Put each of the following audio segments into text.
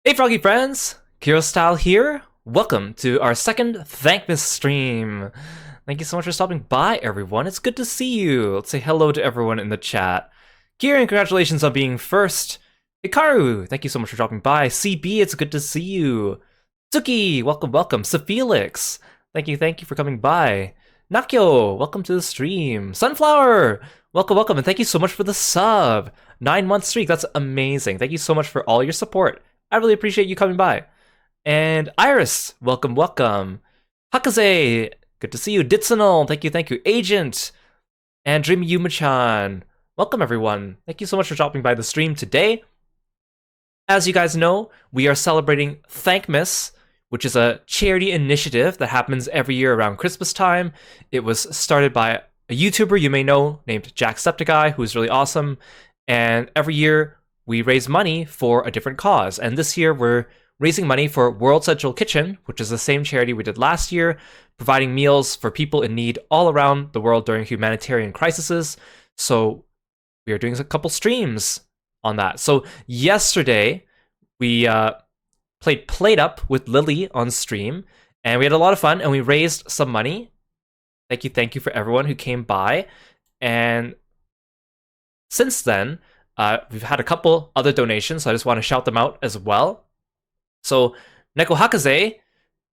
Hey Froggy friends, Kirostyle here. Welcome to our second Thankmas stream. Thank you so much for stopping by, everyone. It's good to see you. Let's say hello to everyone in the chat. Kieran, congratulations on being first. Hikaru, thank you so much for dropping by. CB, it's good to see you. Tsuki, welcome. Sophilix, thank you for coming by. Nakyo, welcome to the stream. Sunflower, welcome, and thank you so much for the sub. 9-month streak, that's amazing. Thank you so much for all your support. I really appreciate you coming by. And Iris, welcome. Hakaze, good to see you. Ditsunal, thank you. Agent, and Dreamy Yuma-chan, welcome everyone. Thank you so much for dropping by the stream today. As you guys know, we are celebrating Thankmas, which is a charity initiative that happens every year around Christmas time. It was started by a YouTuber you may know named Jacksepticeye, who's really awesome. And every year, we raise money for a different cause. And this year, we're raising money for World Central Kitchen, which is the same charity we did last year, providing meals for people in need all around the world during humanitarian crises. So we are doing a couple streams on that. So yesterday, we played Plate Up with Lily on stream, and we had a lot of fun, and we raised some money. Thank you for everyone who came by. And since then, we've had a couple other donations, so I just want to shout them out as well. So, Neko Hakaze,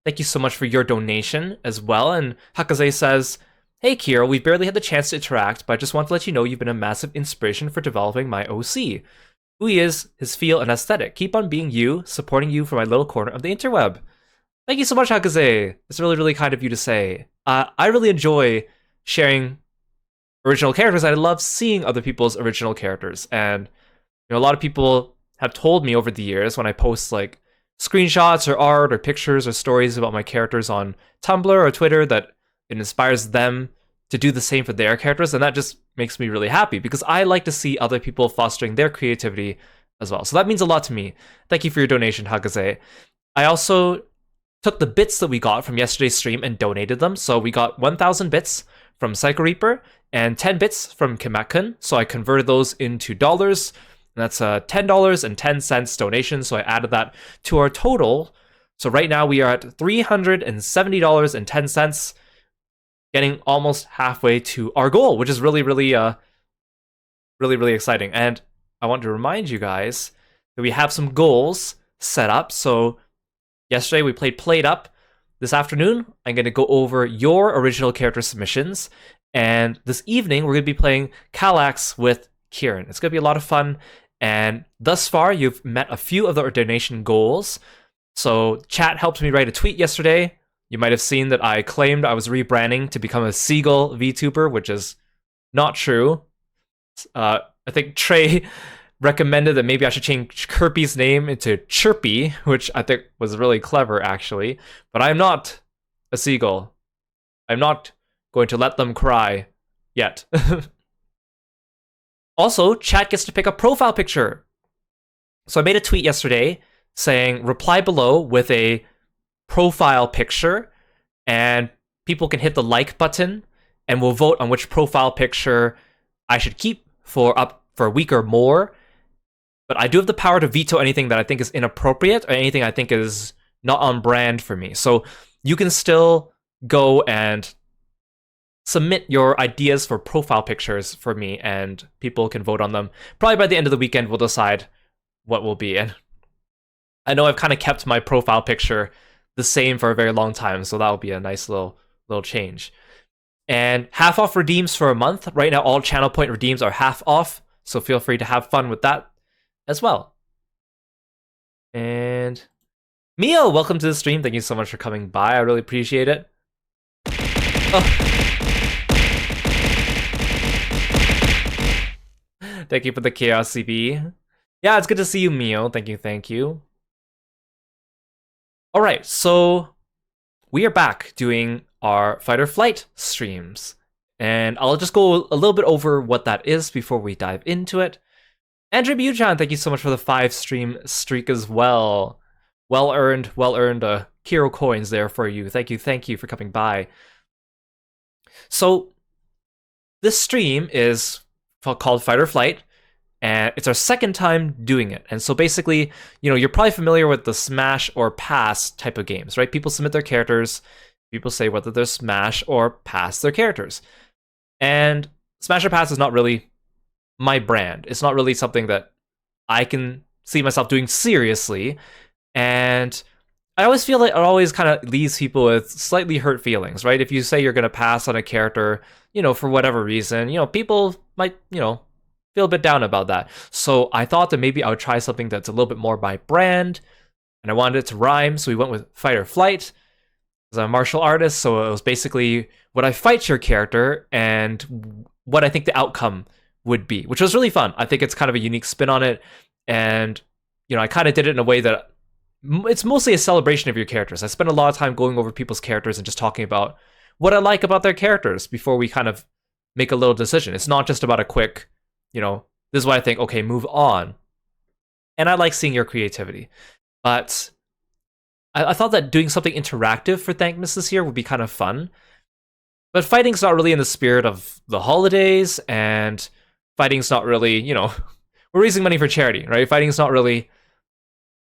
thank you so much for your donation as well. And Hakaze says, "Hey Kiro, we barely had the chance to interact, but I just want to let you know you've been a massive inspiration for developing my OC. Who he is, his feel, and aesthetic. Keep on being you, supporting you from my little corner of the interweb." Thank you so much, Hakaze. It's really, really kind of you to say. I really enjoy sharing original characters. I love seeing other people's original characters, and a lot of people have told me over the years when I post like screenshots or art or pictures or stories about my characters on Tumblr or Twitter that it inspires them to do the same for their characters, and that just makes me really happy because I like to see other people fostering their creativity as well. So that means a lot to me. Thank you for your donation, Hakaze. I also took the bits that we got from yesterday's stream and donated them. So we got 1,000 bits from Psycho Reaper and 10 bits from Kimakun. So I converted those into dollars. And that's a $10.10 donation. So I added that to our total. So right now we are at $370.10, getting almost halfway to our goal, which is really, really exciting. And I want to remind you guys that we have some goals set up. So yesterday we played Plate Up. This afternoon, I'm going to go over your original character submissions. And this evening, we're going to be playing Kallax with Kieran. It's going to be a lot of fun. And thus far, you've met a few of the donation goals. So chat helped me write a tweet yesterday. You might have seen that I claimed I was rebranding to become a Seagull VTuber, which is not true. I think Trey recommended that maybe I should change Kirby's name into Chirpy, which I think was really clever, actually. But I'm not a seagull. I'm not going to let them cry yet. Also, chat gets to pick a profile picture. So I made a tweet yesterday saying, reply below with a profile picture, and people can hit the like button, and we'll vote on which profile picture I should keep for a week or more. But I do have the power to veto anything that I think is inappropriate or anything I think is not on brand for me. So you can still go and submit your ideas for profile pictures for me, and people can vote on them. Probably by the end of the weekend, we'll decide what will be. And I know I've kind of kept my profile picture the same for a very long time, so that will be a nice little change. And half off redeems for a month. Right now, all channel point redeems are half off, so feel free to have fun with that as well. And Mio, welcome to the stream. Thank you so much for coming by. I really appreciate it. Oh. Thank you for the chaos CB. Yeah, it's good to see you, Mio. Thank you. All right, so we are back doing our Fight or Flight streams, and I'll just go a little bit over what that is before we dive into it. Andrew Buchan, thank you so much for the 5-stream streak as well. Well earned Kiro coins there for you. Thank you for coming by. So this stream is called Fight or Flight. and it's our second time doing it. And so basically, you're probably familiar with the smash or pass type of games, right? People submit their characters, people say whether they're smash or pass their characters. And smash or pass is not really my brand. It's not really something that I can see myself doing seriously. And I always feel like it always kind of leaves people with slightly hurt feelings, right? If you say you're going to pass on a character, for whatever reason, people might, feel a bit down about that. So I thought that maybe I would try something that's a little bit more my brand, and I wanted it to rhyme, so we went with fight or flight. Because I'm a martial artist, so it was basically would I fight your character and what I think the outcome would be, which was really fun. I think it's kind of a unique spin on it, and I kind of did it in a way that it's mostly a celebration of your characters. I spent a lot of time going over people's characters and just talking about what I like about their characters before we kind of make a little decision. It's not just about a quick, this is what I think, okay, move on. And I like seeing your creativity. But I thought that doing something interactive for Thankmas this year would be kind of fun. But fighting's not really in the spirit of the holidays, and fighting's not really, we're raising money for charity, right? Fighting's not really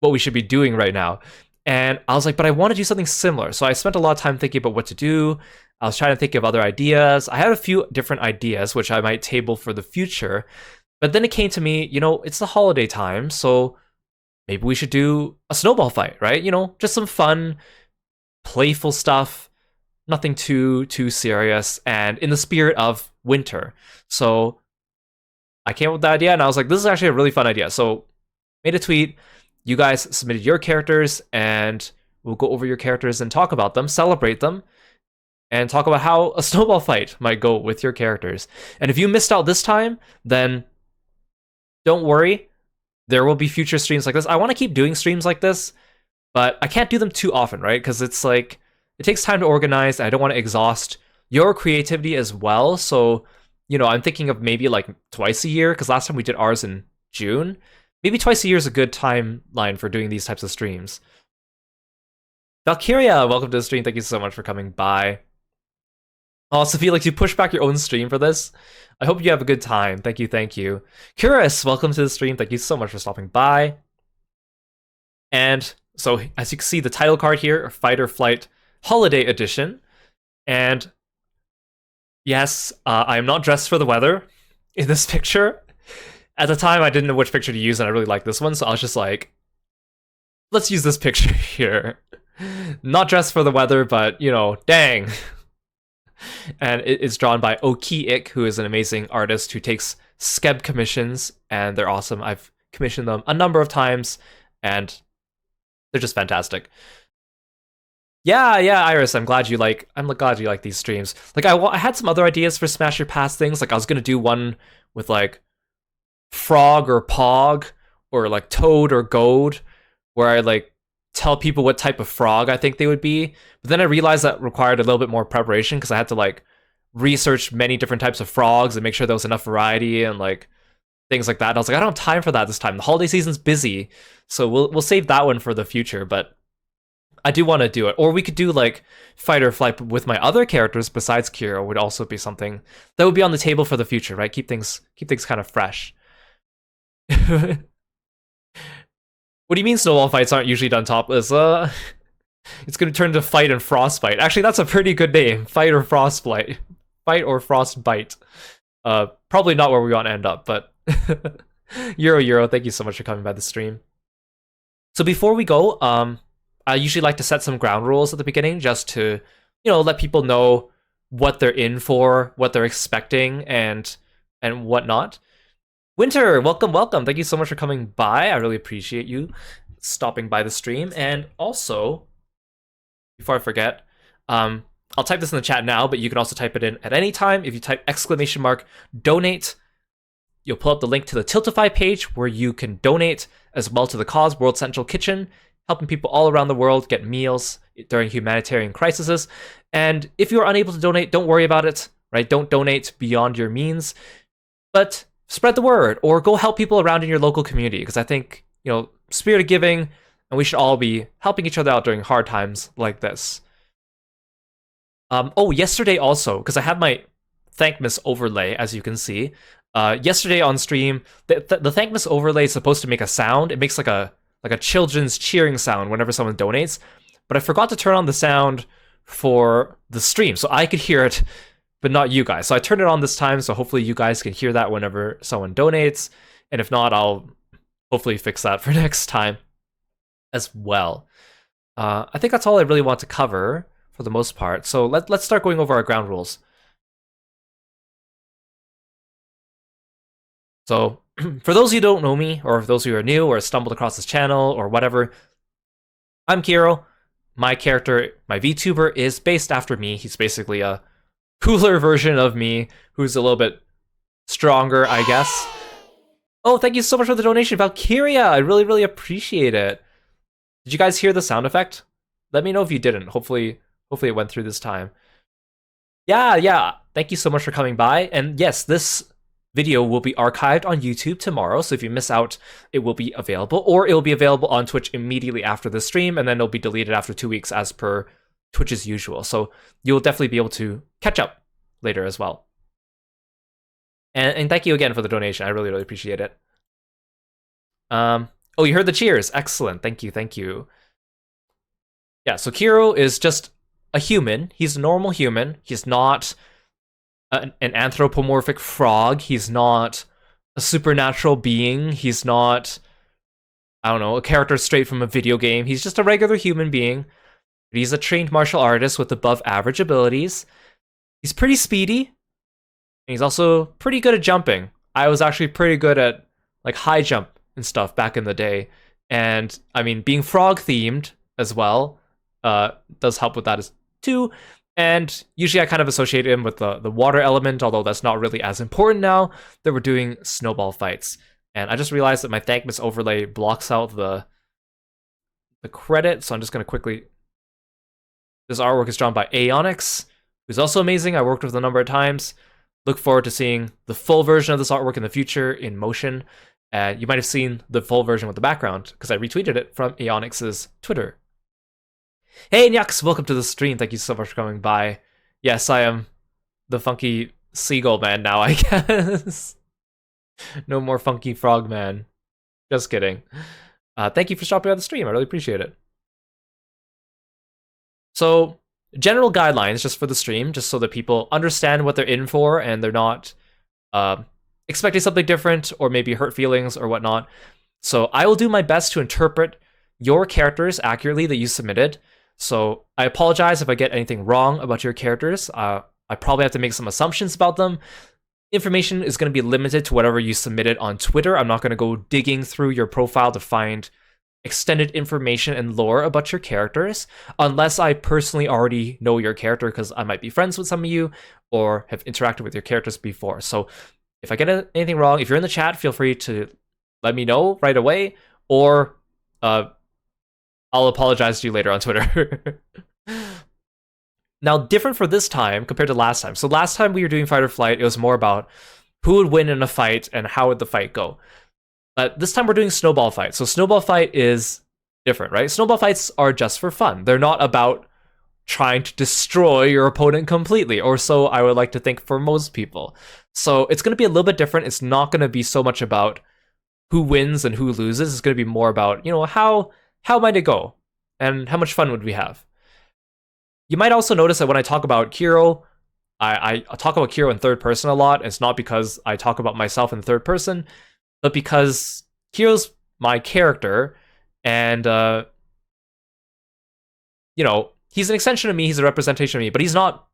what we should be doing right now. And I was like, but I want to do something similar. So I spent a lot of time thinking about what to do. I was trying to think of other ideas. I had a few different ideas, which I might table for the future. But then it came to me, it's the holiday time, so maybe we should do a snowball fight, right? Just some fun, playful stuff, nothing too serious, and in the spirit of winter. So I came up with the idea, and I was like, this is actually a really fun idea. So made a tweet. You guys submitted your characters, and we'll go over your characters and talk about them, celebrate them, and talk about how a snowball fight might go with your characters. And if you missed out this time, then don't worry. There will be future streams like this. I want to keep doing streams like this, but I can't do them too often, right? Because it's like, it takes time to organize. I don't want to exhaust your creativity as well. So, I'm thinking of maybe like twice a year, because last time we did ours in June. Maybe twice a year is a good timeline for doing these types of streams. Valkyria, welcome to the stream. Thank you so much for coming by. Oh, Sophie, like you push back your own stream for this. I hope you have a good time. Thank you, thank you. Kirostyle, welcome to the stream. Thank you so much for stopping by. And so, as you can see, the title card here, Fight or Flight Holiday Edition. And yes, I am not dressed for the weather in this picture. At the time, I didn't know which picture to use, and I really liked this one, so I was just like, let's use this picture here. Not dressed for the weather, but, dang. And it's drawn by Okiik, who is an amazing artist who takes skeb commissions, and they're awesome. I've commissioned them a number of times, and they're just fantastic. Yeah, Iris, I'm glad you like these streams. Like, I had some other ideas for Smash or Pass things. Like, I was gonna do one with, like, Frog or Pog, or, like, Toad or Goad, where I, like, tell people what type of frog I think they would be. But then I realized that required a little bit more preparation, because I had to, like, research many different types of frogs and make sure there was enough variety and, like, things like that. And I was like, I don't have time for that this time. The holiday season's busy, so we'll save that one for the future. But I do want to do it. Or we could do, like, Fight or Flight with my other characters besides Kira would also be something that would be on the table for the future, right? Keep things kind of fresh. What do you mean snowball fights aren't usually done topless? It's going to turn to Fight and Frostbite. Actually, that's a pretty good name. Fight or Frostbite. Fight or Frostbite. Probably not where we want to end up, but Euro, thank you so much for coming by the stream. So before we go, I usually like to set some ground rules at the beginning, just to, let people know what they're in for, what they're expecting, and whatnot. Winter, welcome. Thank you so much for coming by. I really appreciate you stopping by the stream. And also, before I forget, I'll type this in the chat now, but you can also type it in at any time. If you type !donate, you'll pull up the link to the Tiltify page where you can donate as well to the cause World Central Kitchen, helping people all around the world get meals during humanitarian crises. And if you're unable to donate, don't worry about it, right? Don't donate beyond your means, but spread the word, or go help people around in your local community, because I think, spirit of giving, and we should all be helping each other out during hard times like this. Yesterday also, because I have my Thankmas overlay, as you can see. Yesterday on stream, the Thankmas overlay is supposed to make a sound. It makes like a children's cheering sound whenever someone donates, but I forgot to turn on the sound for the stream, so I could hear it, but not you guys. So I turned it on this time, so hopefully you guys can hear that whenever someone donates, and if not, I'll hopefully fix that for next time as well. I think that's all I really want to cover for the most part, so let's start going over our ground rules. So, for those who don't know me, or for those who are new or stumbled across this channel or whatever, I'm Kiro. My character, my VTuber, is based after me. He's basically a cooler version of me, who's a little bit stronger, I guess. Oh, thank you so much for the donation, Valkyria! I really, really appreciate it. Did you guys hear the sound effect? Let me know if you didn't. Hopefully it went through this time. Yeah. Thank you so much for coming by. And yes, this video will be archived on YouTube tomorrow, so if you miss out, it will be available, or it will be available on Twitch immediately after the stream, and then it'll be deleted after 2 weeks as per Twitch's usual. So you'll definitely be able to catch up later as well. And thank you again for the donation. I really, really appreciate it. Oh, you heard the cheers. Excellent. Thank you. Yeah, so Kiro is just a human. He's a normal human. He's not an anthropomorphic frog. He's not a supernatural being. He's not, I don't know, a character straight from a video game. He's just a regular human being. He's a trained martial artist with above average abilities. He's pretty speedy. And he's also pretty good at jumping. I was actually pretty good at like high jump and stuff back in the day. And I mean, being frog themed as well does help with that too. And usually I kind of associate him with the water element, although that's not really as important now that we're doing snowball fights. And I just realized that my Thankmas overlay blocks out the credit, so I'm just going to quickly... This artwork is drawn by Aeonix, who's also amazing. I worked with a number of times. Look forward to seeing the full version of this artwork in the future in motion. You might have seen the full version with the background, because I retweeted it from Aeonix's Twitter. Hey Nyaks, welcome to the stream. Thank you so much for coming by. Yes, I am the funky seagull man now, I guess. No more funky frog man. Just kidding. Thank you for stopping by the stream. I really appreciate it. So, general guidelines just for the stream, just so that people understand what they're in for and they're not expecting something different or maybe hurt feelings or whatnot. So I will do my best to interpret your characters accurately that you submitted. So I apologize if I get anything wrong about your characters. I probably have to make some assumptions about them. Information is going to be limited to whatever you submitted on Twitter. I'm not going to go digging through your profile to find extended information and lore about your characters, unless I personally already know your character because I might be friends with some of you or have interacted with your characters before. So if I get anything wrong, if you're in the chat, feel free to let me know right away, or I'll apologize to you later on Twitter. Now, different for this time compared to last time. So last time we were doing Fight or Flight, it was more about who would win in a fight and how would the fight go. But this time we're doing Snowball Fight. So Snowball Fight is different, right? Snowball Fights are just for fun. They're not about trying to destroy your opponent completely, or so I would like to think for most people. So it's going to be a little bit different. It's not going to be so much about who wins and who loses. It's going to be more about, you know, how might it go? And how much fun would we have? You might also notice that when I talk about Kiro, I talk about Kiro in third person a lot. It's not because I talk about myself in third person, but because Kiro's my character, and, you know, he's an extension of me, he's a representation of me, but he's not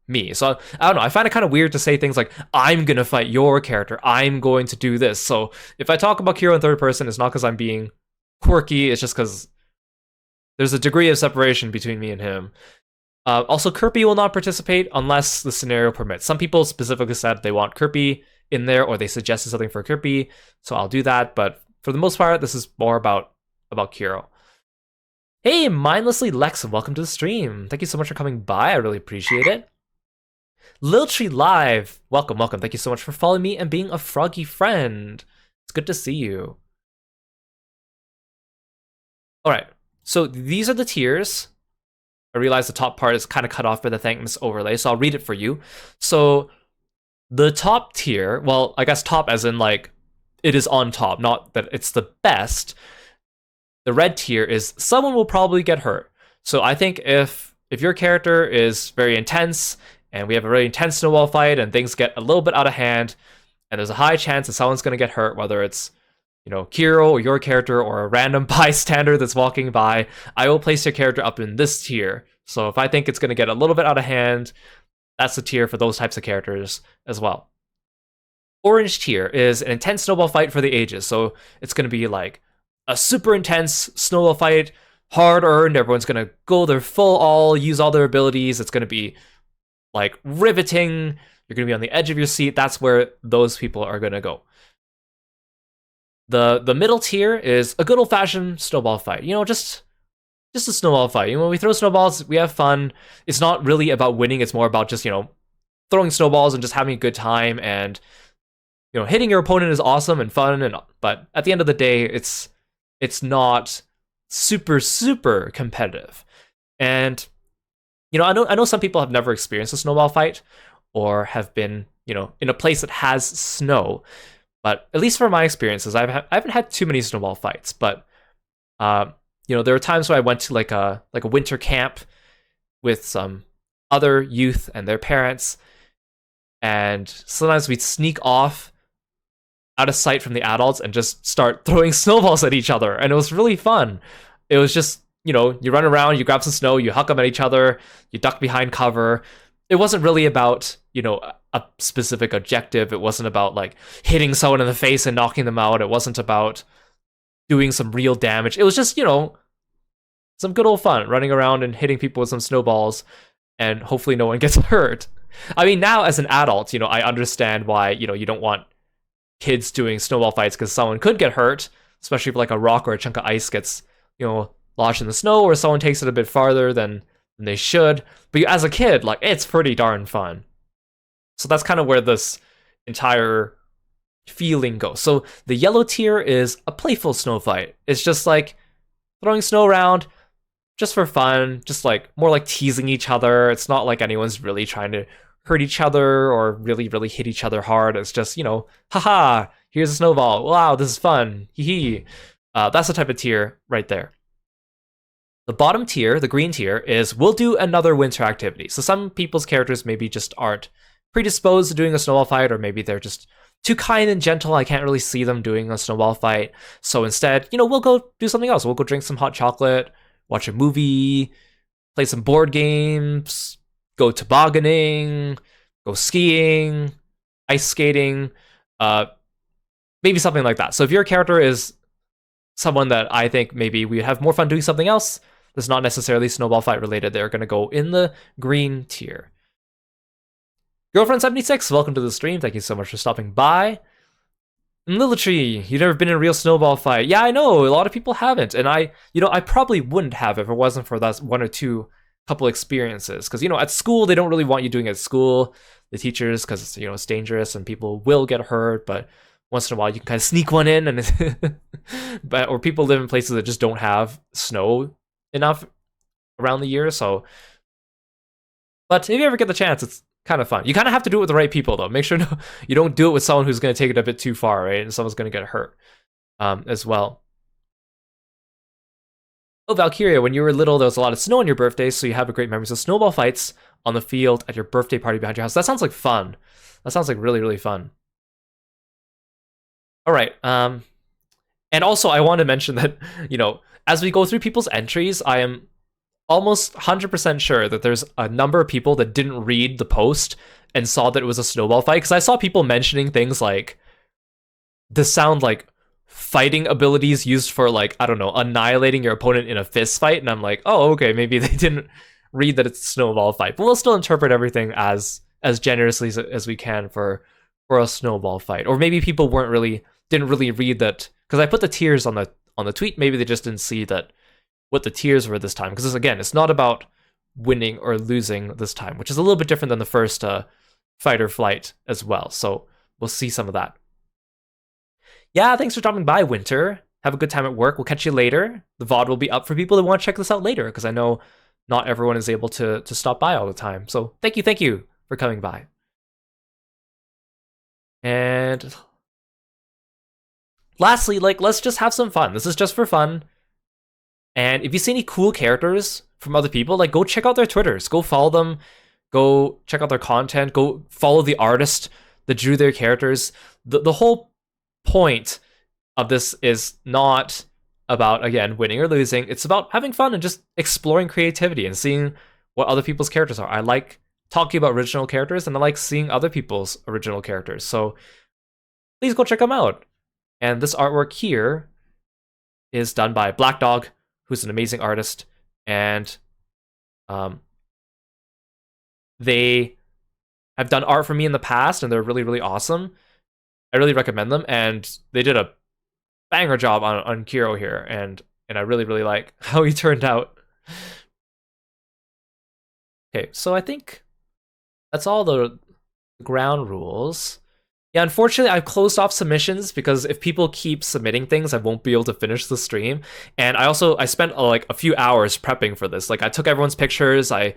me. So, I don't know, I find it kind of weird to say things like, I'm gonna fight your character, I'm going to do this. So, if I talk about Kiro in third person, it's not because I'm being quirky, it's just because there's a degree of separation between me and him. Also, Kirby will not participate unless the scenario permits. Some people specifically said they want Kirby in there, or they suggested something for Kirby, so I'll do that, but for the most part, this is more about Kiro. Hey, Mindlessly Lex, welcome to the stream. Thank you so much for coming by, I really appreciate it. Lil Tree Live, welcome. Thank you so much for following me and being a froggy friend. It's good to see you. Alright, so these are the tiers. I realize the top part is kind of cut off by the Thankmas overlay, so I'll read it for you. So The top tier, well, I guess top as in like it is on top, not that it's the best. The red tier is someone will probably get hurt. So I think if your character is very intense and we have a really intense snowball fight and things get a little bit out of hand and there's a high chance that someone's going to get hurt, whether it's Kiro or your character or a random bystander that's walking by, I will place your character up in this tier. So if I think it's going to get a little bit out of hand, that's the tier for those types of characters as well. Orange tier is an intense snowball fight for the ages. So it's going to be like a super intense snowball fight, hard earned. Everyone's going to go their full all, use all their abilities. It's going to be like riveting. You're going to be on the edge of your seat. That's where those people are going to go. The middle tier is a good old-fashioned snowball fight. Just a snowball fight. When we throw snowballs, we have fun. It's not really about winning. It's more about just, throwing snowballs and just having a good time. And, hitting your opponent is awesome and fun. But at the end of the day, it's not super, super competitive. And, I know some people have never experienced a snowball fight or have been, in a place that has snow. But at least from my experiences, I haven't had too many snowball fights. But there were times where I went to like a winter camp with some other youth and their parents, and sometimes we'd sneak off out of sight from the adults and just start throwing snowballs at each other, and it was really fun. It was just you run around, you grab some snow, you huck them at each other, you duck behind cover. It wasn't really about a specific objective. It wasn't about like hitting someone in the face and knocking them out. It wasn't about doing some real damage. It was just some good old fun, running around and hitting people with some snowballs, and hopefully no one gets hurt. I mean, now as an adult, I understand why you don't want kids doing snowball fights, because someone could get hurt, especially if like a rock or a chunk of ice gets lodged in the snow, or someone takes it a bit farther than they should. But as a kid, like, it's pretty darn fun. So that's kind of where this entire feeling goes. So the yellow tier is a playful snow fight. It's just like throwing snow around just for fun, just like more like teasing each other. It's not like anyone's really trying to hurt each other or really, really hit each other hard. It's just, haha, here's a snowball. Wow, this is fun. Hee hee. That's the type of tier right there. The bottom tier, the green tier, is we'll do another winter activity. So some people's characters maybe just aren't predisposed to doing a snowball fight, or maybe they're just too kind and gentle. I can't really see them doing a snowball fight. So instead, we'll go do something else. We'll go drink some hot chocolate, watch a movie, play some board games, go tobogganing, go skiing, ice skating, maybe something like that. So if your character is someone that I think maybe we have more fun doing something else that's not necessarily snowball fight related, they're going to go in the green tier. Girlfriend76, welcome to the stream. Thank you so much for stopping by. And Lilitree, you've never been in a real snowball fight. Yeah, I know, a lot of people haven't. And I probably wouldn't have if it wasn't for that one or two couple experiences. Because, at school, they don't really want you doing it at school, the teachers, because, it's dangerous and people will get hurt. But once in a while, you can kind of sneak one in. Or people live in places that just don't have snow enough around the year. So, but if you ever get the chance, it's kind of fun. You kind of have to do it with the right people, though. Make sure you don't do it with someone who's going to take it a bit too far, right? And someone's going to get hurt as well. Oh, Valkyria, when you were little, there was a lot of snow on your birthday, so you have a great memories of snowball fights on the field at your birthday party behind your house. That sounds like fun. That sounds like really, really fun. All right. And also, I want to mention that, as we go through people's entries, I am almost 100% sure that there's a number of people that didn't read the post and saw that it was a snowball fight, because I saw people mentioning things like, this sound like fighting abilities used for, like, I don't know, annihilating your opponent in a fist fight, and I'm like, oh, okay, maybe they didn't read that it's a snowball fight, but we'll still interpret everything as generously as we can for a snowball fight. Or maybe people didn't really read that, because I put the tiers on the tweet. Maybe they just didn't see that what the tiers were this time, because again, it's not about winning or losing this time, which is a little bit different than the first fight or flight as well. So we'll see some of that. Yeah, thanks for dropping by, Winter. Have a good time at work. We'll catch you later. The VOD will be up for people that want to check this out later, because I know not everyone is able to stop by all the time. So thank you for coming by. And lastly, like, let's just have some fun. This is just for fun. And if you see any cool characters from other people, like, go check out their Twitters. Go follow them. Go check out their content. Go follow the artist that drew their characters. The whole point of this is not about, again, winning or losing. It's about having fun and just exploring creativity and seeing what other people's characters are. I like talking about original characters, and I like seeing other people's original characters. So please go check them out. And this artwork here is done by Black Dog, who's an amazing artist, and they have done art for me in the past, and they're really, really awesome. I really recommend them, and they did a banger job on Kiro here, and I really, really like how he turned out. Okay, so I think that's all the ground rules. Yeah, unfortunately, I've closed off submissions because if people keep submitting things, I won't be able to finish the stream. And I spent like a few hours prepping for this. Like, I took everyone's pictures, I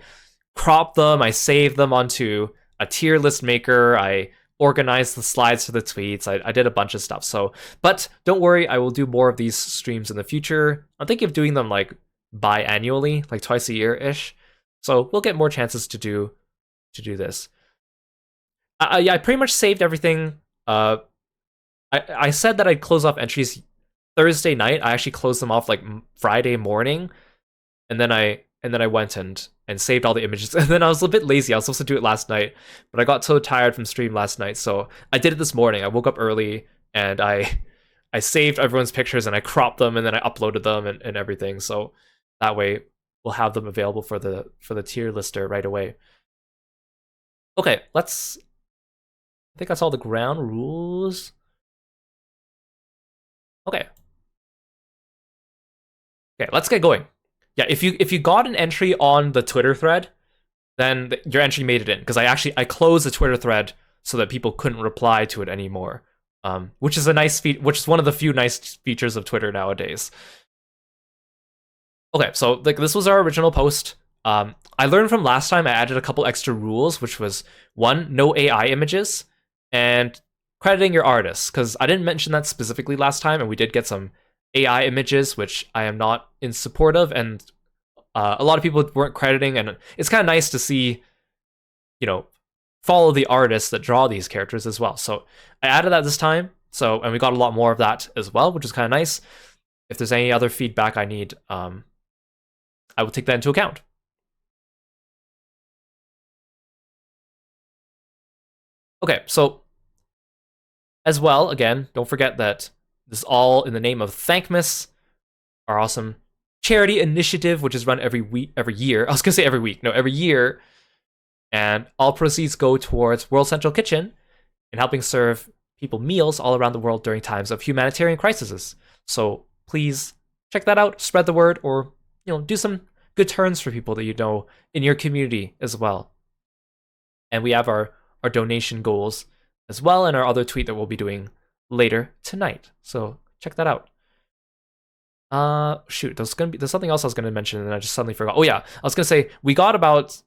cropped them, I saved them onto a tier list maker, I organized the slides for the tweets, I did a bunch of stuff. So, but don't worry, I will do more of these streams in the future. I'm thinking of doing them like biannually, like twice a year ish. So we'll get more chances to do this. Yeah, I pretty much saved everything. I said that I'd close off entries Thursday night. I actually closed them off like Friday morning, and then I went and saved all the images. And then I was a bit lazy. I was supposed to do it last night, but I got so tired from stream last night, so I did it this morning. I woke up early and I saved everyone's pictures and I cropped them and then I uploaded them and everything. So that way we'll have them available for the tier lister right away. Okay, I think that's all the ground rules. Okay. Okay, let's get going. Yeah, if you got an entry on the Twitter thread, then your entry made it in, because I closed the Twitter thread so that people couldn't reply to it anymore. Which is which is one of the few nice features of Twitter nowadays. Okay, so like this was our original post. I learned from last time I added a couple extra rules, which was one, no AI images, and crediting your artists, because I didn't mention that specifically last time, and we did get some AI images, which I am not in support of, and a lot of people weren't crediting, and it's kind of nice to see, follow the artists that draw these characters as well. So I added that this time, and we got a lot more of that as well, which is kind of nice. If there's any other feedback I need, I will take that into account. Okay, so as well, again, don't forget that this is all in the name of Thankmas, our awesome charity initiative, which is run every year. I was gonna say every week, no, every year. And all proceeds go towards World Central Kitchen and helping serve people meals all around the world during times of humanitarian crises. So please check that out, spread the word, or do some good turns for people that you know in your community as well. And we have our donation goals as well, and our other tweet that we'll be doing later tonight. So check that out. Shoot, there's something else I was gonna mention, and I just suddenly forgot. Oh yeah, I was gonna say we got about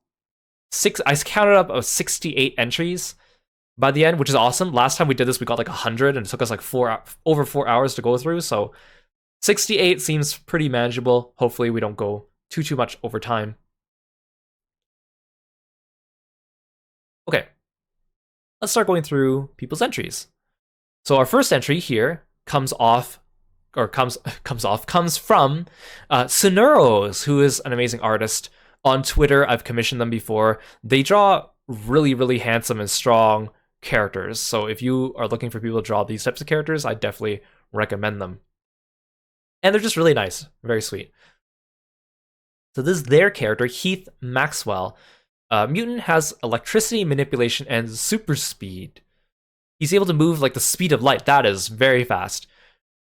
I counted up 68 entries by the end, which is awesome. Last time we did this, we got like 100, and it took us like over 4 hours to go through. So 68 seems pretty manageable. Hopefully, we don't go too much over time. Okay, let's start going through people's entries. So our first entry here comes from Sonuros, who is an amazing artist. On Twitter, I've commissioned them before. They draw really, really handsome and strong characters. So if you are looking for people to draw these types of characters, I definitely recommend them. And they're just really nice, very sweet. So this is their character, Heath Maxwell. Mutant has electricity, manipulation, and super speed. He's able to move like the speed of light. That is very fast.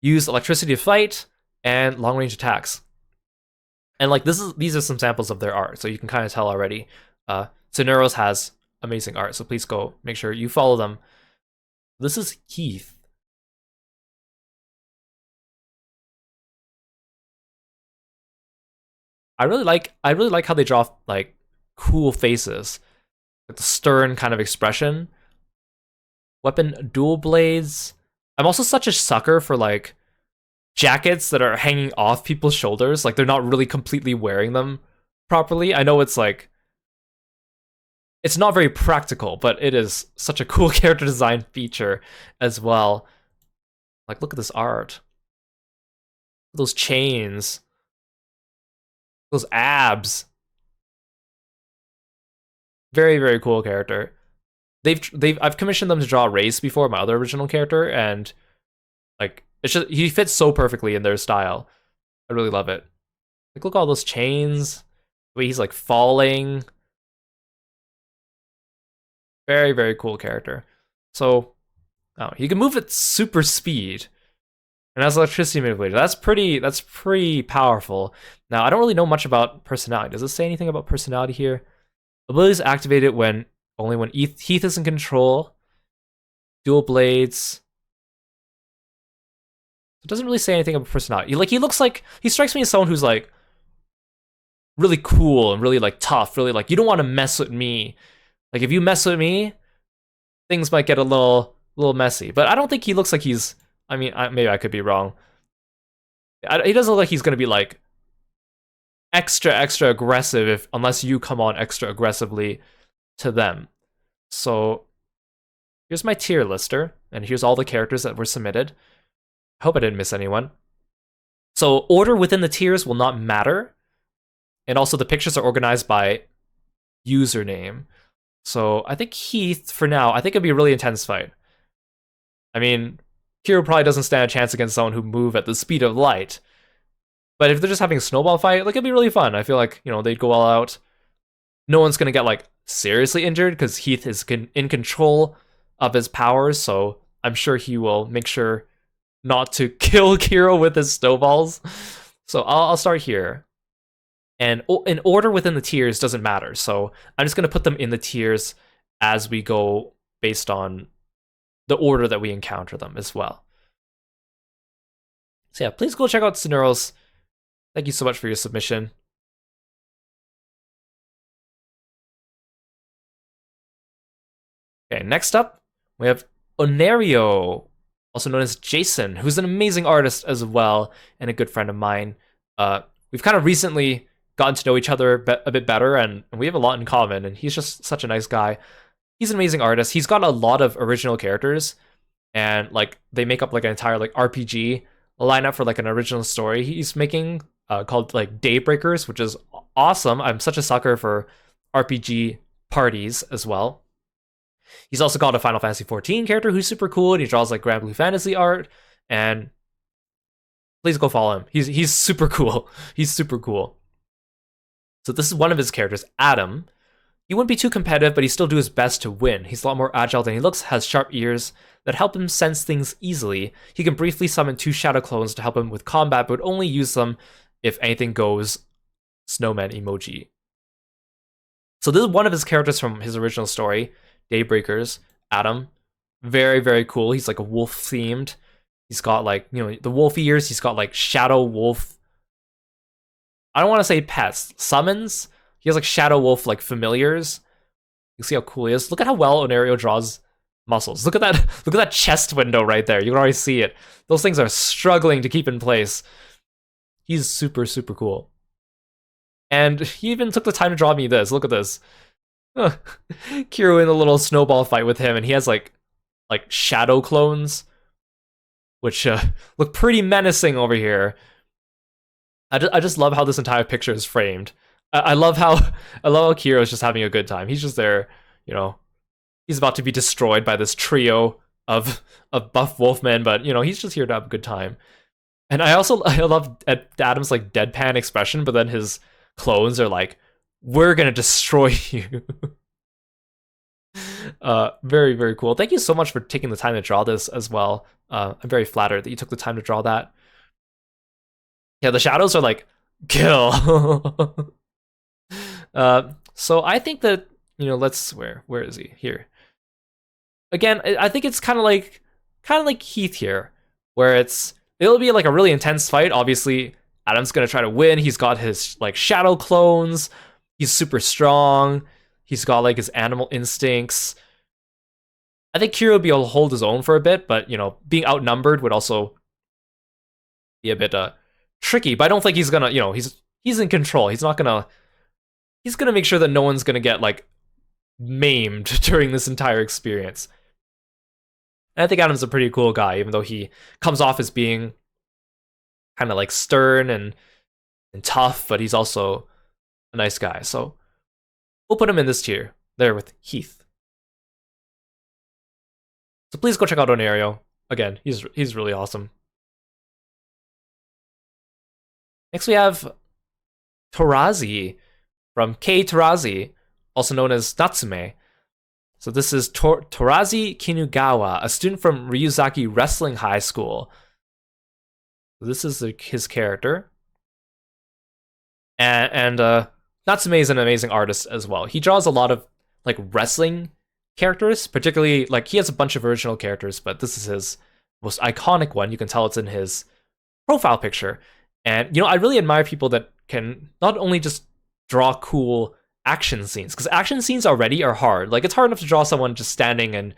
Use electricity to fight and long-range attacks. And like these are some samples of their art, so you can kind of tell already. Sonuros has amazing art, so please go make sure you follow them. This is Heath. I really like how they draw like cool faces, like the stern kind of expression. Weapon dual blades. I'm also such a sucker for like jackets that are hanging off people's shoulders, like they're not really completely wearing them properly. I know it's like it's not very practical, but it is such a cool character design feature as well. Like, look at this art. Those chains. Those abs. Very, very cool character. I've commissioned them to draw Race before, my other original character, and like it's just he fits so perfectly in their style. I really love it. Like, look at all those chains. The way he's like falling. Very, very cool character. So, oh, he can move at super speed and has electricity manipulator. That's pretty powerful. Now, I don't really know much about personality. Does it say anything about personality here? Abilities activated when only when Heath is in control. Dual blades. It doesn't really say anything about personality. Like, he strikes me as someone who's like really cool and really like tough. Really like, you don't want to mess with me. Like, if you mess with me, things might get a little messy. But I don't think he looks like he's. I mean, maybe I could be wrong. He doesn't look like he's gonna be like extra aggressive unless you come on extra aggressively to them. So here's my tier lister, and here's all the characters that were submitted. I hope I didn't miss anyone. So order within the tiers will not matter, and also the pictures are organized by username. So I think Heath, for now, I think it'd be a really intense fight. I mean, Kiro probably doesn't stand a chance against someone who move at the speed of light. But if they're just having a snowball fight, like, it'd be really fun. I feel like, you know, they'd go all out. No one's gonna get like seriously injured because Heath is in control of his powers, so I'm sure he will make sure not to kill Kiro with his snowballs. So I'll start here. And in order within the tiers doesn't matter, so I'm just gonna put them in the tiers as we go based on the order that we encounter them as well. So yeah, please go check out Soneros. Thank you so much for your submission. Okay, next up, we have Onerio, also known as Jason, who's an amazing artist as well, and a good friend of mine. We've kind of recently gotten to know each other a bit better, and we have a lot in common, and he's just such a nice guy. He's an amazing artist. He's got a lot of original characters, and like they make up like an entire like RPG lineup for like an original story he's making called like Daybreakers, which is awesome. I'm such a sucker for RPG parties as well. He's also got a Final Fantasy XIV character who's super cool, and he draws like Grand Blue Fantasy art, and please go follow him. He's super cool. He's super cool. So this is one of his characters, Adam. He wouldn't be too competitive, but he still do his best to win. He's a lot more agile than he looks, has sharp ears that help him sense things easily. He can briefly summon 2 shadow clones to help him with combat, but would only use them if anything goes snowman emoji. So this is one of his characters from his original story, Daybreakers, Adam. Very, very cool. He's like a wolf themed. He's got like, you know, the wolf ears. He's got like shadow wolf. I don't want to say pets. Summons. He has like shadow wolf like familiars. You can see how cool he is. Look at how well Onerio draws muscles. Look at that. Look at that chest window right there. You can already see it. Those things are struggling to keep in place. He's super, super cool. And he even took the time to draw me this. Look at this. Kiro in a little snowball fight with him, and he has like shadow clones, which look pretty menacing over here. I just love how this entire picture is framed. I love how Kiro is just having a good time. He's just there, you know. He's about to be destroyed by this trio of buff wolfmen, but you know he's just here to have a good time. And I love Adam's like deadpan expression, but then his clones are like, "We're gonna destroy you." Very, very cool. Thank you so much for taking the time to draw this as well. I'm very flattered that you took the time to draw that. Yeah, the shadows are like, kill. So I think that, you know, where is he? Here. Again, I think it's kind of like Heath here, where it'll be like a really intense fight. Obviously, Adam's gonna try to win. He's got his like shadow clones. He's super strong. He's got like his animal instincts. I think Kiro would be able to hold his own for a bit, but being outnumbered would also be a bit tricky. But I don't think he's gonna, he's in control. He's gonna make sure that no one's gonna get like maimed during this entire experience. And I think Adam's a pretty cool guy, even though he comes off as being kind of like stern and tough, but he's also a nice guy. So we'll put him in this tier there with Heath. So please go check out Onario. Again, he's really awesome. Next we have Torazi from Kei Torazi, also known as Natsume. So this is Torazi Kinugawa, a student from Ryuzaki Wrestling High School. So this is his character. And Natsume is an amazing artist as well. He draws a lot of like wrestling characters, particularly like he has a bunch of original characters, but this is his most iconic one. You can tell it's in his profile picture. And I really admire people that can not only just draw cool action scenes, because action scenes already are hard. Like it's hard enough to draw someone just standing and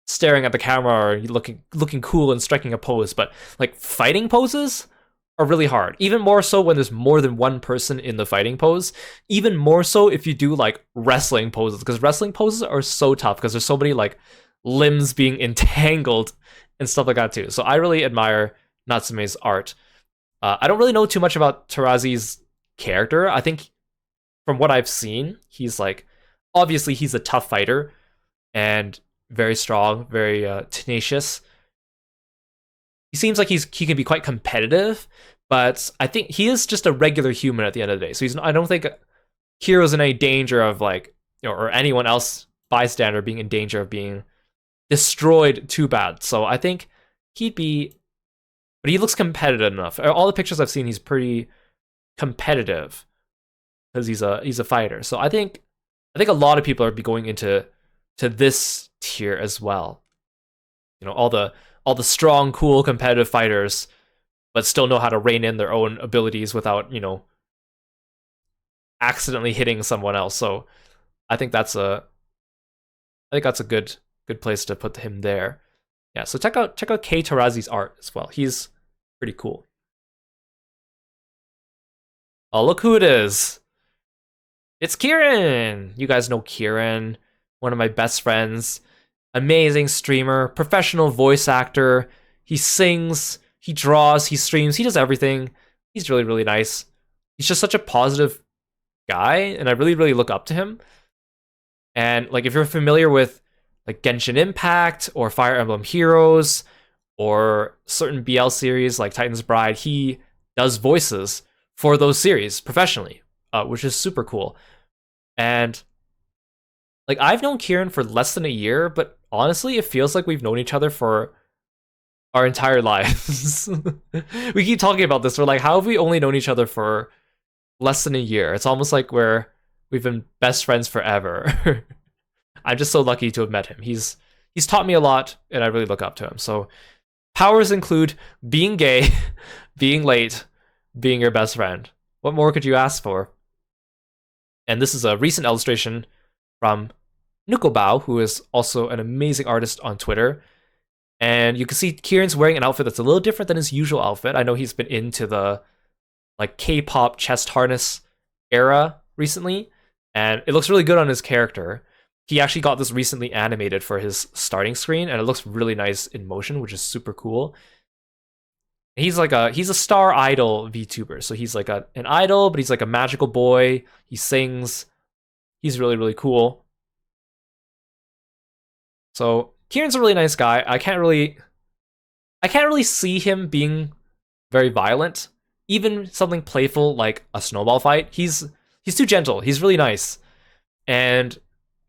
staring at the camera or looking cool and striking a pose, but like fighting poses are really hard. Even more so when there's more than one person in the fighting pose. Even more so if you do like wrestling poses, because wrestling poses are so tough because there's so many like limbs being entangled and stuff like that too. So I really admire Natsume's art. I don't really know too much about Tarazi's character. I think from what I've seen, he's like, obviously he's a tough fighter and very strong, very tenacious. He seems like he can be quite competitive, but I think he is just a regular human at the end of the day. So I don't think Kiro's in any danger of like, or anyone else bystander being in danger of being destroyed too bad. So I think he'd be, but he looks competitive enough. All the pictures I've seen, he's pretty competitive because he's a fighter. So I think a lot of people are be going into this tier as well. All the strong, cool, competitive fighters, but still know how to rein in their own abilities without accidentally hitting someone else. So I think that's a good place to put him there. Yeah, so check out Kei Tarazi's art as well. He's pretty cool. Oh, look who it is. It's Kieran! You guys know Kieran, one of my best friends. Amazing streamer, professional voice actor. He sings, he draws, he streams, he does everything. He's really, really nice. He's just such a positive guy, and I really, really look up to him. And like if you're familiar with like Genshin Impact or Fire Emblem Heroes or certain BL series like Titan's Bride, he does voices for those series professionally, which is super cool. And like I've known Kieran for less than a year, but honestly, it feels like we've known each other for our entire lives. We keep talking about this. We're like, how have we only known each other for less than a year? It's almost like we've been best friends forever. I'm just so lucky to have met him. He's taught me a lot, and I really look up to him. So powers include being gay, being late, being your best friend. What more could you ask for? And this is a recent illustration from Nukobao, who is also an amazing artist on Twitter. And you can see Kieran's wearing an outfit that's a little different than his usual outfit. I know he's been into the like K-pop chest harness era recently, and it looks really good on his character. He actually got this recently animated for his starting screen, and it looks really nice in motion, which is super cool. He's a star idol VTuber, so he's like an idol, but he's like a magical boy. He sings. He's really, really cool. So Kieran's a really nice guy. I can't really see him being very violent. Even something playful like a snowball fight, he's too gentle. He's really nice, and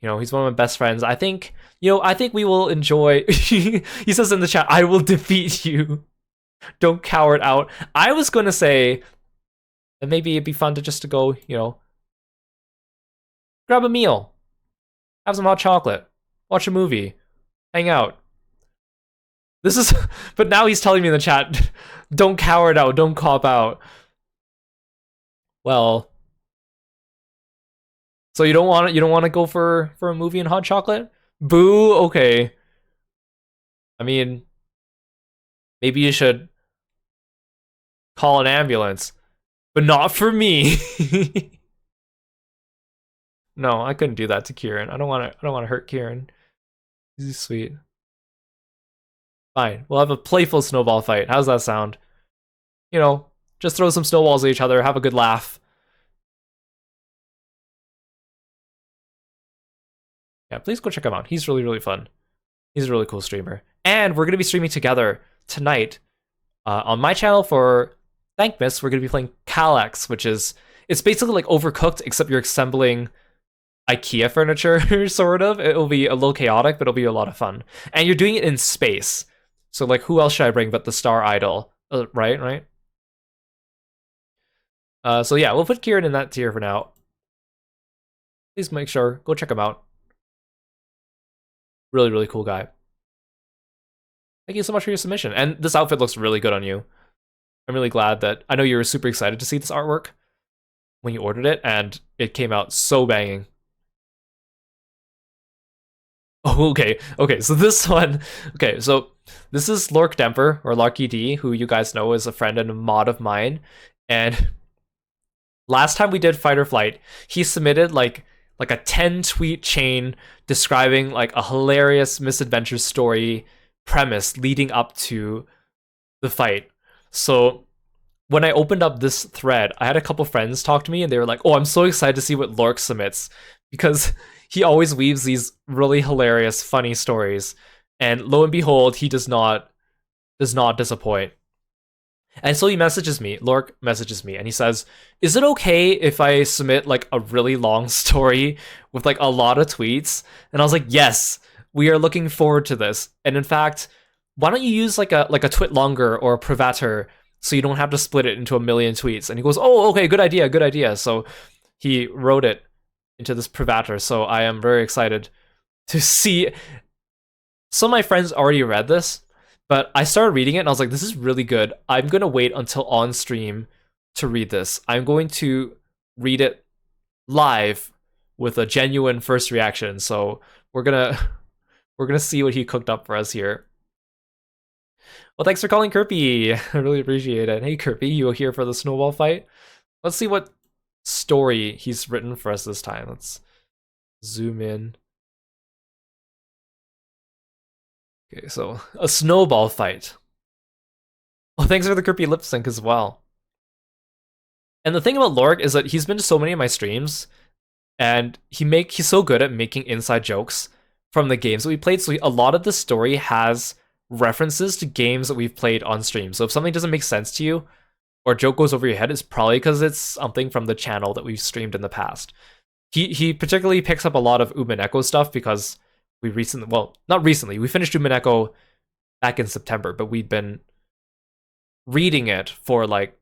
he's one of my best friends. I think we will enjoy. He says in the chat, "I will defeat you. Don't cower it out." I was gonna say that maybe it'd be fun to go, grab a meal, have some hot chocolate, watch a movie, hang out. But now he's telling me in the chat, don't cower it out, don't cop out. Well, so you don't want to go for a movie and hot chocolate? Boo. Okay. I mean, maybe you should call an ambulance, but not for me. No, I couldn't do that to Kieran. I don't want to hurt Kieran. He's sweet. Fine. We'll have a playful snowball fight. How's that sound? You know, just throw some snowballs at each other, have a good laugh. Yeah, please go check him out. He's really, really fun. He's a really cool streamer. And we're going to be streaming together tonight on my channel for Thankmas. We're going to be playing Calyx, which is, it's basically like Overcooked, except you're assembling IKEA furniture, sort of. It'll be a little chaotic, but it'll be a lot of fun. And you're doing it in space. So, like, who else should I bring but the Star Idol? Right? So yeah, we'll put Kieran in that tier for now. Please make sure, go check him out. Really, really cool guy. Thank you so much for your submission. And this outfit looks really good on you. I'm really glad that, I know you were super excited to see this artwork when you ordered it, and it came out so banging. Oh, okay, so this one, so this is Lork Demper, or Larky D, who you guys know is a friend and a mod of mine, and last time we did Fight or Flight, he submitted like a 10 tweet chain describing like a hilarious misadventure story premise leading up to the fight. So when I opened up this thread, I had a couple friends talk to me and they were like, "Oh, I'm so excited to see what Lork submits," because he always weaves these really hilarious, funny stories. And lo and behold, he does not disappoint. And so he messages me, Lork messages me, and he says, "Is it okay if I submit like a really long story with like a lot of tweets?" And I was like, "Yes, we are looking forward to this." And in fact, why don't you use like a twit longer or a privater so you don't have to split it into a million tweets? And he goes, "Oh, okay, good idea." So he wrote it into this privater. So I am very excited to see. Some of my friends already read this, but I started reading it and I was like, this is really good. I'm going to wait until on stream to read this. I'm going to read it live with a genuine first reaction. So we're going to see what he cooked up for us here. Well, thanks for calling Kirby. I really appreciate it. Hey Kirby, you here for the snowball fight? Let's see what story he's written for us this time. Let's zoom in. Okay, so a snowball fight. Well, thanks for the Kirby lip sync as well. And the thing about Lork is that he's been to so many of my streams, and he's so good at making inside jokes from the games that we played. So a lot of the story has references to games that we've played on stream. So if something doesn't make sense to you, or a joke goes over your head, it's probably because it's something from the channel that we've streamed in the past. He particularly picks up a lot of Umineko stuff because we recently, well, not recently, we finished Umineko back in September, but we'd been reading it for like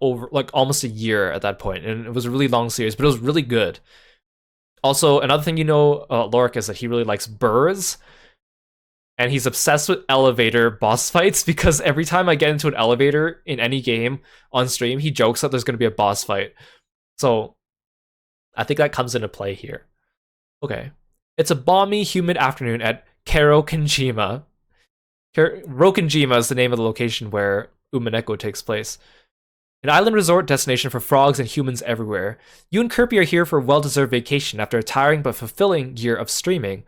over almost a year at that point, and it was a really long series, but it was really good. Also, another thing you know, Lork, is that he really likes birds, and he's obsessed with elevator boss fights because every time I get into an elevator in any game on stream, he jokes that there's going to be a boss fight. So I think that comes into play here. Okay. It's a balmy, humid afternoon at Kirokanjima. Rokanjima is the name of the location where Umineko takes place. An island resort destination for frogs and humans everywhere. You and Kirby are here for a well-deserved vacation after a tiring but fulfilling year of streaming.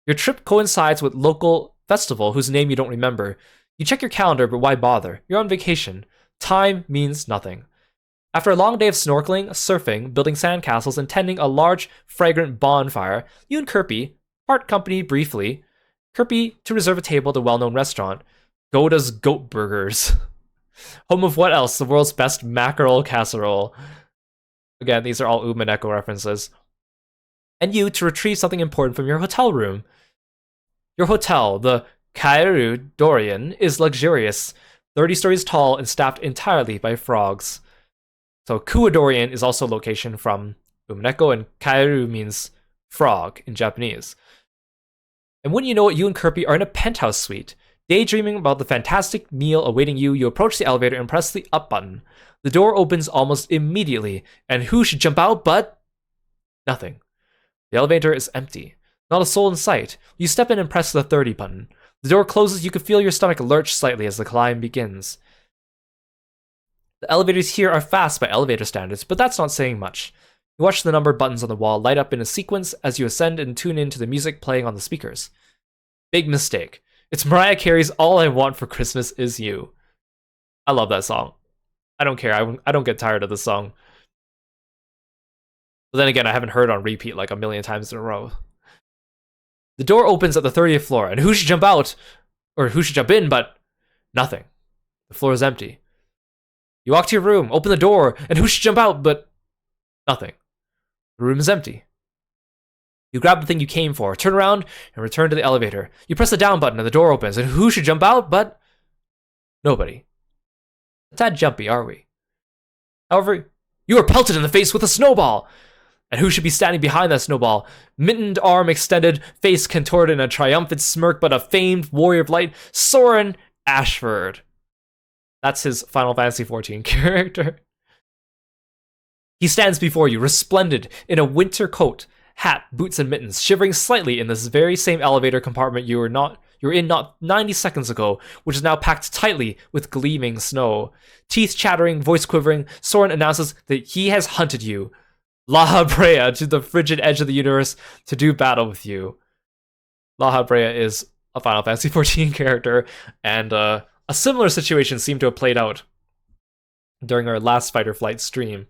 Your trip coincides with local festival whose name you don't remember. You check your calendar, but why bother? You're on vacation. Time means nothing. After a long day of snorkeling, surfing, building sandcastles, and tending a large, fragrant bonfire, you and Kirby part company briefly. Kirby to reserve a table at the well-known restaurant, Goda's Goat Burgers. Home of what else? The world's best mackerel casserole. Again, these are all Umineko references. And you to retrieve something important from your hotel room. Your hotel, the Kairu Dorian, is luxurious, 30 stories tall and staffed entirely by frogs. So Kuadorian is also a location from Umineko, and Kairu means frog in Japanese. And wouldn't you know it, you and Kirby are in a penthouse suite. Daydreaming about the fantastic meal awaiting you, you approach the elevator and press the up button. The door opens almost immediately, and who should jump out but... nothing. The elevator is empty. Not a soul in sight. You step in and press the 30 button. The door closes, you can feel your stomach lurch slightly as the climb begins. The elevators here are fast by elevator standards, but that's not saying much. You watch the numbered buttons on the wall light up in a sequence as you ascend and tune in to the music playing on the speakers. Big mistake. It's Mariah Carey's All I Want for Christmas Is You. I love that song. I don't care. I don't get tired of this song. But then again, I haven't heard it on repeat like a million times in a row. The door opens at the 30th floor, and who should jump out? Or who should jump in, but nothing. The floor is empty. You walk to your room, open the door, and who should jump out, but nothing. The room is empty. You grab the thing you came for, turn around, and return to the elevator. You press the down button, and the door opens, and who should jump out, but nobody. A tad jumpy, are we? However, you are pelted in the face with a snowball! And who should be standing behind that snowball? Mittened arm extended, face contorted in a triumphant smirk, but a famed warrior of light, Soren Ashford. That's his Final Fantasy XIV character. He stands before you, resplendent in a winter coat, hat, boots, and mittens, shivering slightly in this very same elevator compartment you were in not 90 seconds ago, which is now packed tightly with gleaming snow. Teeth chattering, voice quivering, Soren announces that he has hunted you, La Brea, to the frigid edge of the universe to do battle with you. La Brea is a Final Fantasy XIV character, and a similar situation seemed to have played out during our last Fight or Flight stream.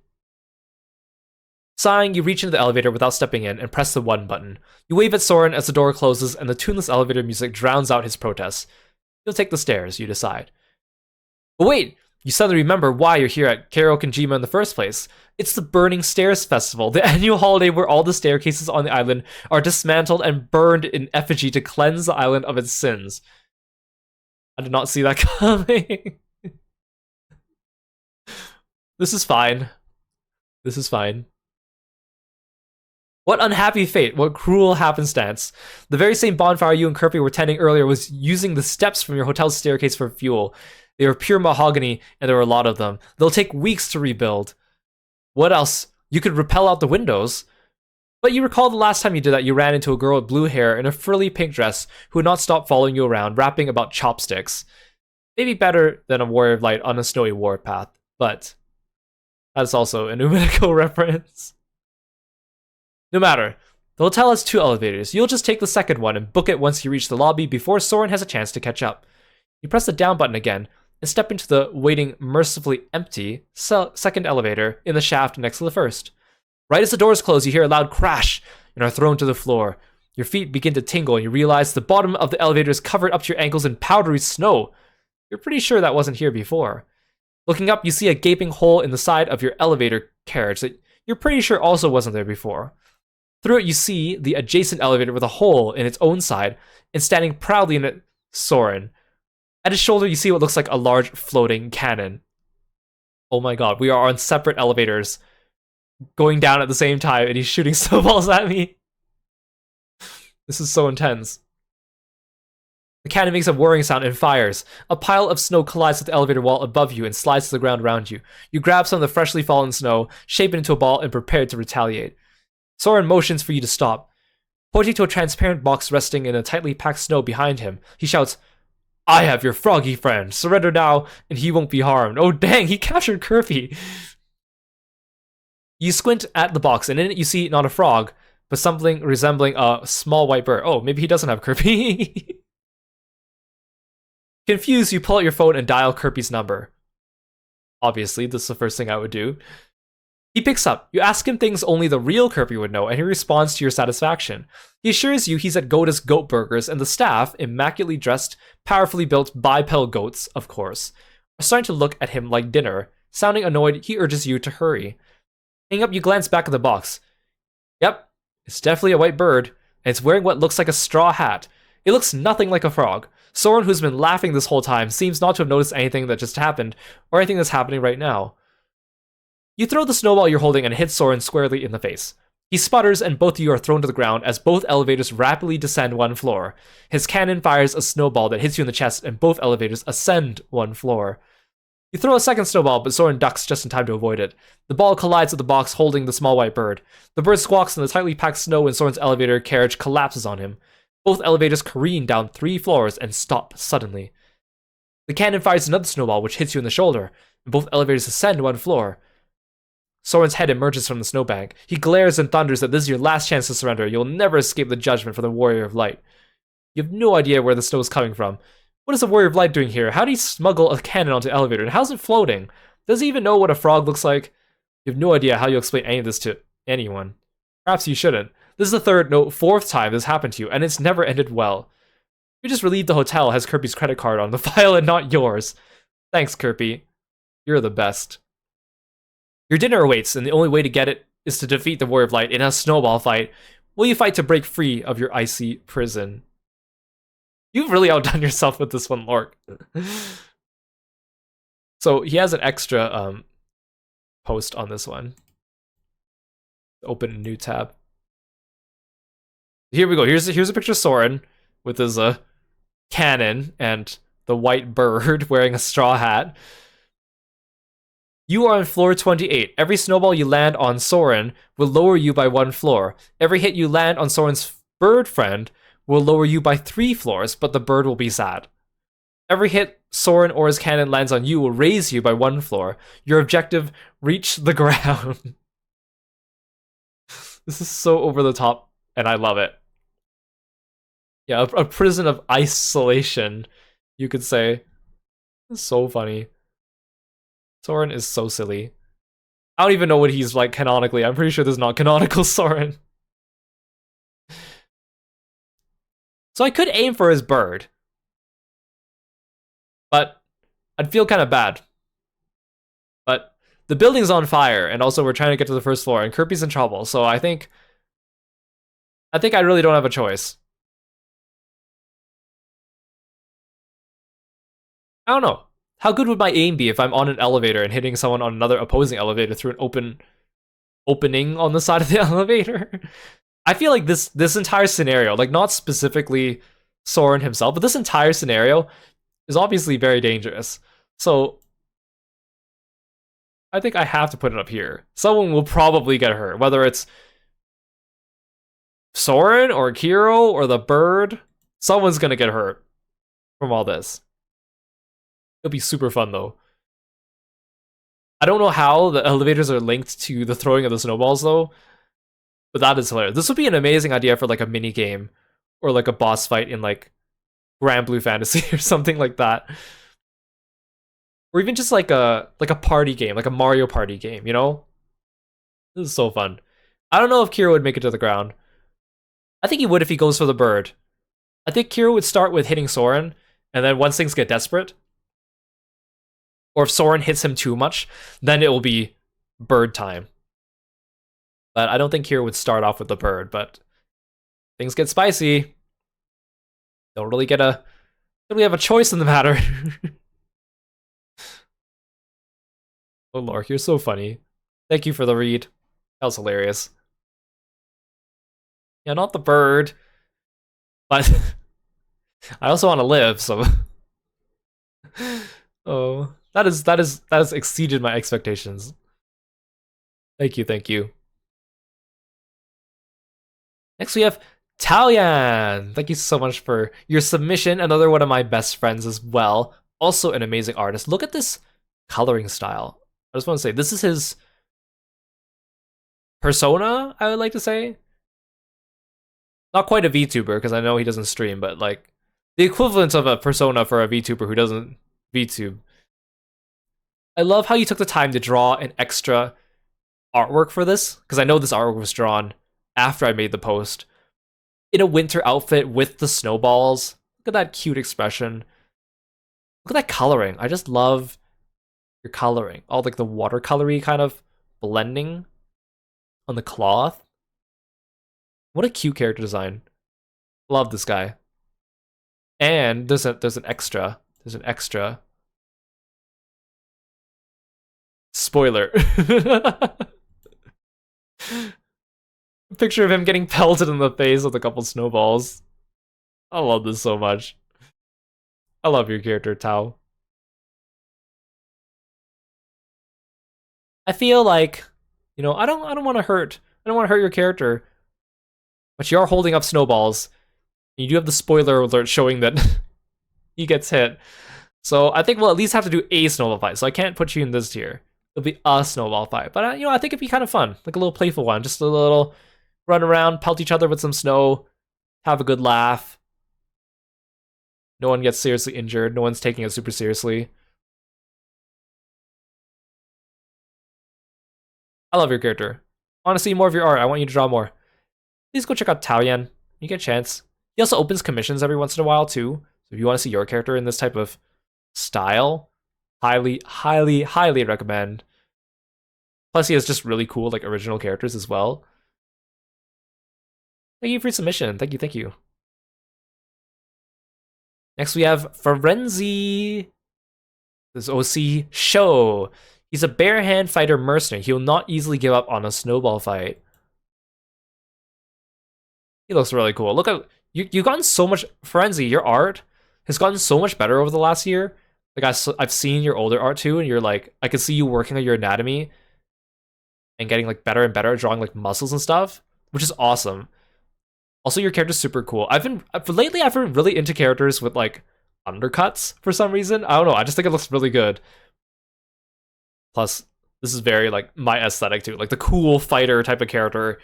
Sighing, you reach into the elevator without stepping in and press the 1 button. You wave at Soren as the door closes and the tuneless elevator music drowns out his protests. You'll take the stairs, you decide. But wait! You suddenly remember why you're here at Karokinjima in the first place. It's the Burning Stairs Festival, the annual holiday where all the staircases on the island are dismantled and burned in effigy to cleanse the island of its sins. I did not see that coming. This is fine. This is fine. What unhappy fate, what cruel happenstance. The very same bonfire you and Kirby were tending earlier was using the steps from your hotel's staircase for fuel. They were pure mahogany, and there were a lot of them. They'll take weeks to rebuild. What else? You could rappel out the windows. But you recall the last time you did that, you ran into a girl with blue hair in a frilly pink dress who would not stop following you around, rapping about chopsticks. Maybe better than a warrior of light on a snowy warpath, but that's also an Uminico reference. No matter. The hotel has 2 elevators. You'll just take the second one and book it once you reach the lobby before Soren has a chance to catch up. You press the down button again and step into the waiting, mercifully empty second elevator in the shaft next to the first. Right as the doors close, you hear a loud crash and are thrown to the floor. Your feet begin to tingle and you realize the bottom of the elevator is covered up to your ankles in powdery snow. You're pretty sure that wasn't here before. Looking up, you see a gaping hole in the side of your elevator carriage that you're pretty sure also wasn't there before. Through it, you see the adjacent elevator with a hole in its own side, and standing proudly in it, Soren. At his shoulder, you see what looks like a large floating cannon. Oh my god, we are on separate elevators, going down at the same time, and he's shooting snowballs at me. This is so intense. The cannon makes a whirring sound and fires. A pile of snow collides with the elevator wall above you and slides to the ground around you. You grab some of the freshly fallen snow, shape it into a ball, and prepare to retaliate. Soren motions for you to stop. Pointing to a transparent box resting in a tightly packed snow behind him, he shouts, "I have your froggy friend. Surrender now, and he won't be harmed." Oh dang, he captured Kirby. You squint at the box, and in it you see not a frog, but something resembling a small white bird. Oh, maybe he doesn't have Kirby. Confused, you pull out your phone and dial Kirby's number. Obviously, this is the first thing I would do. He picks up. You ask him things only the real Kirby would know, and he responds to your satisfaction. He assures you he's at Goda's Goat Burgers, and the staff, immaculately dressed, powerfully built bipedal goats, of course, are starting to look at him like dinner. Sounding annoyed, he urges you to hurry. Hanging up, you glance back at the box. Yep, it's definitely a white bird, and it's wearing what looks like a straw hat. It looks nothing like a frog. Soren, who's been laughing this whole time, seems not to have noticed anything that just happened, or anything that's happening right now. You throw the snowball you're holding and hit Soren squarely in the face. He sputters and both of you are thrown to the ground as both elevators rapidly descend 1 floor. His cannon fires a snowball that hits you in the chest and both elevators ascend 1 floor. You throw a second snowball, but Soren ducks just in time to avoid it. The ball collides with the box holding the small white bird. The bird squawks and the tightly packed snow in Soren's elevator carriage collapses on him. Both elevators careen down 3 floors and stop suddenly. The cannon fires another snowball, which hits you in the shoulder, and both elevators ascend 1 floor. Soren's head emerges from the snowbank. He glares and thunders that this is your last chance to surrender. You'll never escape the judgment for the Warrior of Light. You have no idea where the snow is coming from. What is the Warrior of Light doing here? How did he smuggle a cannon onto the elevator? And how's it floating? Does he even know what a frog looks like? You have no idea how you'll explain any of this to anyone. Perhaps you shouldn't. This is the third, no, fourth time this happened to you, and it's never ended well. You just relieved the hotel has Kirby's credit card on the file and not yours. Thanks, Kirby. You're the best. Your dinner awaits, and the only way to get it is to defeat the Warrior of Light in a snowball fight. Will you fight to break free of your icy prison? You've really outdone yourself with this one, Lork. So he has an extra post on this one. Open a new tab. Here we go. Here's a picture of Soren with his cannon and the white bird wearing a straw hat. You are on floor 28. Every snowball you land on Soren will lower you by 1 floor. Every hit you land on Soren's bird friend will lower you by 3 floors, but the bird will be sad. Every hit Soren or his cannon lands on you will raise you by 1 floor. Your objective, reach the ground. This is so over the top, and I love it. Yeah, a prison of isolation, you could say. It's so funny. Soren is so silly. I don't even know what he's like canonically. I'm pretty sure there's not canonical Soren. So I could aim for his bird. But I'd feel kind of bad. But the building's on fire, and also we're trying to get to the first floor, and Kirby's in trouble, so I think I really don't have a choice. I don't know. How good would my aim be if I'm on an elevator and hitting someone on another opposing elevator through an opening on the side of the elevator? I feel like this entire scenario, like not specifically Soren himself, but this entire scenario is obviously very dangerous. So I think I have to put it up here. Someone will probably get hurt, whether it's Soren or Kiro or the bird. Someone's gonna get hurt from all this. It'll be super fun though. I don't know how the elevators are linked to the throwing of the snowballs though, but that is hilarious. This would be an amazing idea for like a mini game or like a boss fight in like Grand Blue Fantasy or something like that. Or even just like a party game, like a Mario Party game, you know? This is so fun. I don't know if Kiro would make it to the ground. I think he would if he goes for the bird. I think Kiro would start with hitting Soren, and then once things get desperate, or if Soren hits him too much, then it will be bird time. But I don't think Kiro would start off with the bird, but things get spicy. Don't really have a choice in the matter. Oh, Lark, you're so funny. Thank you for the read. That was hilarious. Yeah, not the bird. But I also want to live, so oh, that has exceeded my expectations. Thank you. Next we have Talian. Thank you so much for your submission. Another one of my best friends as well. Also an amazing artist. Look at this coloring style. I just want to say, this is his persona, I would like to say. Not quite a VTuber, because I know he doesn't stream, but like the equivalent of a persona for a VTuber who doesn't VTube. I love how you took the time to draw an extra artwork for this, because I know this artwork was drawn after I made the post. In a winter outfit with the snowballs. Look at that cute expression. Look at that coloring. I just love your coloring. All like the watercolory kind of blending on the cloth. What a cute character design. Love this guy. And there's an extra. There's an extra. Spoiler. Picture of him getting pelted in the face with a couple snowballs. I love this so much. I love your character, Tao. I feel like, you know, I don't want to hurt your character, but you are holding up snowballs. You do have the spoiler alert showing that he gets hit. So I think we'll at least have to do a snowball fight. So I can't put you in this tier. It'll be a snowball fight. But, I think it'd be kind of fun. Like a little playful one. Just a little run around, pelt each other with some snow, have a good laugh. No one gets seriously injured. No one's taking it super seriously. I love your character. I want to see more of your art. I want you to draw more. Please go check out Taoyan. You get a chance. He also opens commissions every once in a while too. So if you want to see your character in this type of style, highly, highly, highly recommend. Plus he has just really cool like original characters as well. Thank you for your submission. Thank you, thank you. Next we have Ferenzi. This OC Show. He's a bare hand fighter mercenary. He will not easily give up on a snowball fight. He looks really cool. Look at you've gotten so much. Ferenzi, your art has gotten so much better over the last year. Like I've seen your older art too, and you're like, I can see you working on your anatomy and getting like better and better at drawing like muscles and stuff, which is awesome. Also, your character's super cool. Lately I've been really into characters with like undercuts for some reason. I don't know. I just think it looks really good. Plus, this is very like my aesthetic too. Like the cool fighter type of character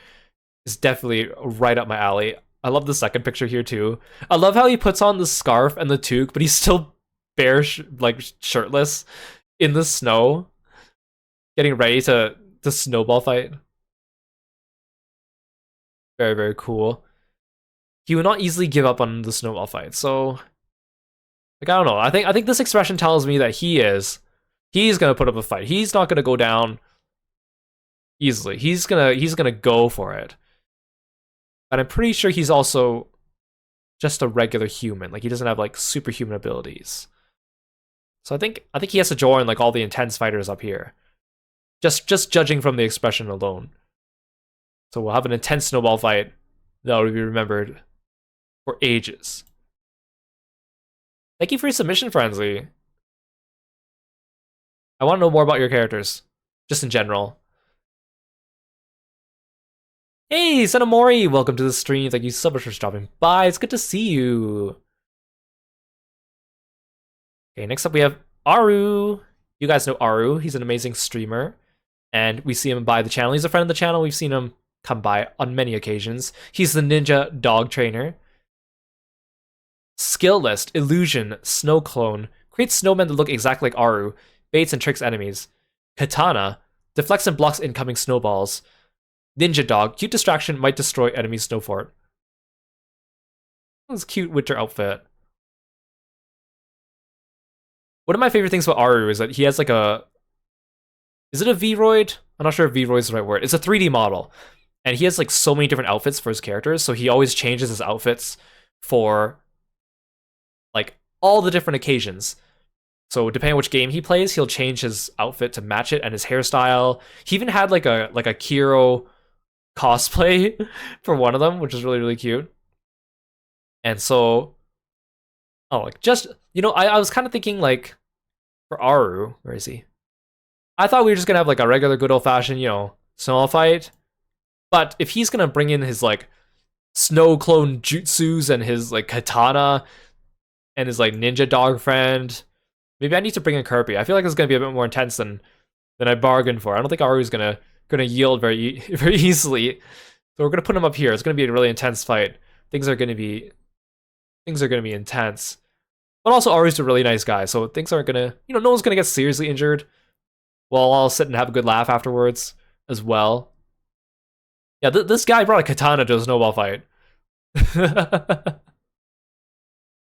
is definitely right up my alley. I love the second picture here too. I love how he puts on the scarf and the toque, but he's still bare, like shirtless in the snow, getting ready to snowball fight. Very, very cool. He will not easily give up on the snowball fight. So, like, I don't know. I think this expression tells me that he's gonna put up a fight. He's not gonna go down easily. He's gonna go for it. But I'm pretty sure he's also just a regular human. Like he doesn't have like superhuman abilities. So I think he has to join like all the intense fighters up here. Just judging from the expression alone. So we'll have an intense snowball fight that will be remembered for ages. Thank you for your submission, Frenzy. I want to know more about your characters, just in general. Hey, Senamori, welcome to the stream. Thank you so much for stopping by. It's good to see you. Okay, next up we have Aru. You guys know Aru. He's an amazing streamer, and we see him by the channel. He's a friend of the channel. We've seen him come by on many occasions. He's the ninja dog trainer. Skill list, illusion, snow clone. Creates snowmen that look exactly like Aru. Baits and tricks enemies. Katana, deflects and blocks incoming snowballs. Ninja dog, cute distraction, might destroy enemy snow fort. This cute winter outfit. One of my favorite things about Aru is that he has like a... Is it a V-Roid? I'm not sure if V-Roid is the right word. It's a 3D model. And he has like so many different outfits for his characters, so he always changes his outfits for like all the different occasions. So depending on which game he plays, he'll change his outfit to match it and his hairstyle. He even had like a Kiro cosplay for one of them, which is really, really cute. And so, like just, I was kind of thinking like for Aru, where is he? I thought we were just gonna have like a regular good old fashioned, snowball fight. But if he's gonna bring in his like snow clone jutsus and his like katana and his like ninja dog friend, maybe I need to bring in Kirby. I feel like it's gonna be a bit more intense than I bargained for. I don't think Aru's gonna yield very very easily. So we're gonna put him up here. It's gonna be a really intense fight. Things are gonna be intense. But also Aru's a really nice guy, so things aren't gonna, no one's gonna get seriously injured. Well, I'll sit and have a good laugh afterwards as well. Yeah, this guy brought a katana to a snowball fight.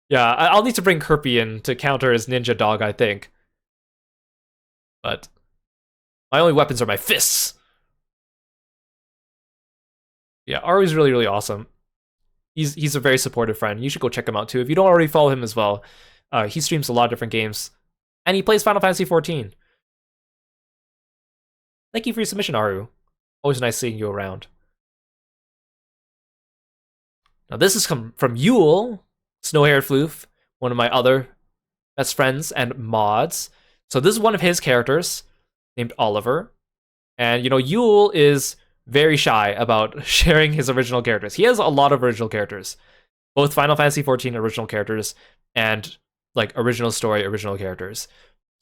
Yeah, I'll need to bring Kirby in to counter his ninja dog, I think. But my only weapons are my fists. Yeah, Aru's really, really awesome. He's a very supportive friend. You should go check him out too. If you don't already follow him as well, he streams a lot of different games. And he plays Final Fantasy XIV. Thank you for your submission, Aru. Always nice seeing you around. Now this is from Yule, Snow-Haired Floof, one of my other best friends and mods. So this is one of his characters, named Oliver. And, Yule is very shy about sharing his original characters. He has a lot of original characters. both Final Fantasy 14 original characters and like original story original characters.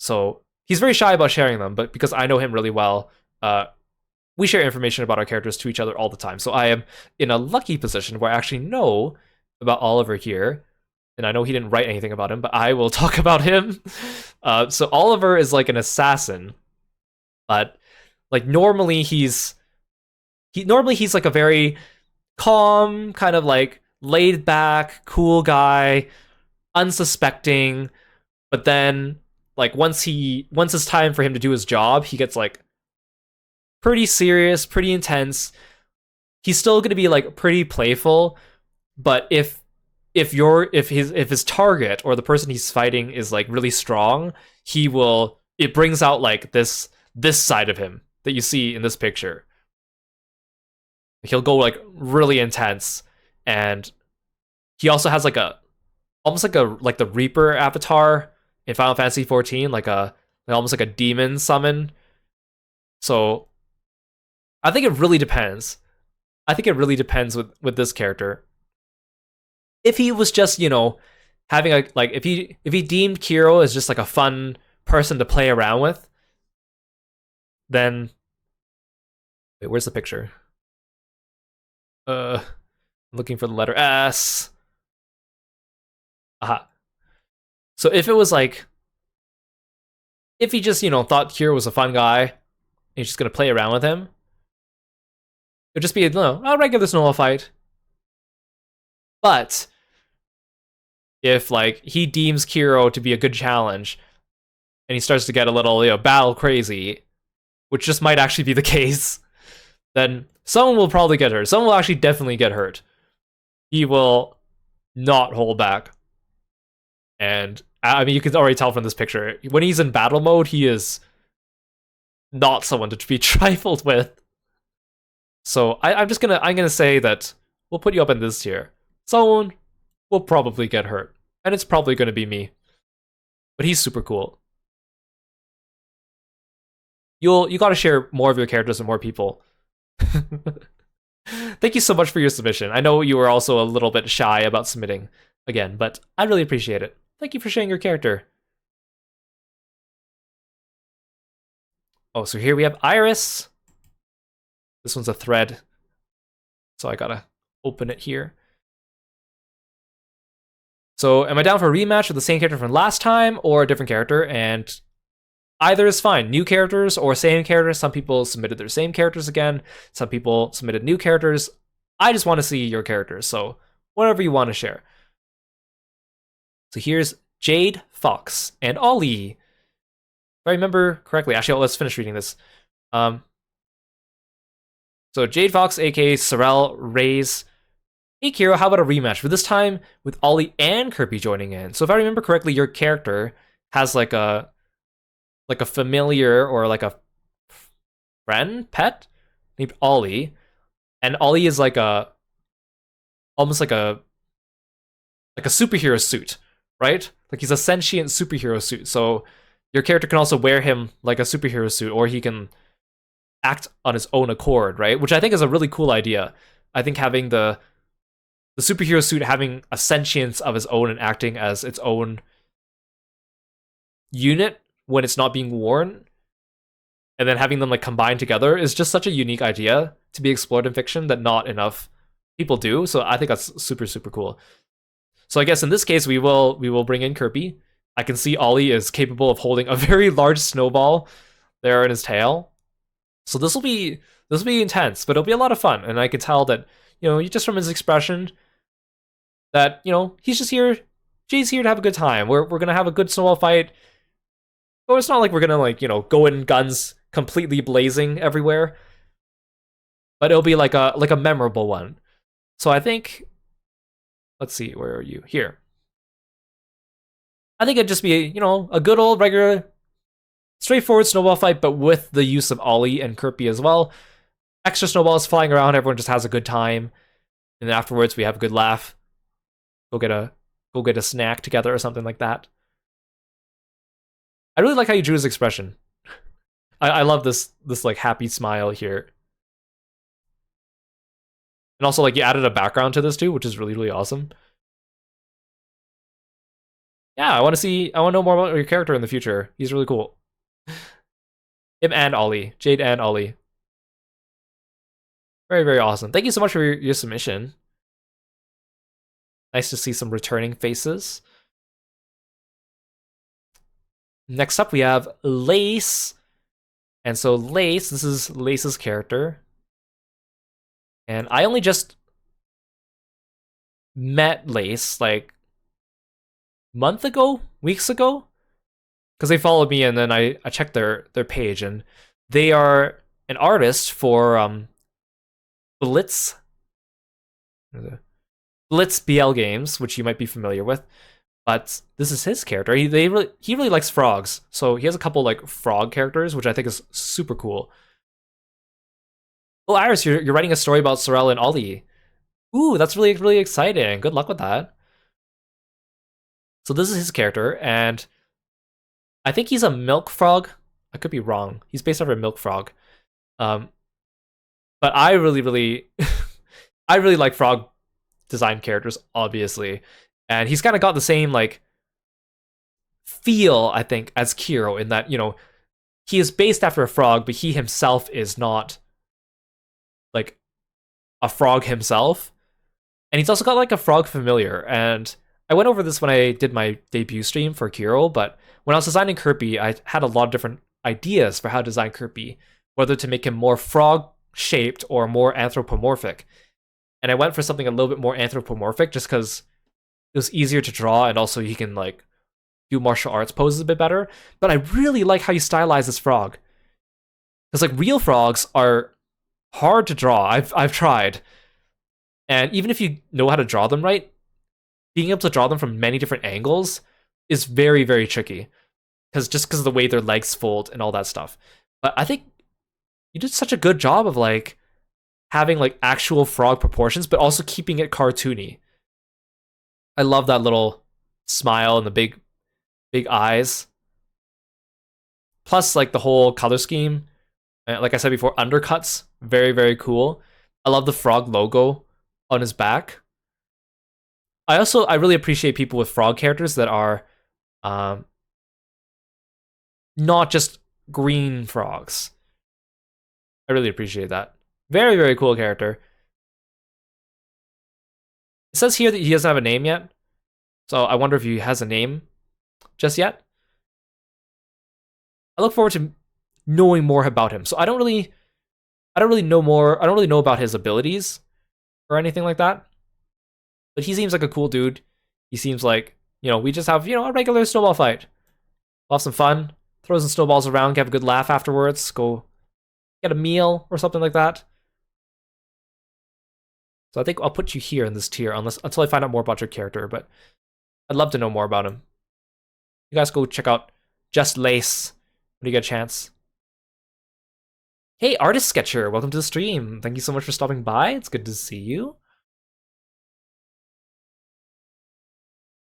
So he's very shy about sharing them, but because I know him really well, we share information about our characters to each other all the time. So I am in a lucky position where I actually know about Oliver here, and I know he didn't write anything about him, but I will talk about him. So Oliver is like an assassin, but like normally he's like a very calm, kind of like laid back, cool guy, unsuspecting. But then like once it's time for him to do his job, he gets like pretty serious, pretty intense. He's still going to be like pretty playful, but if his target or the person he's fighting is like really strong, it brings out like this side of him that you see in this picture. He'll go like really intense, and he also has like almost like the Reaper avatar in Final Fantasy 14, like almost like a demon summon. So I think it really depends. I think it really depends with this character. If he was just, having if he deemed Kiro as just like a fun person to play around with, then wait, where's the picture? Looking for the letter S. Aha. So if it was like, if he just, thought Kiro was a fun guy, and he's just gonna play around with him, it'd just be a regular snowball fight. But if like he deems Kiro to be a good challenge, and he starts to get a little battle crazy, which just might actually be the case, then someone will probably get hurt. Someone will actually definitely get hurt. He will not hold back. And I mean, you can already tell from this picture, when he's in battle mode, he is not someone to be trifled with. So I'm gonna say that we'll put you up in this tier. Someone will probably get hurt, and it's probably gonna be me. But he's super cool. You gotta share more of your characters with more people. Thank you so much for your submission. I know you were also a little bit shy about submitting again, but I really appreciate it. Thank you for sharing your character. Oh, so here we have Iris. This one's a thread, so I gotta open it here. So am I down for a rematch with the same character from last time or a different character? And either is fine. New characters or same characters. Some people submitted their same characters again. Some people submitted new characters. I just want to see your characters, so whatever you want to share. So here's Jade, Fox, and Ollie. If I remember correctly, actually, let's finish reading this. So Jade Fox, aka Sorel, Rays. Hey Kiro, how about a rematch? But this time with Ollie and Kirby joining in. So if I remember correctly, your character has like a familiar or like a friend, pet named Ollie, and Ollie is like almost like a superhero suit, right? Like he's a sentient superhero suit. So your character can also wear him like a superhero suit, or he can act on his own accord, right? Which I think is a really cool idea. I think having the superhero suit having a sentience of its own and acting as its own unit when it's not being worn, and then having them like combined together is just such a unique idea to be explored in fiction that not enough people do. So I think that's super, super cool. So I guess in this case we will bring in Kirby. I can see Ollie is capable of holding a very large snowball there in his tail. So this will be intense, but it'll be a lot of fun. And I can tell that, just from his expression that, he's just here. Jay's here to have a good time. We're gonna have a good snowball fight. But it's not like we're gonna like, go in guns completely blazing everywhere. But it'll be like a memorable one. So I think, let's see, where are you? Here. I think it'd just be, a good old regular straightforward snowball fight, but with the use of Ollie and Kirby as well. Extra snowballs flying around, everyone just has a good time. And then afterwards we have a good laugh. Go get a snack together or something like that. I really like how you drew his expression. I love this like happy smile here. And also like you added a background to this too, which is really, really awesome. Yeah, I want to know more about your character in the future. He's really cool. Him and Ollie, Jade and Ollie. Very, very awesome. Thank you so much for your submission. Nice to see some returning faces. Next up, we have Lace. And so Lace, this is Lace's character. And I only just met Lace like month ago, weeks ago, because they followed me, and then I checked their page, and they are an artist for Blitz Blitz BL games, which you might be familiar with. But this is his character. He really likes frogs, so he has a couple like frog characters, which I think is super cool. Oh, Iris, you're writing a story about Sorel and Ollie. Ooh, that's really really exciting. Good luck with that. So this is his character, and I think he's a milk frog. I could be wrong. He's based off a milk frog. Um, but I really I really like frog design characters, obviously, and he's kind of got the same like feel, I think, as Kiro in that, he is based after a frog, but he himself is not like a frog himself. And he's also got like a frog familiar. And I went over this when I did my debut stream for Kiro, but when I was designing Kirby, I had a lot of different ideas for how to design Kirby, whether to make him more frog shaped or more anthropomorphic. And I went for something a little bit more anthropomorphic just because it was easier to draw, and also he can like do martial arts poses a bit better. But I really like how you stylize this frog, because like real frogs are hard to draw. I've tried, and even if you know how to draw them right, being able to draw them from many different angles is very very tricky, because of the way their legs fold and all that stuff. But I think you did such a good job of like having like actual frog proportions, but also keeping it cartoony. I love that little smile and the big eyes. Plus, like the whole color scheme, like I said before, undercuts, very very cool. I love the frog logo on his back. I really appreciate people with frog characters that are um, not just green frogs. I really appreciate that. Very very cool character. It says here that he doesn't have a name yet, so I wonder if he has a name just yet. I look forward to knowing more about him. So I don't really know more. I don't really know about his abilities or anything like that. But he seems like a cool dude. He seems like, we just have, a regular snowball fight. We'll have some fun, throw some snowballs around, have a good laugh afterwards, go get a meal or something like that. So I think I'll put you here in this tier until I find out more about your character, but I'd love to know more about him. You guys go check out Just Lace when you get a chance. Hey, Artist Sketcher, welcome to the stream. Thank you so much for stopping by. It's good to see you.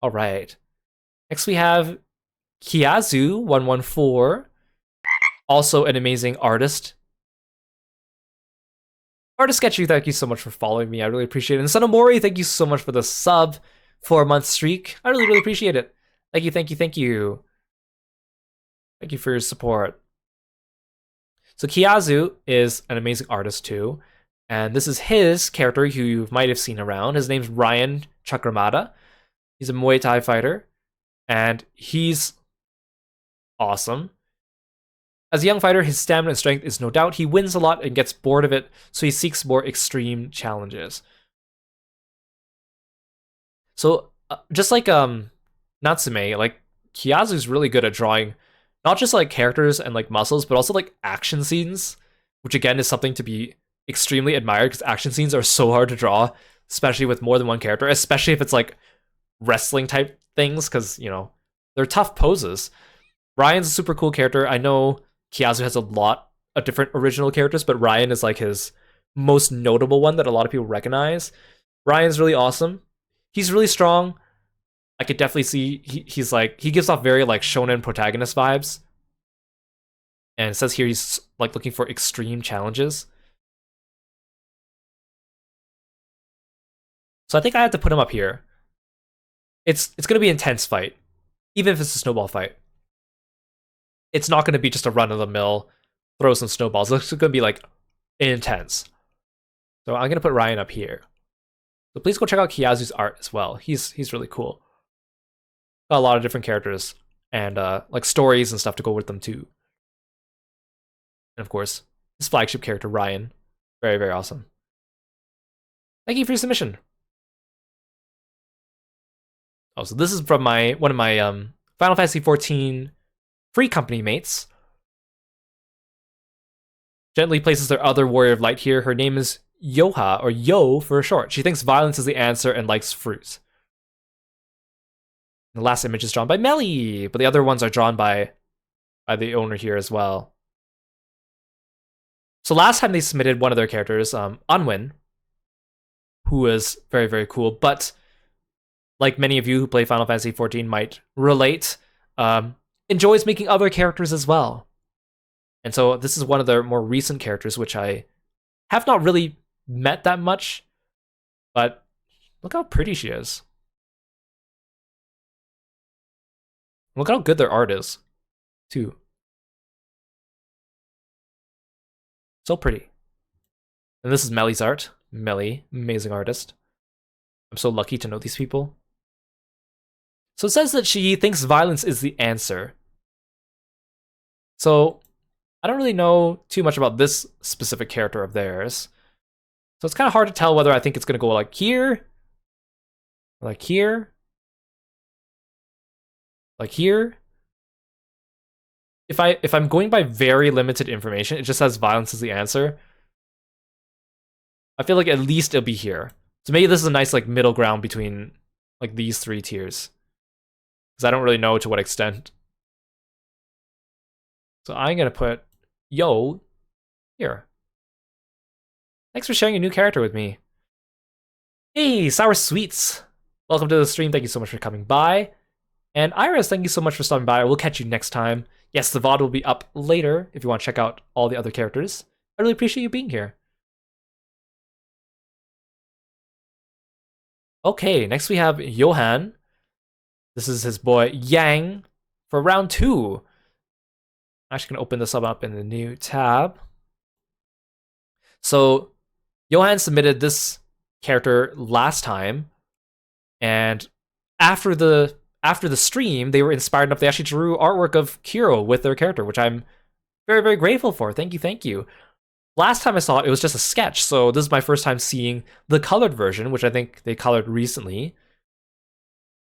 All right. Next we have Kiazu114, also an amazing artist. Artist Sketcher, thank you so much for following me. I really appreciate it. And Sonomori, thank you so much for the sub 4-month streak. I really, really appreciate it. Thank you, thank you, thank you. Thank you for your support. So Kiazu is an amazing artist too. And this is his character who you might have seen around. His name's Ryan Chakramata. He's a Muay Thai fighter. And he's awesome. As a young fighter, his stamina and strength is no doubt. He wins a lot and gets bored of it, so he seeks more extreme challenges. So, just like Natsume, like Kiazu's really good at drawing not just like characters and like muscles, but also like action scenes, which again is something to be extremely admired, because action scenes are so hard to draw, especially with more than one character, especially if it's like wrestling type things, because they're tough poses. Ryan's a super cool character. I know Kiazu has a lot of different original characters, but Ryan is like his most notable one that a lot of people recognize. Ryan's really awesome. He's really strong. I could definitely see he gives off very like shonen protagonist vibes. And it says here he's like looking for extreme challenges. So I think I have to put him up here. It's gonna be an intense fight. even if it's a snowball fight. It's not going to be just a run of the mill, throw some snowballs. It's going to be like intense. So I'm going to put Ryan up here. So please go check out Kiyazu's art as well. He's really cool. Got a lot of different characters and like stories and stuff to go with them too. And of course, his flagship character Ryan, very very awesome. Thank you for your submission. Oh, so this is from one of my Final Fantasy XIV free company mates. Gently places their other warrior of light here. Her name is Yoha, or Yo for short. She thinks violence is the answer and likes fruit. The last image is drawn by Melly, but the other ones are drawn by the owner here as well. So last time they submitted one of their characters, Unwin, who was very, very cool, but like many of you who play Final Fantasy XIV might relate, enjoys making other characters as well. And so this is one of their more recent characters, which I have not really met that much, but look how pretty she is. Look how good their art is, too. So pretty. And this is Melly's art. Melly, amazing artist. I'm so lucky to know these people. So it says that she thinks violence is the answer. So I don't really know too much about this specific character of theirs. So it's kind of hard to tell whether I think it's going to go like here, like here, like here. If I'm going by very limited information, it just says violence is the answer. I feel like at least it'll be here. So maybe this is a nice like middle ground between like these three tiers. Because I don't really know to what extent. So I'm going to put Yo here. Thanks for sharing a new character with me. Hey, Sour Sweets. Welcome to the stream. Thank you so much for coming by. And Iris, thank you so much for stopping by. We'll catch you next time. Yes, the VOD will be up later if you want to check out all the other characters. I really appreciate you being here. Okay, next we have Johan. This is his boy Yang for round 2. I'm actually going to open this up in the new tab. So Johan submitted this character last time, and after the stream, they were inspired enough. They actually drew artwork of Kiro with their character, which I'm very, very grateful for. Thank you, thank you. Last time I saw it, it was just a sketch, so this is my first time seeing the colored version, which I think they colored recently.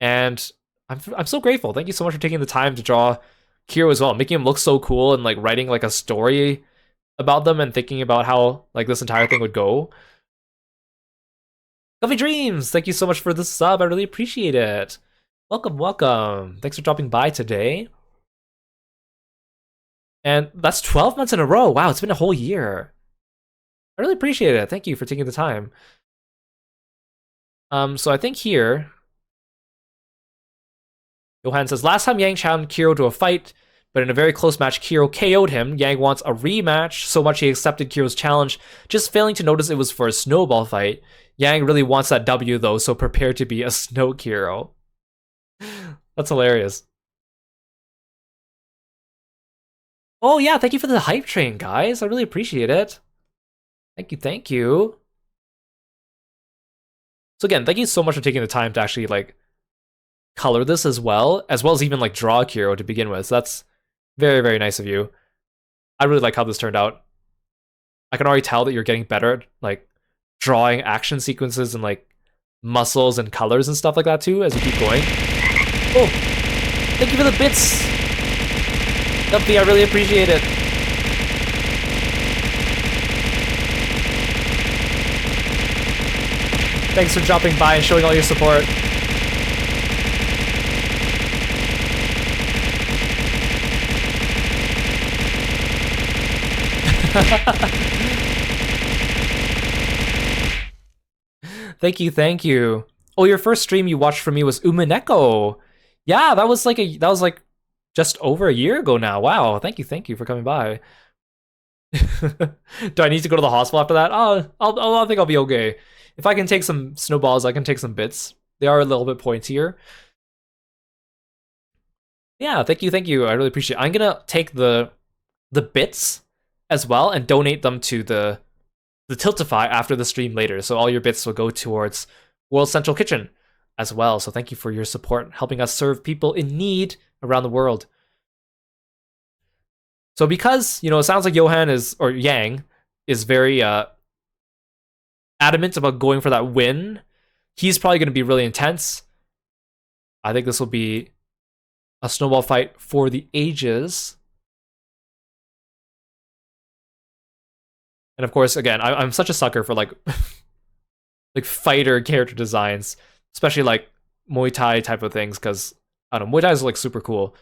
And I'm so grateful. Thank you so much for taking the time to draw Kiro as well, making him look so cool and like writing like a story about them and thinking about how like this entire thing would go. Coffee Dreams, thank you so much for the sub. I really appreciate it. Welcome, welcome. Thanks for dropping by today. And that's 12 months in a row. Wow, it's been a whole year. I really appreciate it. Thank you for taking the time. So I think here, Johan says, last time Yang challenged Kiro to a fight, but in a very close match, Kiro KO'd him. Yang wants a rematch, so much he accepted Kiro's challenge, just failing to notice it was for a snowball fight. Yang really wants that W though, so prepare to be a snow Kiro. That's hilarious. Oh yeah, thank you for the hype train, guys. I really appreciate it. Thank you, thank you. So again, thank you so much for taking the time to actually like color this as well as even like draw Kiro to begin with. So that's very, very nice of you. I really like how this turned out. I can already tell that you're getting better at like drawing action sequences and like muscles and colors and stuff like that too as you keep going. Oh, thank you for the bits. Dumpy, I really appreciate it. Thanks for dropping by and showing all your support. Thank you, thank you. Oh, your first stream you watched from me was Umineko. Yeah, that was like just over a year ago now. Wow, thank you for coming by. Do I need to go to the hospital after that? Oh, I think I'll be okay. If I can take some snowballs, I can take some bits. They are a little bit pointier. Yeah, thank you. I really appreciate it. I'm gonna take the bits as well and donate them to the Tiltify after the stream later. So all your bits will go towards World Central Kitchen as well. So thank you for your support, helping us serve people in need around the world. So because, it sounds like Johan is, or Yang, is very adamant about going for that win, he's probably going to be really intense. I think this will be a snowball fight for the ages. And of course, again, I'm such a sucker for like like fighter character designs, especially like Muay Thai type of things, because I don't know, Muay Thai is like super cool.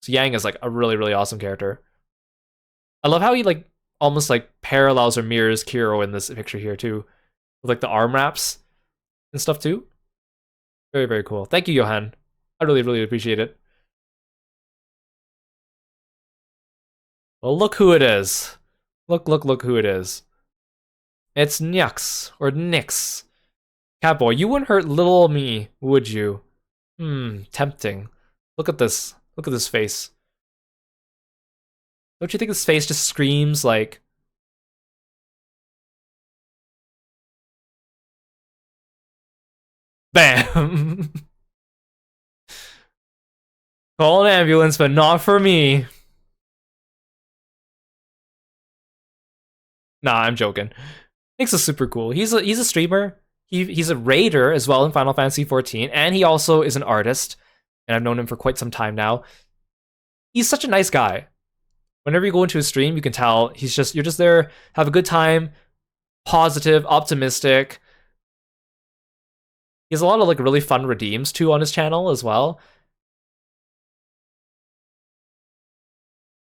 So Yang is like a really, really awesome character. I love how he like almost like parallels or mirrors Kiro in this picture here too, with like the arm wraps and stuff too. Very, very cool. Thank you, Johan. I really, really appreciate it. Well, look who it is. Look who it is. It's Nyx, or Nyx. Catboy, you wouldn't hurt little me, would you? Tempting. Look at this. Look at this face. Don't you think this face just screams like... Bam! Call an ambulance, but not for me. Nah, I'm joking. Nyx is super cool. He's a streamer. He's a raider as well in Final Fantasy XIV, and he also is an artist. And I've known him for quite some time now. He's such a nice guy. Whenever you go into a stream, you can tell you're just there, have a good time, positive, optimistic. He has a lot of like really fun redeems too on his channel as well.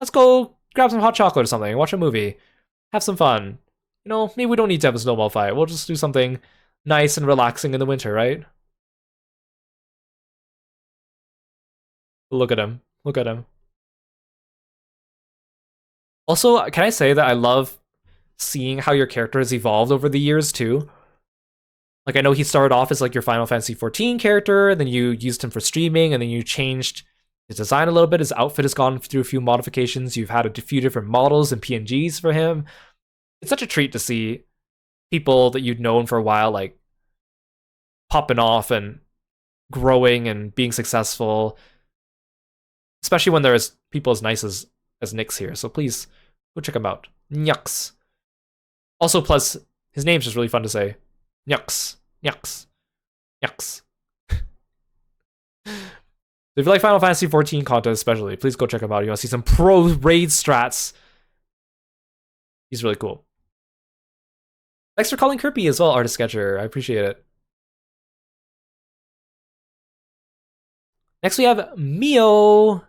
Let's go grab some hot chocolate or something, watch a movie, have some fun. Maybe we don't need to have a snowball fight. We'll just do something nice and relaxing in the winter, right? Look at him. Look at him. Also, can I say that I love seeing how your character has evolved over the years too? Like, I know he started off as like your Final Fantasy XIV character, then you used him for streaming, and then you changed his design a little bit. His outfit has gone through a few modifications. You've had a few different models and PNGs for him. It's such a treat to see people that you've known for a while, like, popping off and growing and being successful. Especially when there's people as nice as Nyx here. So please, go check him out. Nyx. Also, plus, his name's just really fun to say. Nyx. Nyx. Nyx. If you like Final Fantasy XIV content especially, please go check him out. You want to see some pro raid strats. He's really cool. Thanks for calling Kirby as well, Artist Sketcher. I appreciate it. Next we have Mio.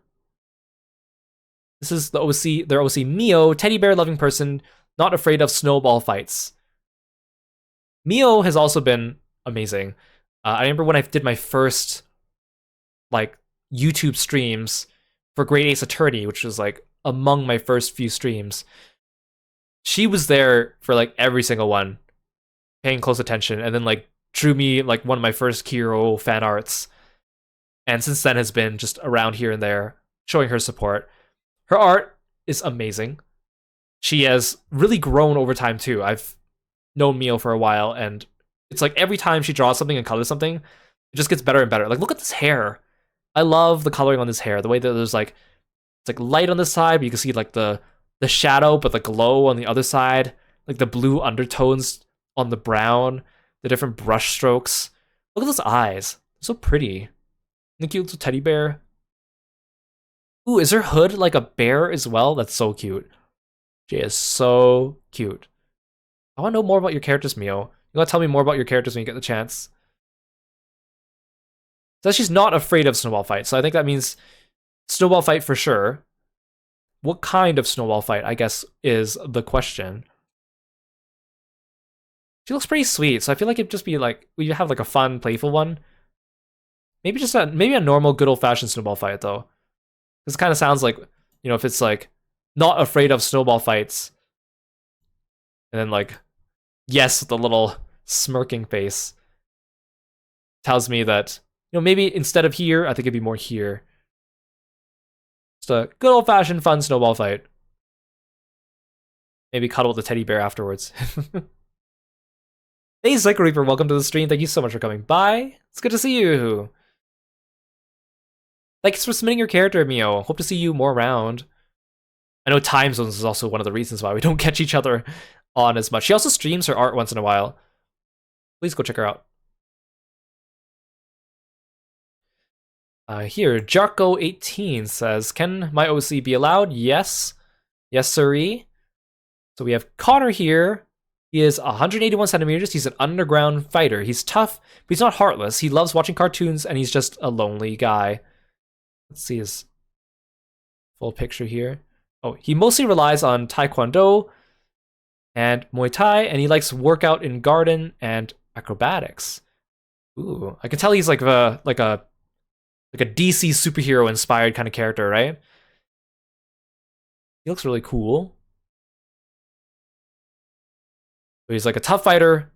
This is the OC, their OC Mio, teddy bear loving person, not afraid of snowball fights. Mio has also been amazing. I remember when I did my first like YouTube streams for Great Ace Attorney, which was like among my first few streams. She was there for like every single one, paying close attention, and then like drew me like one of my first Kiro fan arts. And since then has been just around here and there, showing her support. Her art is amazing. She has really grown over time too. I've known Mio for a while, and it's like every time she draws something and colors something, it just gets better and better. Like, look at this hair. I love the coloring on this hair. The way that there's like, it's like light on this side, but you can see like the shadow, but the glow on the other side. Like the blue undertones on the brown, the different brush strokes. Look at those eyes. They're so pretty. And the cute little teddy bear. Ooh, is her hood like a bear as well? That's so cute. She is so cute. I want to know more about your characters, Mio. You gotta tell me more about your characters when you get the chance. So she's not afraid of snowball fights, so I think that means snowball fight for sure. What kind of snowball fight, I guess, is the question. She looks pretty sweet, so I feel like it'd just be like, we have like a fun, playful one. Maybe just maybe a normal, good old-fashioned snowball fight, though. This kind of sounds like, if it's like, not afraid of snowball fights. And then like, yes, with a little smirking face. Tells me that, maybe instead of here, I think it'd be more here. Just a good old-fashioned fun snowball fight. Maybe cuddle the teddy bear afterwards. Hey, Psycho Reaper, welcome to the stream. Thank you so much for coming by. It's good to see you. Thanks for submitting your character, Mio. Hope to see you more around. I know time zones is also one of the reasons why we don't catch each other on as much. She also streams her art once in a while. Please go check her out. Here, Jarko18 says, can my OC be allowed? Yes. Yes, sirree. So we have Connor here. He is 181 centimeters. He's an underground fighter. He's tough, but he's not heartless. He loves watching cartoons, and he's just a lonely guy. Let's see his full picture here. Oh, he mostly relies on Taekwondo and Muay Thai, and he likes workout in garden and acrobatics. Ooh, I can tell he's like a DC superhero inspired kind of character, right? He looks really cool. But he's like a tough fighter,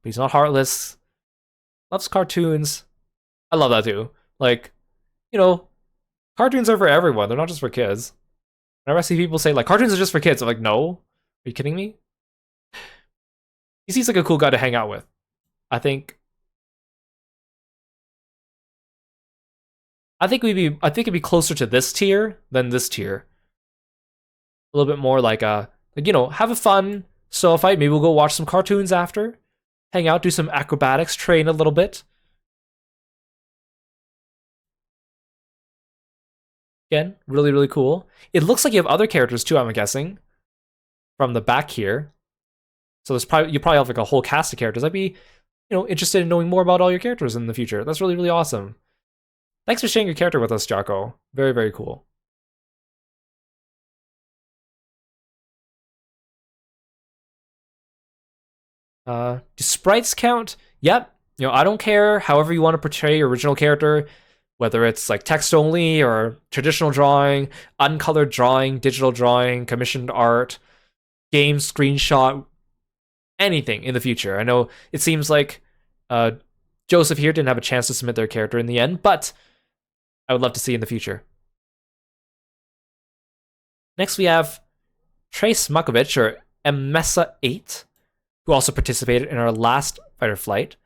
but he's not heartless. Loves cartoons. I love that too. Like, you know, cartoons are for everyone. They're not just for kids. Whenever I see people say, like, cartoons are just for kids, I'm like, no. Are you kidding me? He seems like a cool guy to hang out with. I think it'd be closer to this tier than this tier. A little bit more like you know, have a fun solo fight. Maybe we'll go watch some cartoons after. Hang out, do some acrobatics, train a little bit. Again, really, really cool. It looks like you have other characters too, I'm guessing, from the back here. So you probably have like a whole cast of characters. I'd be, you know, interested in knowing more about all your characters in the future. That's really, really awesome. Thanks for sharing your character with us, Jarko. Very, very cool. Do sprites count? Yep. You know, I don't care however you want to portray your original character, whether it's like text only or traditional drawing, uncolored drawing, digital drawing, commissioned art, game screenshot, anything in the future. I know it seems like Joseph here didn't have a chance to submit their character in the end, but I would love to see in the future. Next we have Trace Makovich, or Emesa8, who also participated in our last Fighter Flight,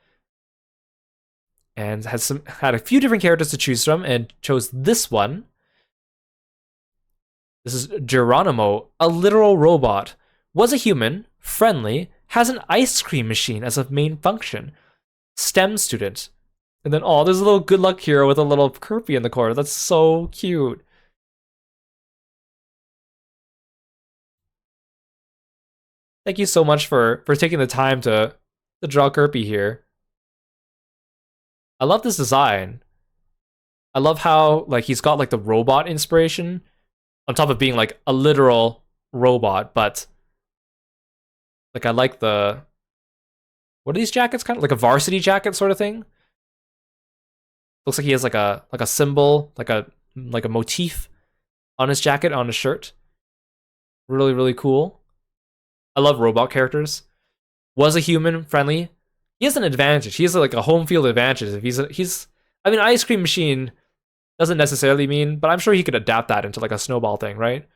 and had a few different characters to choose from, and chose this one. This is Geronimo, a literal robot. Was a human, friendly, has an ice cream machine as a main function. STEM student. And then, oh, there's a little good luck hero with a little Kirby in the corner. That's so cute. Thank you so much for taking the time to draw Kirby here. I love this design. I love how like he's got like the robot inspiration on top of being like a literal robot, but like I like the, what are these jackets, kind of like a varsity jacket sort of thing? Looks like he has like a symbol, like a motif on his jacket, on his shirt. Really, really cool. I love robot characters. Was a human, friendly. He has an advantage. He has like a home field advantage. If he's I mean, ice cream machine doesn't necessarily mean, but I'm sure he could adapt that into like a snowball thing, right?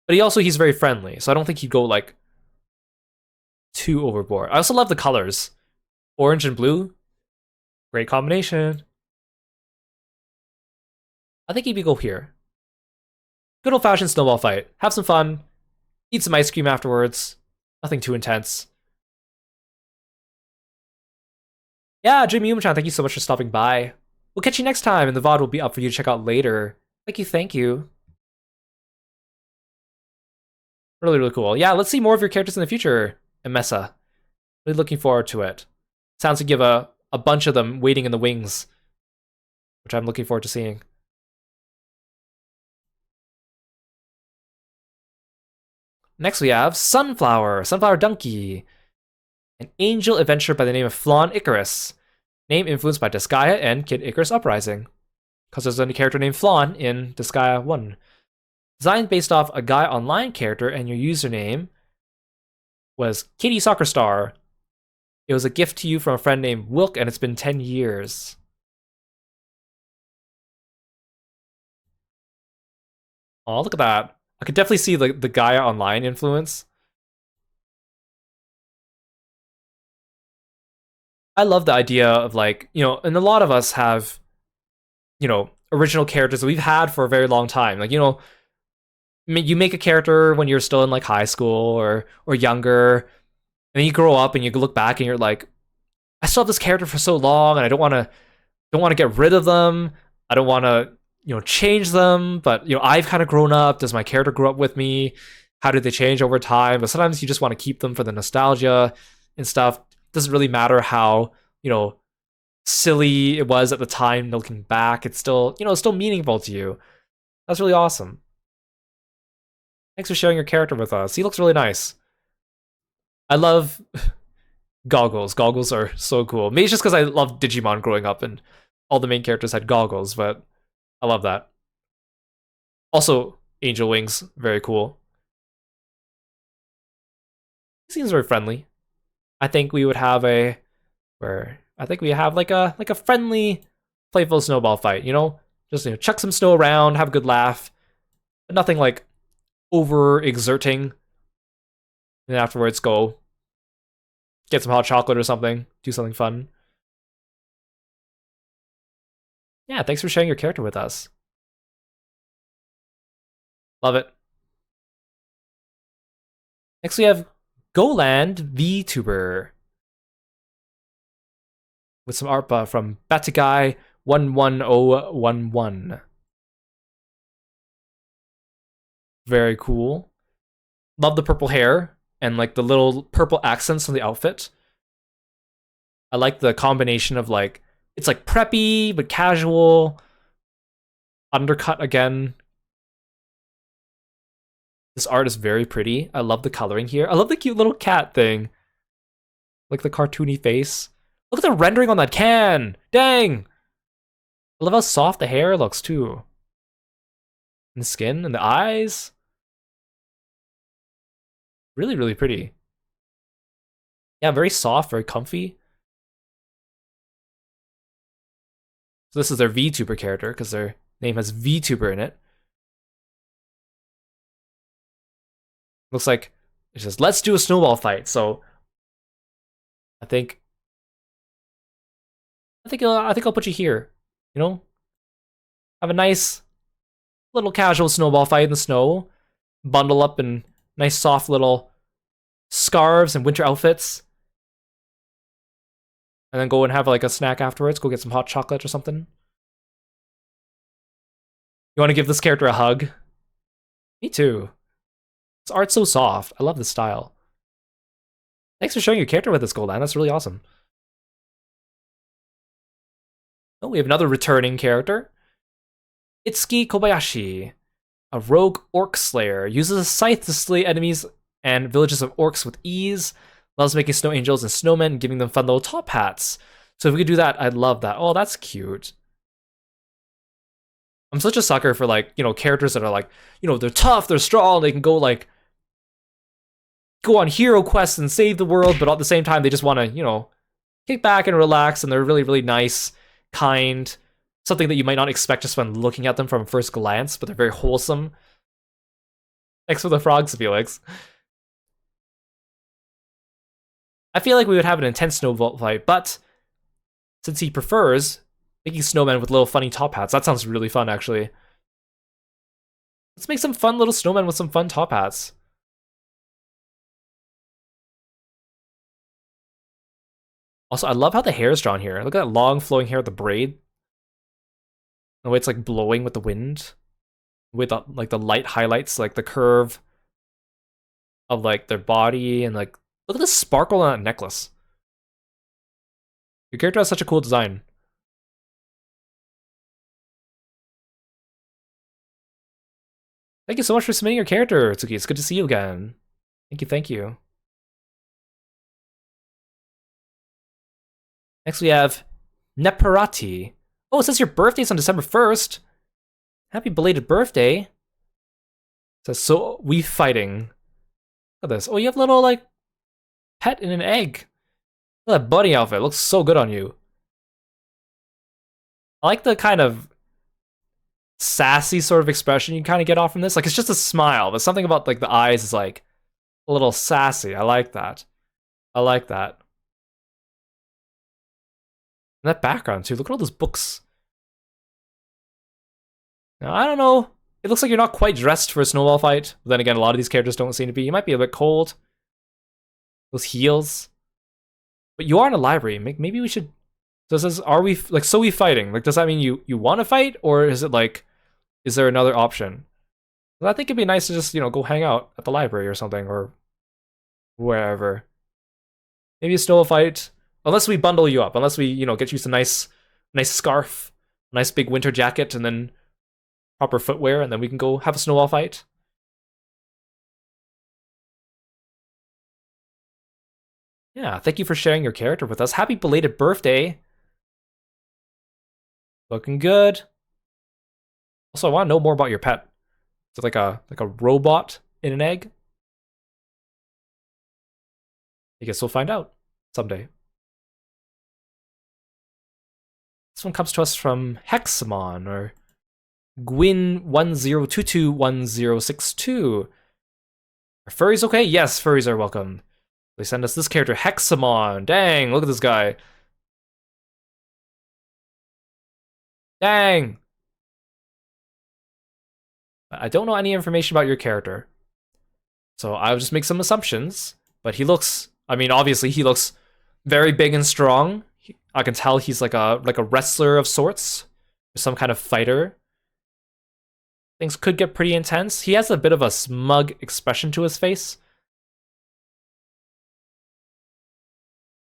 But he's very friendly, so I don't think he'd go like too overboard. I also love the colors. Orange and blue. Great combination. I think he'd go here. Good old-fashioned snowball fight. Have some fun. Eat some ice cream afterwards. Nothing too intense. Yeah, Jimmy Umchan, thank you so much for stopping by. We'll catch you next time, and the VOD will be up for you to check out later. Thank you. Really, really cool. Yeah, let's see more of your characters in the future, Emesa. Really looking forward to it. Sounds like you have a bunch of them waiting in the wings, which I'm looking forward to seeing. Next we have Sunflower Donkey, an angel adventurer by the name of Flawn Icarus. Name influenced by Disgaea and Kid Icarus Uprising, because there's a character named Flawn in Disgaea 1. Designed based off a Gaia Online character, and your username was Kitty Soccer Star. It was a gift to you from a friend named Wilk, and it's been 10 years. Oh, look at that. I could definitely see the Gaia Online influence. I love the idea of like, and a lot of us have, original characters that we've had for a very long time. Like, you make a character when you're still in like high school or younger, and then you grow up and you look back and you're like, I still have this character for so long, and I don't want to get rid of them. I don't want to change them, but I've kind of grown up. Does my character grow up with me? How did they change over time? But sometimes you just want to keep them for the nostalgia and stuff. Doesn't really matter how silly it was at the time. Looking back, it's still it's still meaningful to you. That's really awesome. Thanks for sharing your character with us. He looks really nice. I love goggles. Goggles are so cool. Maybe it's just because I loved Digimon growing up and all the main characters had goggles, but I love that. Also, angel wings, very cool. Seems very friendly. I think we would have like a friendly, playful snowball fight. Just chuck some snow around, have a good laugh, but nothing like over exerting. And afterwards, go get some hot chocolate or something, do something fun. Yeah, thanks for sharing your character with us. Love it. Next we have Goland VTuber with some art from Bataguy 11011. Very cool. Love the purple hair and like the little purple accents on the outfit. I like the combination of like it's like preppy but casual. Undercut again. This art is very pretty. I love the coloring here. I love the cute little cat thing. Like the cartoony face. Look at the rendering on that can! Dang! I love how soft the hair looks too. And the skin and the eyes. Really, really pretty. Yeah, very soft, very comfy. So this is their VTuber character because their name has VTuber in it. Looks like it says, let's do a snowball fight. So I think I'll put you here. Have a nice little casual snowball fight in the snow. Bundle up in nice soft little scarves and winter outfits. And then go and have like a snack afterwards. Go get some hot chocolate or something. You want to give this character a hug? Me too. This art's so soft. I love this style. Thanks for showing your character with this, Goldan. That's really awesome. Oh, we have another returning character. Itsuki Kobayashi, a rogue orc slayer, uses a scythe to slay enemies and villages of orcs with ease. Loves making snow angels and snowmen and giving them fun little top hats. So if we could do that, I'd love that. Oh, that's cute. I'm such a sucker for like, characters that are like, they're tough, they're strong, they can go on hero quests and save the world, but at the same time they just want to, kick back and relax, and they're really, really nice, kind, something that you might not expect just when looking at them from first glance, but they're very wholesome. Thanks for the frogs, Felix. I feel like we would have an intense snowball fight, but since he prefers making snowmen with little funny top hats, that sounds really fun, actually. Let's make some fun little snowmen with some fun top hats. Also, I love how the hair is drawn here. Look at that long flowing hair with the braid. The way it's like blowing with the wind. With like the light highlights, like the curve of like their body, and like look at the sparkle on that necklace. Your character has such a cool design. Thank you so much for submitting your character, Tsuki. It's good to see you again. Thank you, thank you. Next we have Neparati. Oh, it says your birthday's on December 1st. Happy belated birthday. It says, so we fighting. Look at this. Oh, you have a little, like, pet in an egg. Look at that bunny outfit. It looks so good on you. I like the kind of sassy sort of expression you kind of get off from this. Like, it's just a smile, but something about like the eyes is like a little sassy. I like that. I like that. And that background too. Look at all those books. Now, I don't know. It looks like you're not quite dressed for a snowball fight. But then again, a lot of these characters don't seem to be. You might be a bit cold. Those heels. But you are in a library. Maybe we should. So it says, are we like so we fighting? Like, does that mean you want to fight, or is it like, is there another option? Well, I think it'd be nice to just go hang out at the library or something, or wherever. Maybe a snowball fight, unless we bundle you up, unless we get you some nice scarf, nice big winter jacket, and then proper footwear, and then we can go have a snowball fight. Yeah, thank you for sharing your character with us. Happy belated birthday. Looking good. Also, I want to know more about your pet. Is it like a robot in an egg? I guess we'll find out someday. This one comes to us from Hexamon, or Gwyn10221062. Are furries okay? Yes, furries are welcome. They send us this character, Hexamon. Dang, look at this guy. Dang. I don't know any information about your character, so I'll just make some assumptions. But he looks, I mean, obviously he looks very big and strong. I can tell he's like a wrestler of sorts, some kind of fighter. Things could get pretty intense. He has a bit of a smug expression to his face.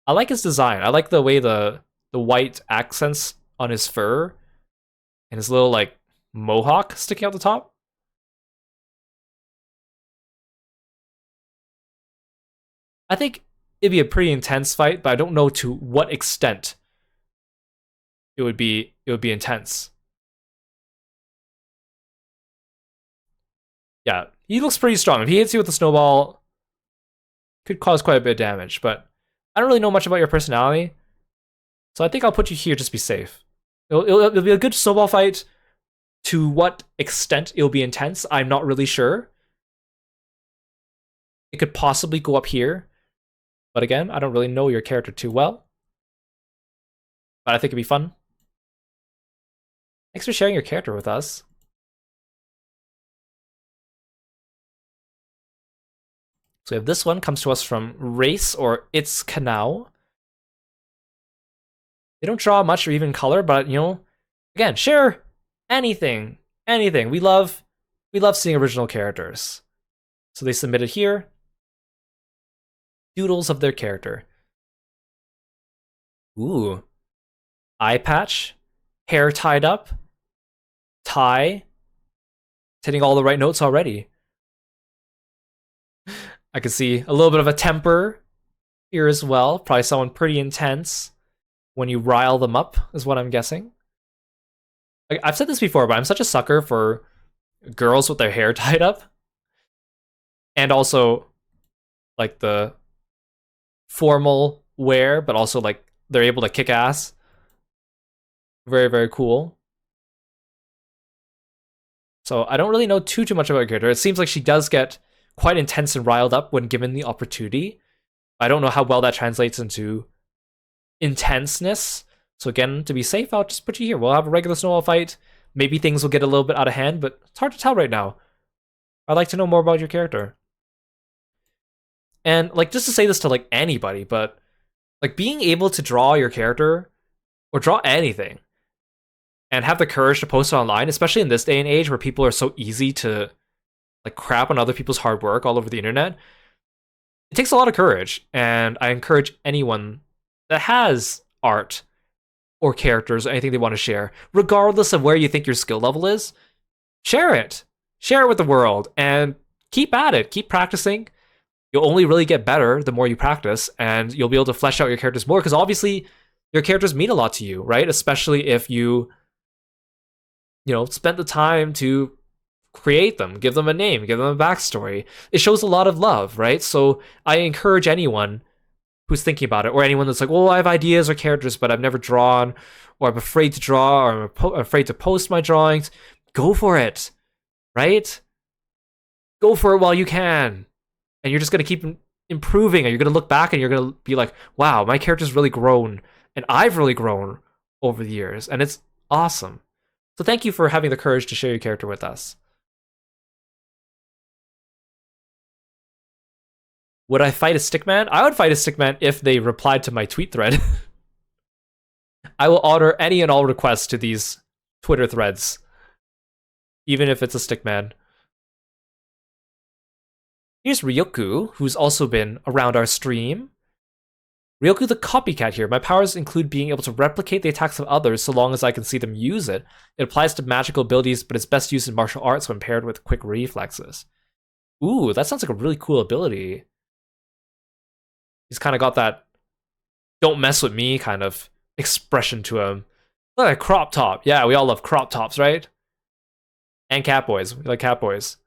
I like his design. I like the way the white accents on his fur and his little like mohawk sticking out the top. I think it'd be a pretty intense fight, but I don't know to what extent it would be intense. Yeah, he looks pretty strong. If he hits you with a snowball, could cause quite a bit of damage, but I don't really know much about your personality, so I think I'll put you here just to be safe. It'll be a good snowball fight. To what extent it'll be intense, I'm not really sure. It could possibly go up here, but again, I don't really know your character too well. But I think it'd be fun. Thanks for sharing your character with us. So we have this one, comes to us from Race, or It's Canal. They don't draw much or even color, but again, share anything. We love seeing original characters. So they submitted here doodles of their character. Ooh. Eye patch, hair tied up, tie. It's hitting all the right notes already. I can see a little bit of a temper here as well. Probably someone pretty intense when you rile them up, is what I'm guessing. I've said this before, but I'm such a sucker for girls with their hair tied up. And also, like, the formal wear, but also, like, they're able to kick ass. Very, very cool. So I don't really know too much about her character. It seems like she does get quite intense and riled up when given the opportunity. I don't know how well that translates into intenseness. So again, to be safe, I'll just put you here. We'll have a regular snowball fight. Maybe things will get a little bit out of hand, but it's hard to tell right now. I'd like to know more about your character. And like, just to say this to like anybody, but like being able to draw your character or draw anything and have the courage to post it online, especially in this day and age where people are so easy to like crap on other people's hard work all over the internet, it takes a lot of courage. And I encourage anyone that has art or characters or anything they want to share, regardless of where you think your skill level is, share it. Share it with the world and keep at it. Keep practicing. You'll only really get better the more you practice, and you'll be able to flesh out your characters more, because obviously your characters mean a lot to you, right? Especially if you spent the time to create them, give them a name, give them a backstory. It shows a lot of love, right? So I encourage anyone who's thinking about it, or anyone that's like, well, I have ideas or characters, but I've never drawn, or I'm afraid to draw, or I'm afraid to post my drawings. go for it, right? Go for it while you can. And you're just going to keep improving, and you're going to look back and you're going to be like, wow, my character's really grown, and I've really grown over the years, and it's awesome. So thank you for having the courage to share your character with us. Would I fight a stickman? I would fight a stickman if they replied to my tweet thread. I will honor any and all requests to these Twitter threads, even if it's a stickman. Here's Ryoku, who's also been around our stream. Ryoku the copycat here. My powers include being able to replicate the attacks of others so long as I can see them use it. It applies to magical abilities, but it's best used in martial arts when paired with quick reflexes. Ooh, that sounds like a really cool ability. He's kind of got that don't mess with me kind of expression to him. Look at crop top. Yeah, we all love crop tops, right? And cat boys. We like cat boys.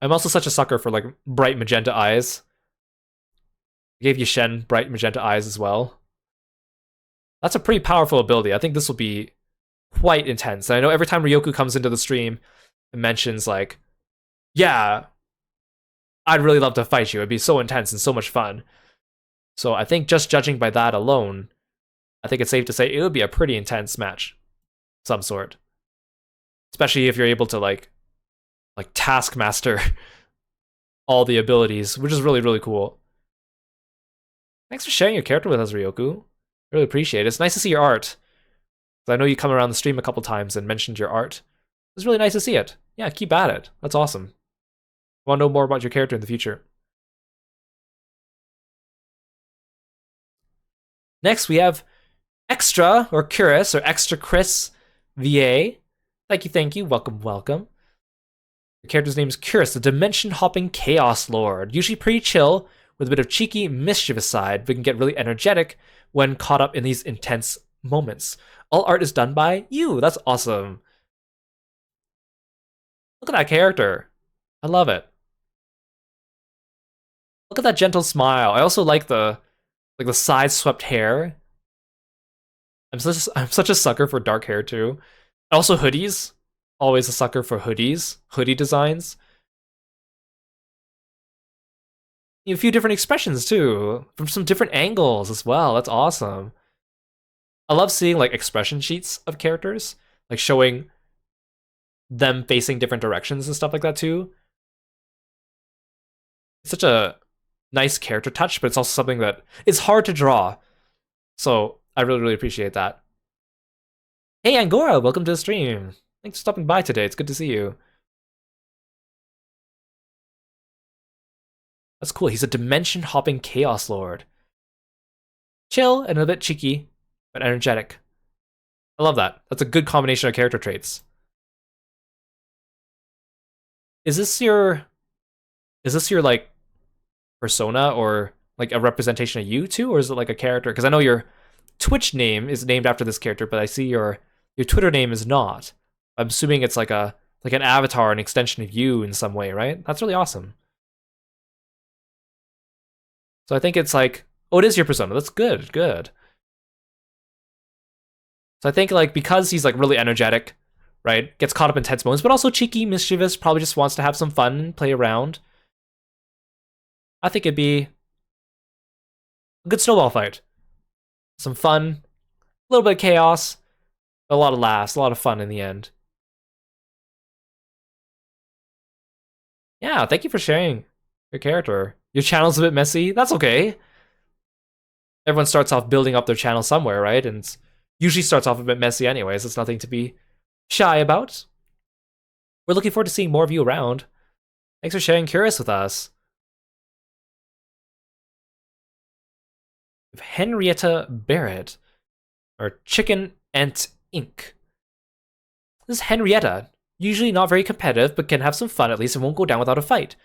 I'm also such a sucker for like bright magenta eyes. I gave you Shen bright magenta eyes as well. That's a pretty powerful ability. I think this will be quite intense. And I know every time Ryoku comes into the stream and mentions like, yeah, I'd really love to fight you. It'd be so intense and so much fun. So I think just judging by that alone, I think it's safe to say it would be a pretty intense match of some sort. Especially if you're able to like taskmaster all the abilities, which is really, really cool. Thanks for sharing your character with us, Ryoku. Really appreciate it. It's nice to see your art. I know you come around the stream a couple times and mentioned your art. It's really nice to see it. Yeah, keep at it. That's awesome. I want to know more about your character in the future. Next, we have Extra, or Curis, or Extra Chris VA. Thank you. Welcome, welcome. The character's name is Kirostyle, the dimension-hopping Chaos Lord. Usually pretty chill, with a bit of cheeky, mischievous side, but can get really energetic when caught up in these intense moments. All art is done by you. That's awesome. Look at that character. I love it. Look at that gentle smile. I also like the side-swept hair. I'm such a sucker for dark hair too. Also hoodies. Always a sucker for hoodies, hoodie designs. A few different expressions too, from some different angles as well. That's awesome. I love seeing like expression sheets of characters, like showing them facing different directions and stuff like that too. It's such a nice character touch, but it's also something that is hard to draw. So I really, really appreciate that. Hey Angora, welcome to the stream. Thanks for stopping by today. It's good to see you. That's cool. He's a dimension-hopping Chaos Lord. Chill and a bit cheeky, but energetic. I love that. That's a good combination of character traits. Is this your like persona or like a representation of you too, or is it like a character? Because I know your Twitch name is named after this character, but I see your Twitter name is not. I'm assuming it's like an avatar, an extension of you in some way, right? That's really awesome. So I think it's like, oh, it is your persona. That's good, good. So I think like because he's like really energetic, right? Gets caught up in tense moments, but also cheeky, mischievous, probably just wants to have some fun and play around. I think it'd be a good snowball fight. Some fun, a little bit of chaos, a lot of laughs, a lot of fun in the end. Yeah, thank you for sharing your character. Your channel's a bit messy. That's okay. Everyone starts off building up their channel somewhere, right? And usually starts off a bit messy anyways. It's nothing to be shy about. We're looking forward to seeing more of you around. Thanks for sharing Curious with us. Henrietta Barrett, or Chicken Ant Inc. This is Henrietta. Usually not very competitive, but can have some fun at least and won't go down without a fight.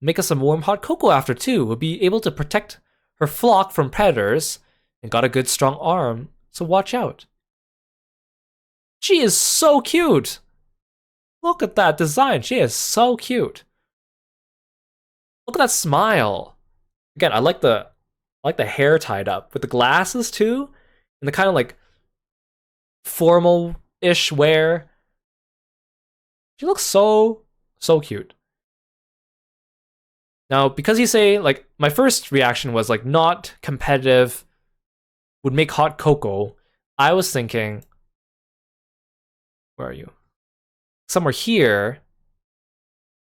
Make us some warm hot cocoa after too. Will be able to protect her flock from predators and got a good strong arm, so watch out. She is so cute. Look at that design. She is so cute. Look at that smile. Again, I like the hair tied up with the glasses too, and the kind of like formal ish wear. She looks so cute. Now, because you say, like, my first reaction was, like, not competitive, would make hot cocoa, I was thinking, where are you? Somewhere here,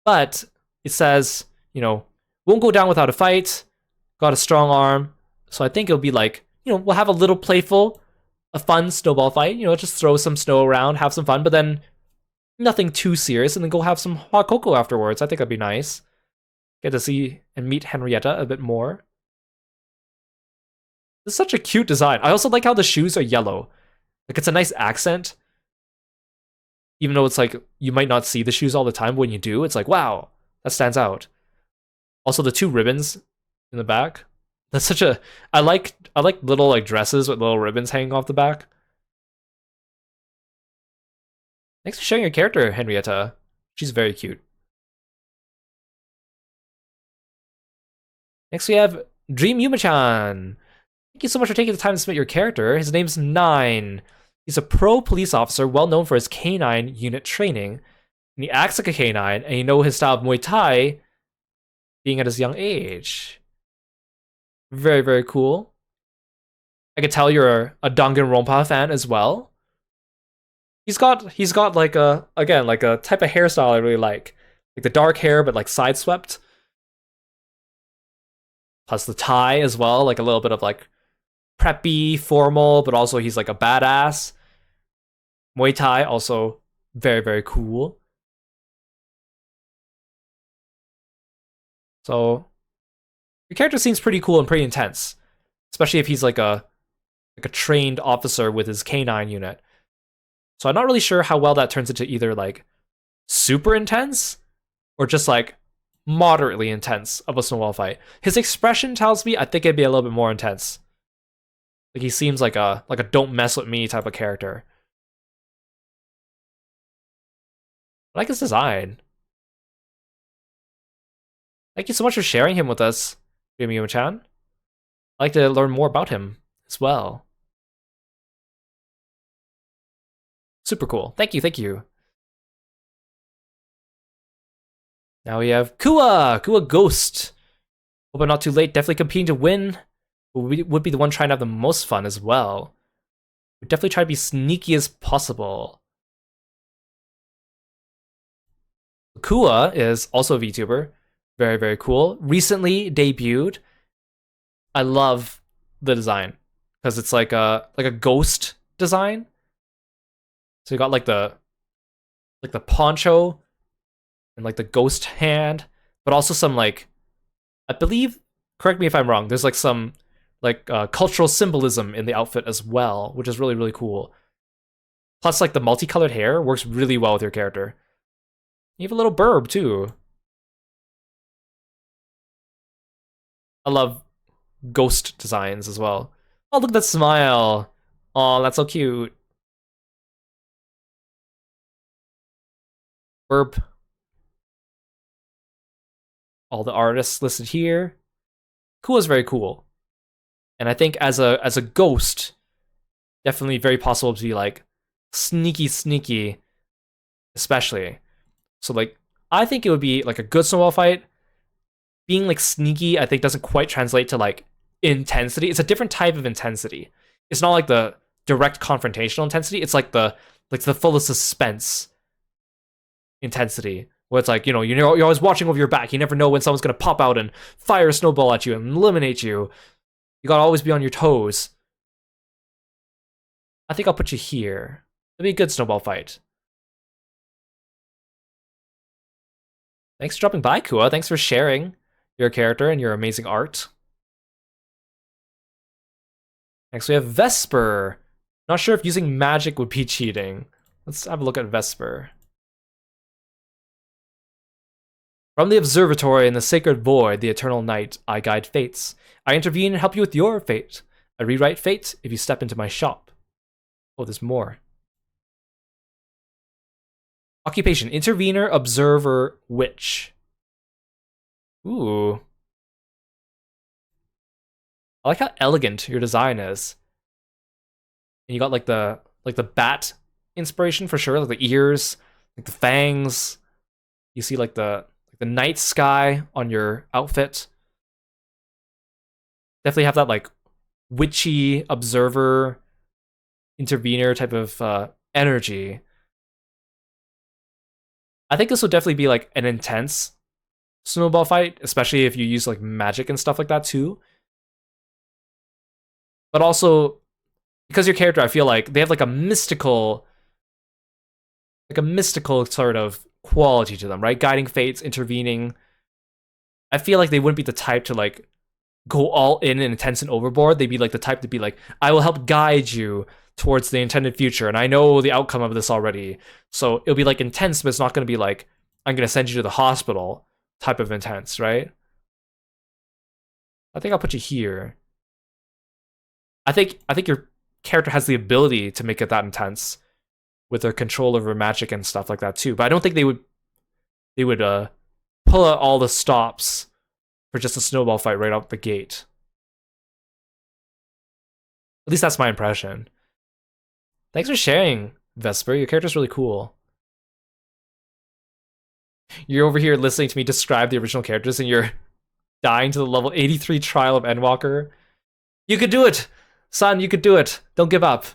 but it says, won't go down without a fight, got a strong arm, so I think it'll be like, we'll have a little playful, a fun snowball fight, just throw some snow around, have some fun, but then nothing too serious, and then go have some hot cocoa afterwards. I think that'd be nice. Get to see and meet Henrietta a bit more. This is such a cute design. I also like how the shoes are yellow. Like, it's a nice accent. Even though it's like, you might not see the shoes all the time, but when you do, it's like, wow, that stands out. Also, the two ribbons in the back. That's such a... I like little, like, dresses with little ribbons hanging off the back. Thanks for sharing your character, Henrietta. She's very cute. Next we have Dream Yuma-chan. Thank you so much for taking the time to submit your character. His name's Nine. He's a pro police officer, well known for his canine unit training. And he acts like a canine, and you know his style of Muay Thai being at his young age. Very, very cool. I can tell you're a Danganronpa fan as well. He's got like a type of hairstyle I really like the dark hair but like side swept. Plus the tie as well, like a little bit of like preppy, formal, but also he's like a badass. Muay Thai also very, very cool. So your character seems pretty cool and pretty intense, especially if he's like a trained officer with his canine unit. So I'm not really sure how well that turns into either like super intense or just like moderately intense of a snowball fight. His expression tells me I think it'd be a little bit more intense. Like he seems like a don't mess with me type of character. I like his design. Thank you so much for sharing him with us, Yuma-chan. I'd like to learn more about him as well. Super cool. Thank you, thank you. Now we have Kua Ghost. Hope I'm not too late. Definitely competing to win. But we would be the one trying to have the most fun as well. We definitely try to be sneaky as possible. Kua is also a VTuber. Very, very cool. Recently debuted. I love the design because it's like a ghost design. So you got like the poncho and like the ghost hand, but also some like, I believe, correct me if I'm wrong, there's like some like cultural symbolism in the outfit as well, which is really, really cool. Plus like the multicolored hair works really well with your character. You have a little burb too. I love ghost designs as well. Oh, look at that smile. Oh, that's so cute. Burp. All the artists listed here. Cool is very cool. And I think as a ghost, definitely very possible to be like sneaky, especially. So like, I think it would be like a good snowball fight. Being like sneaky, I think doesn't quite translate to like intensity. It's a different type of intensity. It's not like the direct confrontational intensity. It's like the full of suspense intensity, where it's like, you're always watching over your back. You never know when someone's gonna pop out and fire a snowball at you and eliminate you. You gotta always be on your toes. I think I'll put you here. It'll be a good snowball fight. Thanks for dropping by, Kua. Thanks for sharing your character and your amazing art. Next we have Vesper. Not sure if using magic would be cheating. Let's have a look at Vesper. From the observatory in the sacred void, the eternal night, I guide fates. I intervene and help you with your fate. I rewrite fate if you step into my shop. Oh, there's more. Occupation, intervener, observer, witch. Ooh. I like how elegant your design is. And you got like the bat inspiration for sure, like the ears, like the fangs. You see like the night sky on your outfit. Definitely have that like witchy observer intervener type of energy. I think this would definitely be like an intense snowball fight, especially if you use like magic and stuff like that too. But also because your character, I feel like they have like a mystical sort of quality to them, right? Guiding fates, intervening. I feel like they wouldn't be the type to like go all in and intense and overboard. They'd be like the type to be like, I will help guide you towards the intended future, and I know the outcome of this already. So it'll be like intense, but it's not going to be like, I'm going to send you to the hospital type of intense, right? I think I'll put you here. I think your character has the ability to make it that intense with their control over magic and stuff like that too. But I don't think they would pull out all the stops for just a snowball fight right out the gate. At least that's my impression. Thanks for sharing, Vesper. Your character's really cool. You're over here listening to me describe the original characters and you're dying to the level 83 trial of Endwalker. You could do it! Son, you could do it. Don't give up.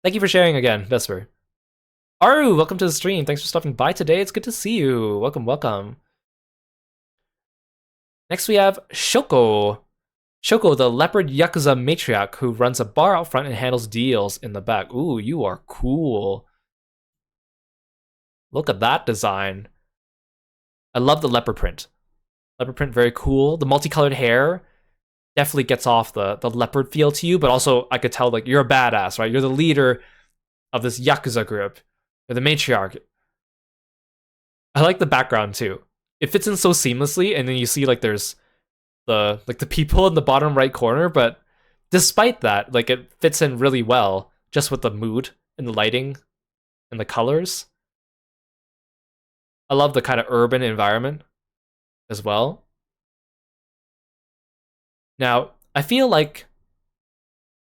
Thank you for sharing again, Vesper. Aru, welcome to the stream. Thanks for stopping by today. It's good to see you. Welcome, welcome. Next we have Shoko. Shoko, the leopard Yakuza matriarch who runs a bar out front and handles deals in the back. Ooh, you are cool. Look at that design. I love the leopard print. Leopard print, very cool. The multicolored hair definitely gets off the leopard feel to you, but also I could tell like you're a badass, right? You're the leader of this Yakuza group. You're the matriarch. I like the background too. It fits in so seamlessly, and then you see like there's the people in the bottom right corner, but despite that, like it fits in really well just with the mood and the lighting and the colors. I love the kind of urban environment as well. Now, I feel like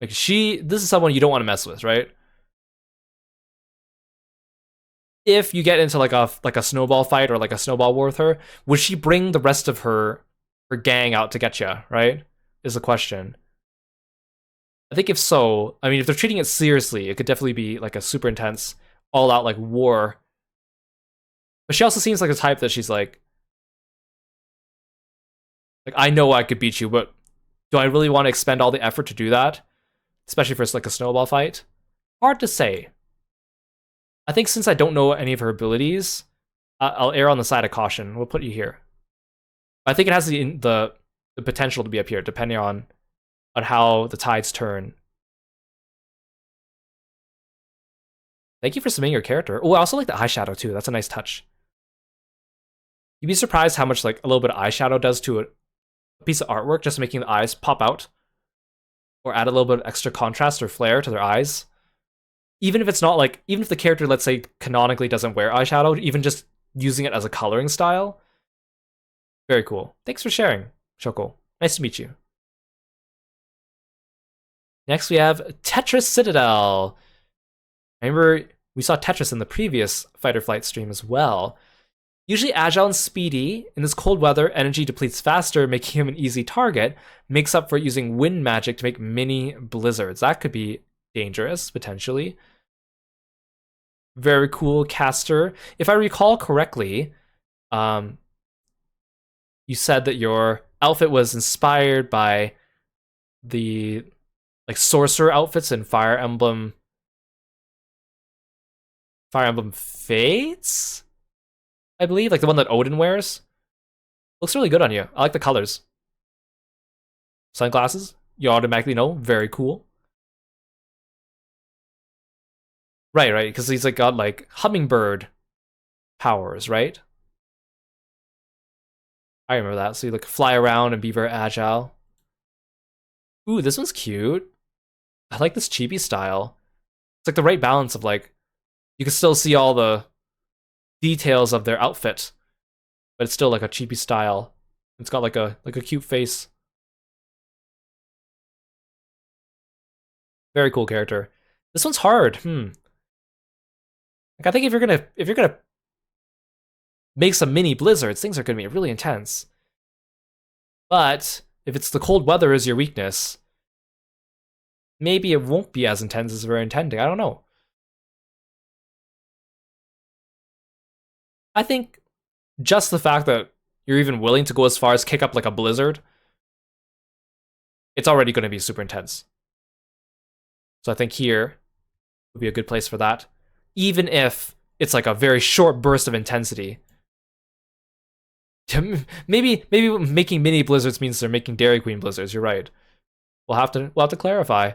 this is someone you don't want to mess with, right? If you get into like a snowball fight or like a snowball war with her, would she bring the rest of her gang out to get you, right? Is the question. I think if so, I mean, if they're treating it seriously, it could definitely be like a super intense, all out like war. But she also seems like the type that she's like I know I could beat you, but do I really want to expend all the effort to do that? Especially for like a snowball fight? Hard to say. I think since I don't know any of her abilities, I'll err on the side of caution. We'll put you here. I think it has the potential to be up here, depending on how the tides turn. Thank you for submitting your character. Oh, I also like the eyeshadow too. That's a nice touch. You'd be surprised how much like a little bit of eyeshadow does to a piece of artwork, just making the eyes pop out or add a little bit of extra contrast or flair to their eyes. Even if it's not like, even if the character, let's say, canonically doesn't wear eyeshadow, even just using it as a coloring style. Very cool. Thanks for sharing, Shoko. Nice to meet you. Next we have Tetris Citadel. I remember we saw Tetris in the previous Fight or Flight stream as well. Usually agile and speedy, in this cold weather, energy depletes faster, making him an easy target, makes up for using wind magic to make mini blizzards. That could be dangerous, potentially. Very cool caster. If I recall correctly, you said that your outfit was inspired by the like sorcerer outfits in Fire Emblem Fates, I believe, like the one that Odin wears. Looks really good on you. I like the colors. Sunglasses, you automatically know, very cool. Right, because he's like got like hummingbird powers, right? I remember that. So you like fly around and be very agile. Ooh, this one's cute. I like this chibi style. It's like the right balance of like, you can still see all the details of their outfit, but it's still like a chibi style. It's got like a cute face. Very cool character. This one's hard. Like I think if you're gonna make some mini blizzards, things are gonna be really intense. But if it's the cold weather is your weakness, maybe it won't be as intense as we're intending. I don't know. I think just the fact that you're even willing to go as far as kick up like a blizzard, it's already going to be super intense. So I think here would be a good place for that. Even if it's like a very short burst of intensity. maybe making mini blizzards means they're making Dairy Queen blizzards. You're right. We'll have to clarify.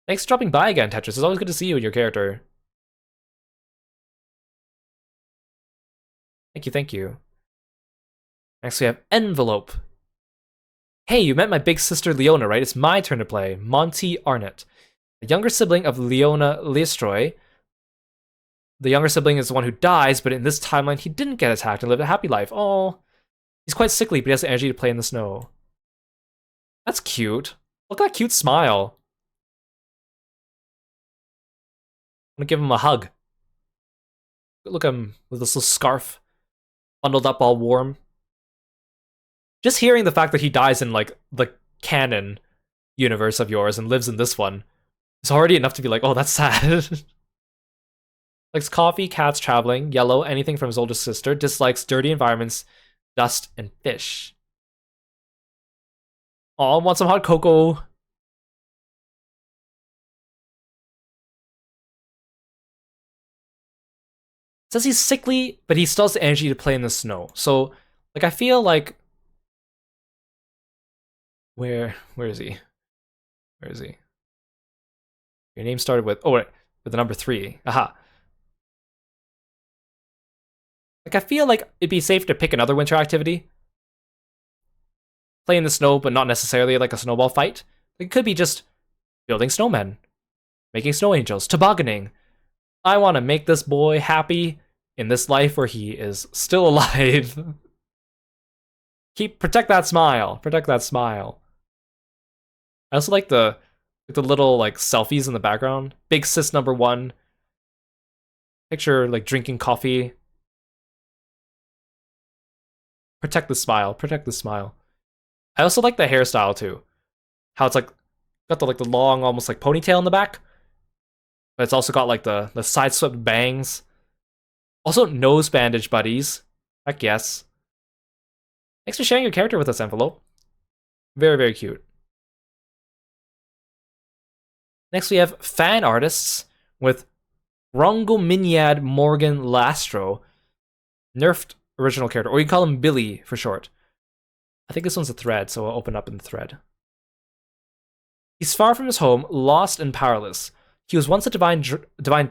Thanks for dropping by again, Tetris. It's always good to see you and your character. Thank you, thank you. Next we have Envelope. Hey, you met my big sister Leona, right? It's my turn to play. Monty Arnott. A younger sibling of Leona Listroy. The younger sibling is the one who dies, but in this timeline he didn't get attacked and lived a happy life. Oh, he's quite sickly, but he has the energy to play in the snow. That's cute. Look at that cute smile. I'm gonna give him a hug. Look at him with this little scarf, bundled up all warm. Just hearing the fact that he dies in like the canon universe of yours and lives in this one is already enough to be like, oh, that's sad. Likes coffee, cats, traveling, yellow, anything from his older sister, dislikes dirty environments, dust, and fish. Aw, want some hot cocoa. Says he's sickly, but he still has the energy to play in the snow. So, like, I feel like... Where is he? Where is he? Your name started with... Oh, wait, with the number 3. Aha. Like, I feel like it'd be safe to pick another winter activity. Play in the snow, but not necessarily like a snowball fight. It could be just building snowmen, making snow angels, tobogganing. I want to make this boy happy in this life where he is still alive. Protect that smile. Protect that smile. I also like the little like selfies in the background. Big sis number 1. Picture like drinking coffee. Protect the smile. Protect the smile. I also like the hairstyle too. How it's like got the long almost like ponytail in the back. But it's also got like the side swept bangs. Also nose bandage buddies. Heck yes. Thanks for sharing your character with us, Envelope. Very, very cute. Next we have fan artists with Rongominiad Morgan Lastro. Nerfed original character. Or you can call him Billy for short. I think this one's a thread, so I'll open up in the thread. He's far from his home, lost and powerless. He was once a divine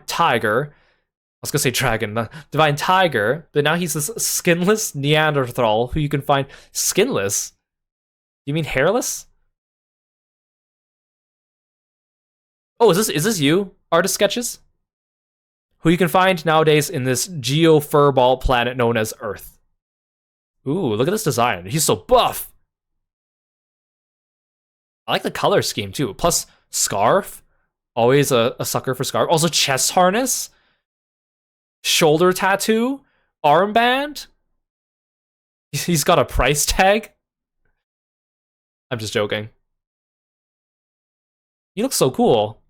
tiger. I was gonna say dragon, divine tiger, but now he's this skinless Neanderthal who you can find skinless. You mean hairless? Oh, is this you? Artist sketches? Who you can find nowadays in this geo-furball planet known as Earth. Ooh, look at this design. He's so buff. I like the color scheme too. Plus, scarf. Always a sucker for scarf. Also, chest harness. Shoulder tattoo. Armband. He's got a price tag. I'm just joking. He looks so cool.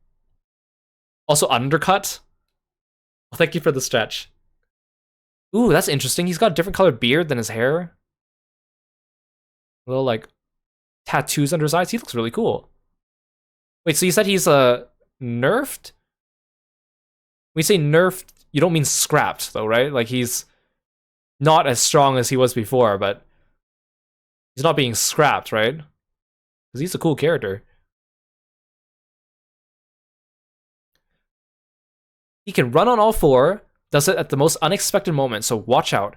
Also, undercut. Well, thank you for the stretch. Ooh, that's interesting. He's got a different colored beard than his hair. Little, like, tattoos under his eyes. He looks really cool. Wait, so you said he's nerfed? When you say nerfed, you don't mean scrapped, though, right? Like, he's not as strong as he was before, but he's not being scrapped, right? Because he's a cool character. He can run on all 4, does it at the most unexpected moment, so watch out.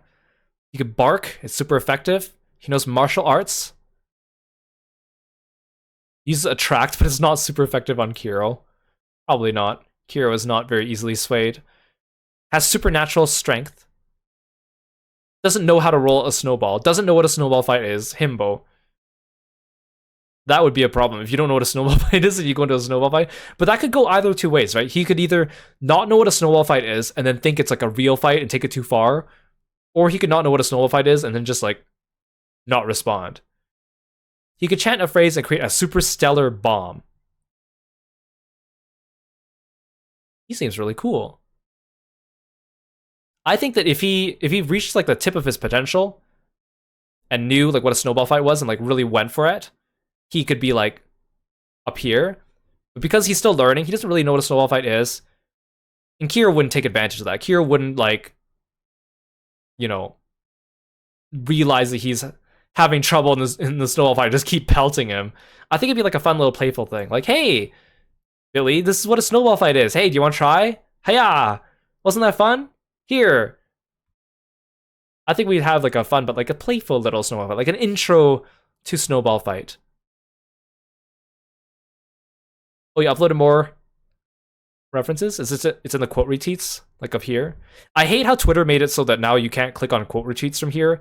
He can bark, it's super effective. He knows martial arts. Uses attract, but it's not super effective on Kiro. Probably not. Kiro is not very easily swayed. Has supernatural strength. Doesn't know how to roll a snowball. Doesn't know what a snowball fight is. Himbo. that would be a problem if you don't know what a snowball fight is and you go into a snowball fight. But that could go either two ways, right? He could either not know what a snowball fight is and then think it's like a real fight and take it too far, or he could not know what a snowball fight is and then just like not respond. He could chant a phrase and create a super stellar bomb. He seems really cool. I think that if he reached like the tip of his potential and knew like what a snowball fight was and like really went for it, he could be like up here. But because he's still learning, he doesn't really know what a snowball fight is. And Kira wouldn't take advantage of that. Kira wouldn't like, you know, realize that he's having trouble in the snowball fight, just keep pelting him. I think it'd be like a fun little playful thing. Like, hey, Billy, this is what a snowball fight is. Hey, do you want to try? Hiya! Wasn't that fun? Here. I think we'd have like a fun, but like a playful little snowball fight, like an intro to snowball fight. Oh, you uploaded more references? Is this it? It's in the quote retweets, like up here. I hate how Twitter made it so that now you can't click on quote retweets from here.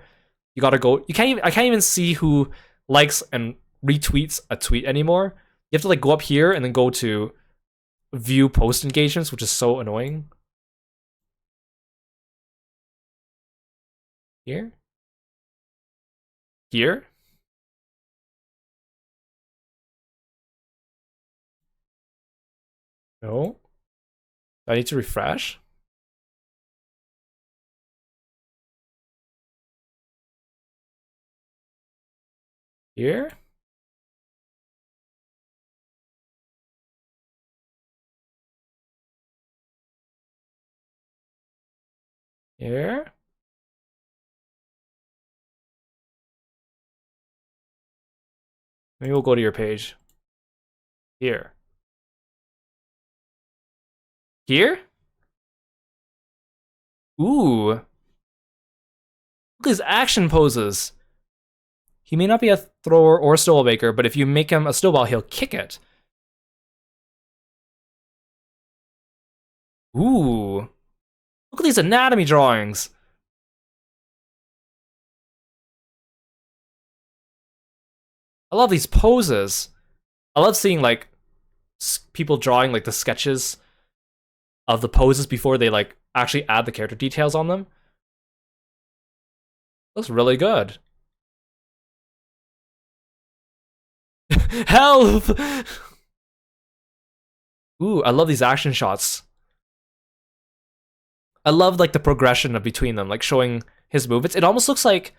You gotta go. You can't even. I can't even see who likes and retweets a tweet anymore. You have to like go up here and then go to view post engagements, which is so annoying. Here? Here? No. I need to refresh. Here? Here? Maybe we'll go to your page. Here. Here? Ooh. Look at his action poses. He may not be a thrower or a snowball maker, but if you make him a snowball, he'll kick it. Ooh. Look at these anatomy drawings. I love these poses. I love seeing like people drawing like the sketches of the poses before they like actually add the character details on them. Looks really good. Help! Ooh, I love these action shots. I love like the progression of between them, like showing his movements. It almost looks like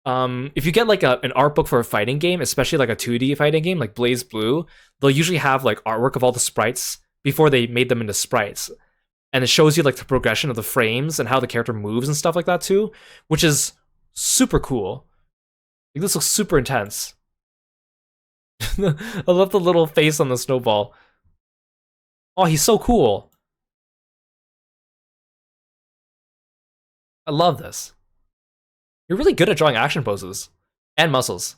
if you get like an art book for a fighting game, especially like a 2D fighting game like Blaze Blue, they'll usually have like artwork of all the sprites before they made them into sprites. And it shows you like the progression of the frames and how the character moves and stuff like that too, which is super cool. Like, this looks super intense. I love the little face on the snowball. Oh, he's so cool. I love this. You're really good at drawing action poses and muscles.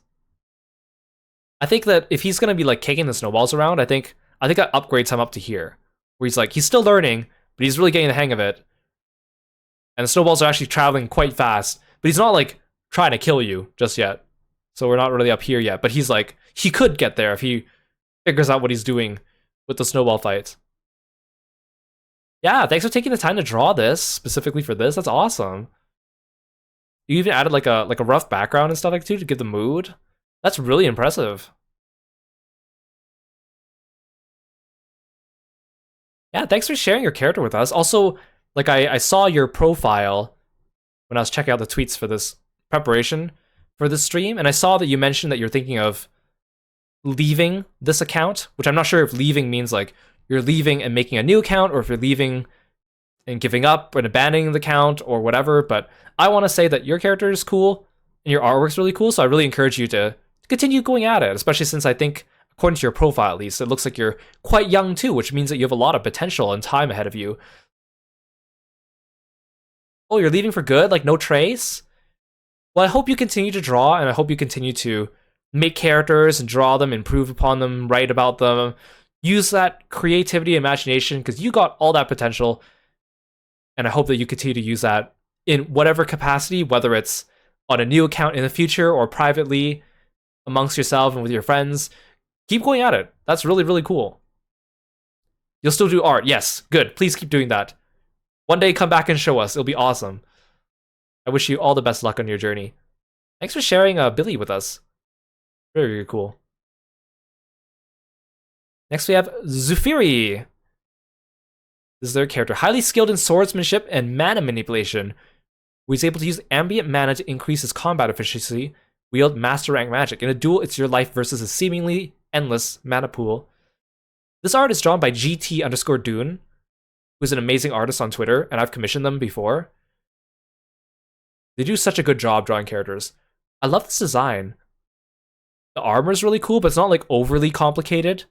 I think that if he's gonna be like kicking the snowballs around, I think that upgrades him up to here, where he's still learning, but he's really getting the hang of it. And the snowballs are actually traveling quite fast, but he's not like trying to kill you just yet. So we're not really up here yet, but he's like, he could get there if he figures out what he's doing with the snowball fight. Yeah, thanks for taking the time to draw this specifically for this. That's awesome. You even added like a rough background and stuff like that too to give the mood. That's really impressive. Yeah, thanks for sharing your character with us. Also, like I saw your profile when I was checking out the tweets for this preparation for this stream, and I saw that you mentioned that you're thinking of leaving this account, which I'm not sure if leaving means like you're leaving and making a new account, or if you're leaving and giving up and abandoning the account or whatever, but I want to say that your character is cool and your artwork's really cool, so I really encourage you to continue going at it, especially since I think, according to your profile at least, it looks like you're quite young too, which means that you have a lot of potential and time ahead of you. Oh, you're leaving for good? Like, no trace? Well, I hope you continue to draw, and I hope you continue to make characters and draw them, improve upon them, write about them, use that creativity, imagination, because you got all that potential, and I hope that you continue to use that in whatever capacity, whether it's on a new account in the future or privately. amongst yourself and with your friends, keep going at it. That's really, really cool. You'll still do art. Yes, good. Please keep doing that. One day, come back and show us. It'll be awesome. I wish you all the best luck on your journey. Thanks for sharing Billy with us. Very, very cool. Next, we have Zufiri. This is their character. Highly skilled in swordsmanship and mana manipulation, who is able to use ambient mana to increase his combat efficiency, wield master rank magic. In a duel, it's your life versus a seemingly endless mana pool. This art is drawn by GT_Dune, who's an amazing artist on Twitter, and I've commissioned them before. They do such a good job drawing characters. I love this design. The armor is really cool, but it's not like overly complicated.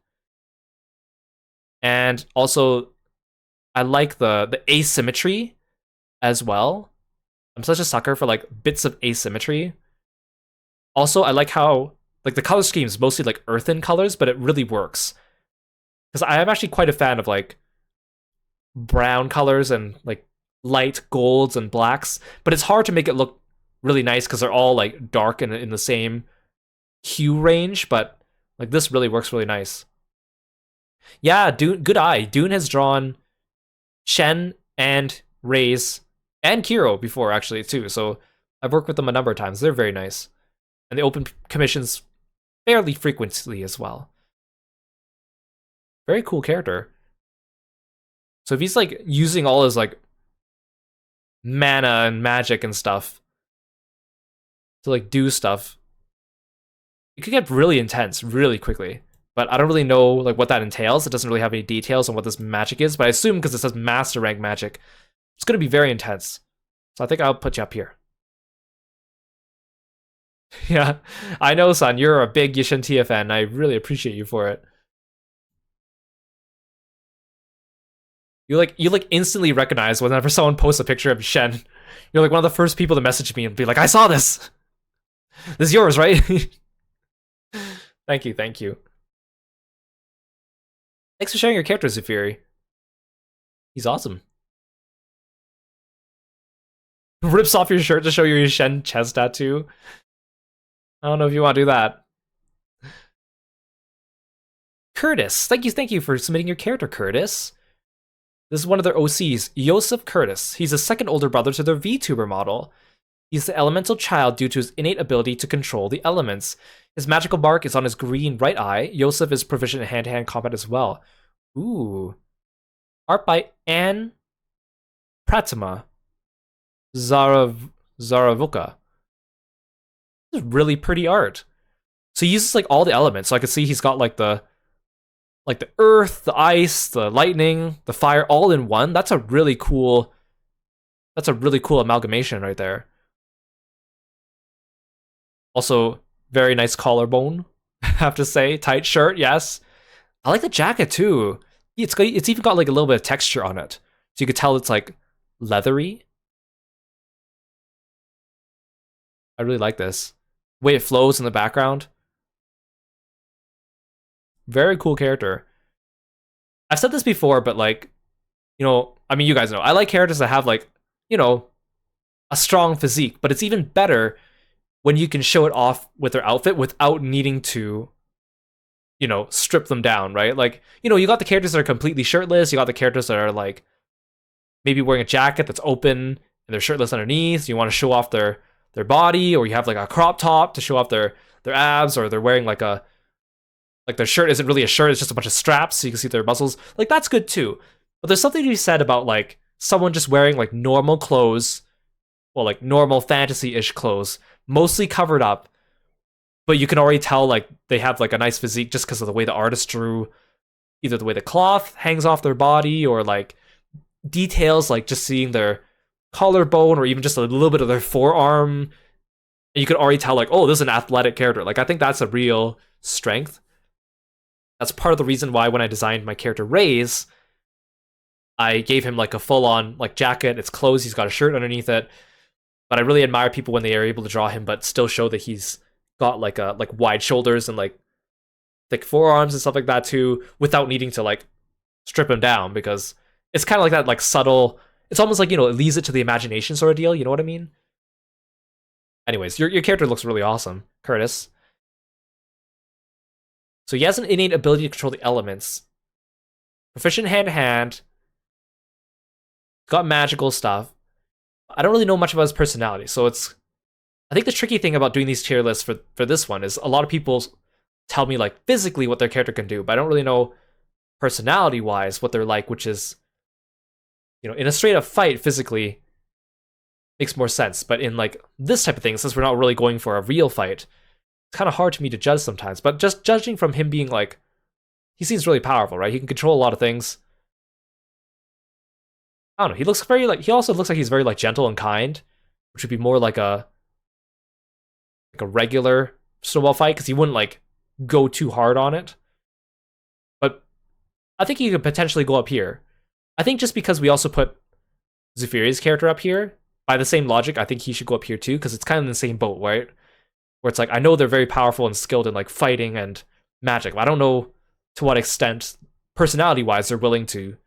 And also, I like the asymmetry as well. I'm such a sucker for like bits of asymmetry. Also, I like how like the color scheme is mostly like earthen colors, but it really works. Because I am actually quite a fan of like brown colors and like light golds and blacks, but it's hard to make it look really nice because they're all like dark and in the same hue range, but like this really works really nice. Yeah, Dune, good eye. Dune has drawn Shen and Raze and Kiro before actually too, so I've worked with them a number of times. They're very nice. And they open commissions fairly frequently as well. Very cool character. So if he's like using all his like mana and magic and stuff to like do stuff, it could get really intense really quickly. But I don't really know like what that entails. It doesn't really have any details on what this magic is, but I assume because it says master rank magic, it's going to be very intense. So I think I'll put you up here. Yeah, I know, son. You're a big Yishintia fan. I really appreciate you for it. You like instantly recognize whenever someone posts a picture of Shen. You're like one of the first people to message me and be like, I saw this. This is yours, right? Thank you, thank you. Thanks for sharing your character, Zafiri. He's awesome. Rips off your shirt to show your Shen chest tattoo. I don't know if you want to do that. Curtis, thank you for submitting your character, Curtis. This is one of their OCs, Yosef Curtis. He's the second older brother to their VTuber model. He's the elemental child due to his innate ability to control the elements. His magical mark is on his green right eye. Yosef is proficient in hand-to-hand combat as well. Ooh. Art by Anne Pratima Zaravuka. This is really pretty art. So he uses like all the elements. So I can see he's got like the earth, the ice, the lightning, the fire all in one. That's a really cool amalgamation right there. Also, very nice collarbone, I have to say. Tight shirt, yes. I like the jacket too. It's even got like a little bit of texture on it. So you could tell it's like leathery. I really like this. The way it flows in the background. Very cool character. I've said this before, but like, you know, I mean, you guys know, I like characters that have like, you know, a strong physique, but it's even better when you can show it off with their outfit without needing to, you know, strip them down, right? Like, you know, you got the characters that are completely shirtless, you got the characters that are like maybe wearing a jacket that's open and they're shirtless underneath, you want to show off their body, or you have like a crop top to show off their abs, or they're wearing like their shirt isn't really a shirt, it's just a bunch of straps so you can see their muscles. Like, that's good too. But there's something to be said about like someone just wearing like normal clothes, well, like normal fantasy-ish clothes, mostly covered up, but you can already tell like they have like a nice physique just because of the way the artist drew either the way the cloth hangs off their body, or like details like just seeing their collarbone, or even just a little bit of their forearm, and you can already tell like, oh, this is an athletic character. Like, I think that's a real strength. That's part of the reason why when I designed my character Raze, I gave him like a full-on like jacket, it's clothes, he's got a shirt underneath it. But I really admire people when they are able to draw him but still show that he's got like wide shoulders and like thick forearms and stuff like that too, without needing to like strip him down, because it's kind of like that like subtle, it's almost like, you know, it leaves it to the imagination sort of deal, you know what I mean? Anyways, your character looks really awesome, Curtis. So he has an innate ability to control the elements. Proficient hand-to-hand. Got magical stuff. I don't really know much about his personality, so it's... I think the tricky thing about doing these tier lists for this one is a lot of people tell me like physically what their character can do, but I don't really know personality-wise what they're like, which is, you know, in a straight-up fight physically makes more sense, but in like this type of thing, since we're not really going for a real fight, it's kind of hard for me to judge sometimes. But just judging from him being like, he seems really powerful, right? He can control a lot of things. I don't know. He looks very like, he also looks like he's very like gentle and kind, which would be more like a regular snowball fight, because he wouldn't like go too hard on it. But I think he could potentially go up here. I think just because we also put Zephyria's character up here, by the same logic, I think he should go up here too, because it's kind of in the same boat, right? Where it's like, I know they're very powerful and skilled in like fighting and magic, but I don't know to what extent, personality-wise, they're willing to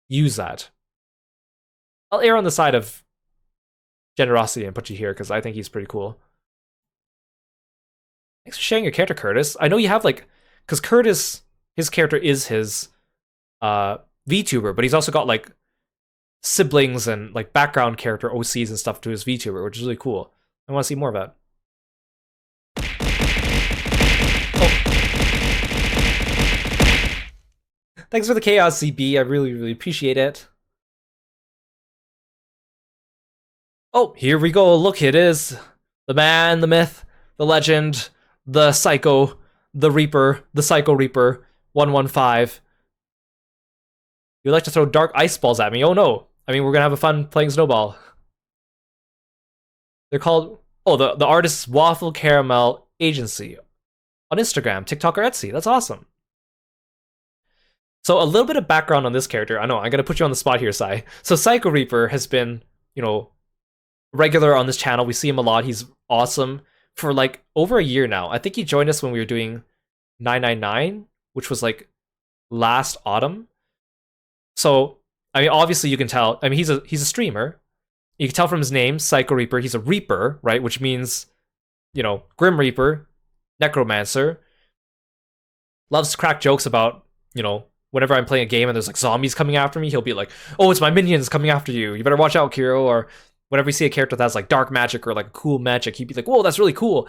use that. I'll err on the side of generosity and put you here, because I think he's pretty cool. Thanks for sharing your character, Curtis. I know you have like, because Curtis, his character is his VTuber, but he's also got like siblings and like background character OCs and stuff to his VTuber, which is really cool. I want to see more of that. Oh. Thanks for the chaos, ZB. I really appreciate it. Oh, here we go. Look, it is the man, the myth, the legend, the Psycho, the Reaper, the Psycho Reaper, 115. You'd like to throw dark ice balls at me? Oh no. I mean, we're gonna have a fun playing Snowball. They're called... Oh, the artist's Waffle Caramel Agency. On Instagram, TikTok, or Etsy. That's awesome. So a little bit of background on this character. I know, I'm gonna put you on the spot here, Sai. So Psycho Reaper has been, you know, regular on this channel. We see him a lot. He's awesome for like over a year now. I think he joined us when we were doing 999, which was like last autumn. So, I mean, obviously you can tell. I mean, he's a streamer. You can tell from his name, Psycho Reaper. He's a Reaper, right? Which means, you know, Grim Reaper, Necromancer. Loves to crack jokes about, you know, whenever I'm playing a game and there's like zombies coming after me, he'll be like, "Oh, it's my minions coming after you. You better watch out, Kiro." Or whenever we see a character that has like dark magic or like cool magic, he'd be like, "Whoa, that's really cool."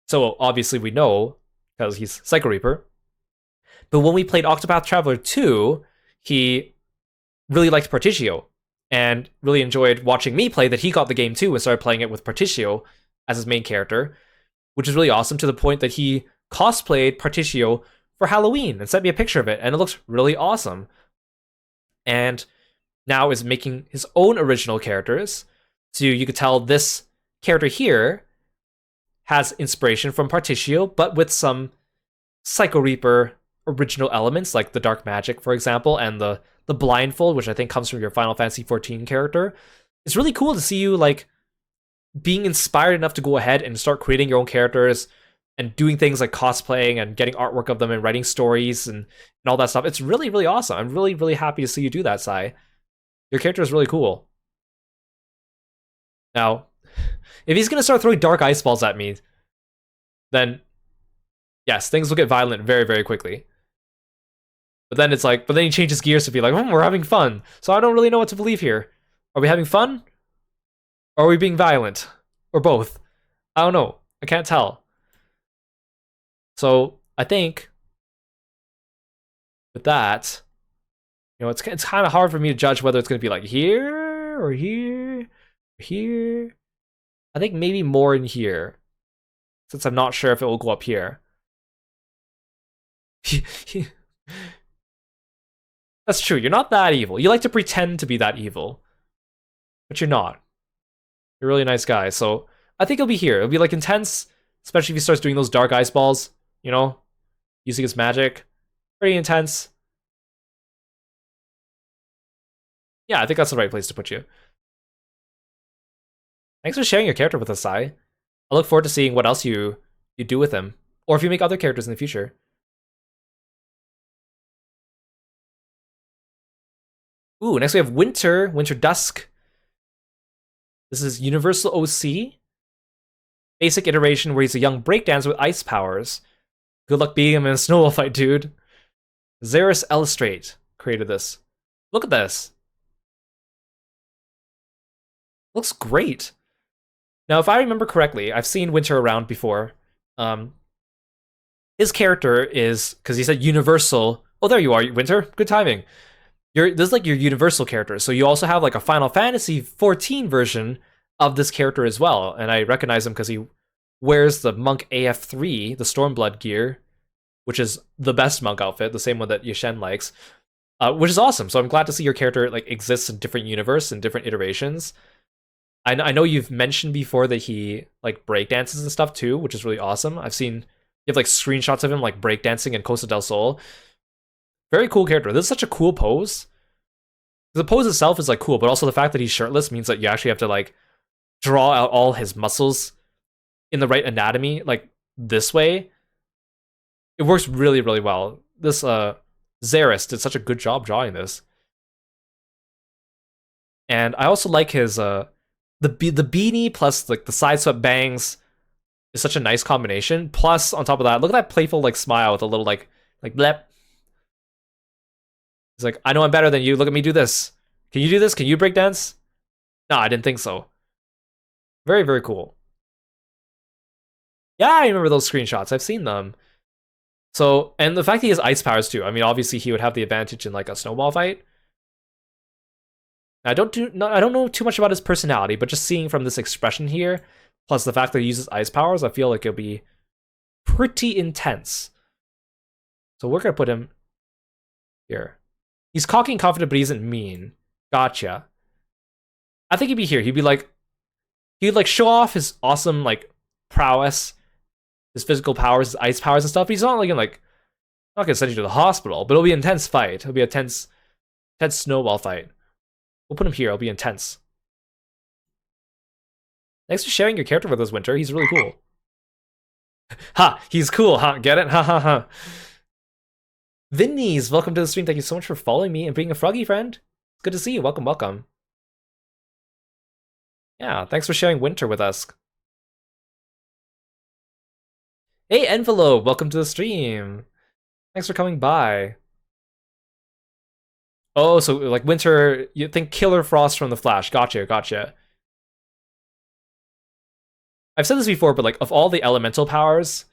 So obviously we know because he's Psycho Reaper. But when we played Octopath Traveler 2, he really liked Partitio and really enjoyed watching me play that he got the game too and started playing it with Partitio as his main character, which is really awesome, to the point that he cosplayed Partitio for Halloween and sent me a picture of it, and it looks really awesome. And now is making his own original characters. So you could tell this character here has inspiration from Partitio, but with some Psycho Reaper original elements, like the dark magic, for example, and the blindfold, which I think comes from your Final Fantasy XIV character. It's really cool to see you like being inspired enough to go ahead and start creating your own characters and doing things like cosplaying and getting artwork of them and writing stories and all that stuff. It's really awesome. I'm really happy to see you do that, Sai. Your character is really cool. Now, if he's gonna start throwing dark ice balls at me, then yes, things will get violent very quickly. But then it's like, but then he changes gears to be like, we're having fun. So I don't really know what to believe here. Are we having fun? Or are we being violent? Or both? I don't know. I can't tell. So I think with that, you know, it's kind of hard for me to judge whether it's going to be like here or here or here. I think maybe more in here, since I'm not sure if it will go up here. That's true. You're not that evil. You like to pretend to be that evil, but you're not. You're a really nice guy. So I think it'll be here. It'll be like intense, especially if he starts doing those dark ice balls, you know, using his magic. Pretty intense. Yeah, I think that's the right place to put you. Thanks for sharing your character with us, Sai. I look forward to seeing what else you do with him, or if you make other characters in the future. Ooh, next we have Winter Dusk. This is Universal OC. Basic iteration where he's a young breakdancer with ice powers. Good luck beating him in a snowball fight, dude. Xeris Illustrate created this. Look at this. Looks great. Now, if I remember correctly, I've seen Winter around before. Um, his character is, because he said Universal. Oh, there you are, Winter. Good timing. This is like your Universal character. So you also have like a Final Fantasy 14 version of this character as well. And I recognize him because he wears the Monk AF3, the Stormblood gear, which is the best Monk outfit, the same one that Yashen likes, which is awesome. So I'm glad to see your character like exists in different universe and different iterations. I know you've mentioned before that he like breakdances and stuff too, which is really awesome. I've seen you have like screenshots of him like breakdancing in Costa del Sol. Very cool character. This is such a cool pose. The pose itself is like cool, but also the fact that he's shirtless means that you actually have to like draw out all his muscles in the right anatomy, like this way. It works really, really well. This Xeris did such a good job drawing this. And I also like his the beanie plus like the side swept bangs is such a nice combination. Plus, on top of that, look at that playful like smile with a little like blep. He's like, I know I'm better than you. Look at me do this. Can you do this? Can you break dance? No, I didn't think so. Very, very cool. Yeah, I remember those screenshots. I've seen them. So, and the fact that he has ice powers too. I mean, obviously he would have the advantage in like a snowball fight. I don't know too much about his personality, but just seeing from this expression here, plus the fact that he uses ice powers, I feel like it'll be pretty intense. So we're gonna put him here. He's cocky and confident, but he isn't mean. Gotcha. I think he'd be here. He'd like show off his awesome like prowess, his physical powers, his ice powers and stuff. But he's not not gonna send you to the hospital, but it'll be an intense fight. It'll be a tense snowball fight. We'll put him here. It'll be intense. Thanks for sharing your character with us, Winter. He's really cool. Ha! He's cool, huh? Get it? Ha ha ha. Vinnies, welcome to the stream. Thank you so much for following me and being a froggy friend. It's good to see you. Welcome, welcome. Yeah, thanks for sharing Winter with us. Hey, Envelope, welcome to the stream. Thanks for coming by. Oh, so like Winter, you think Killer Frost from The Flash. Gotcha, gotcha. I've said this before, but like of all the elemental powers,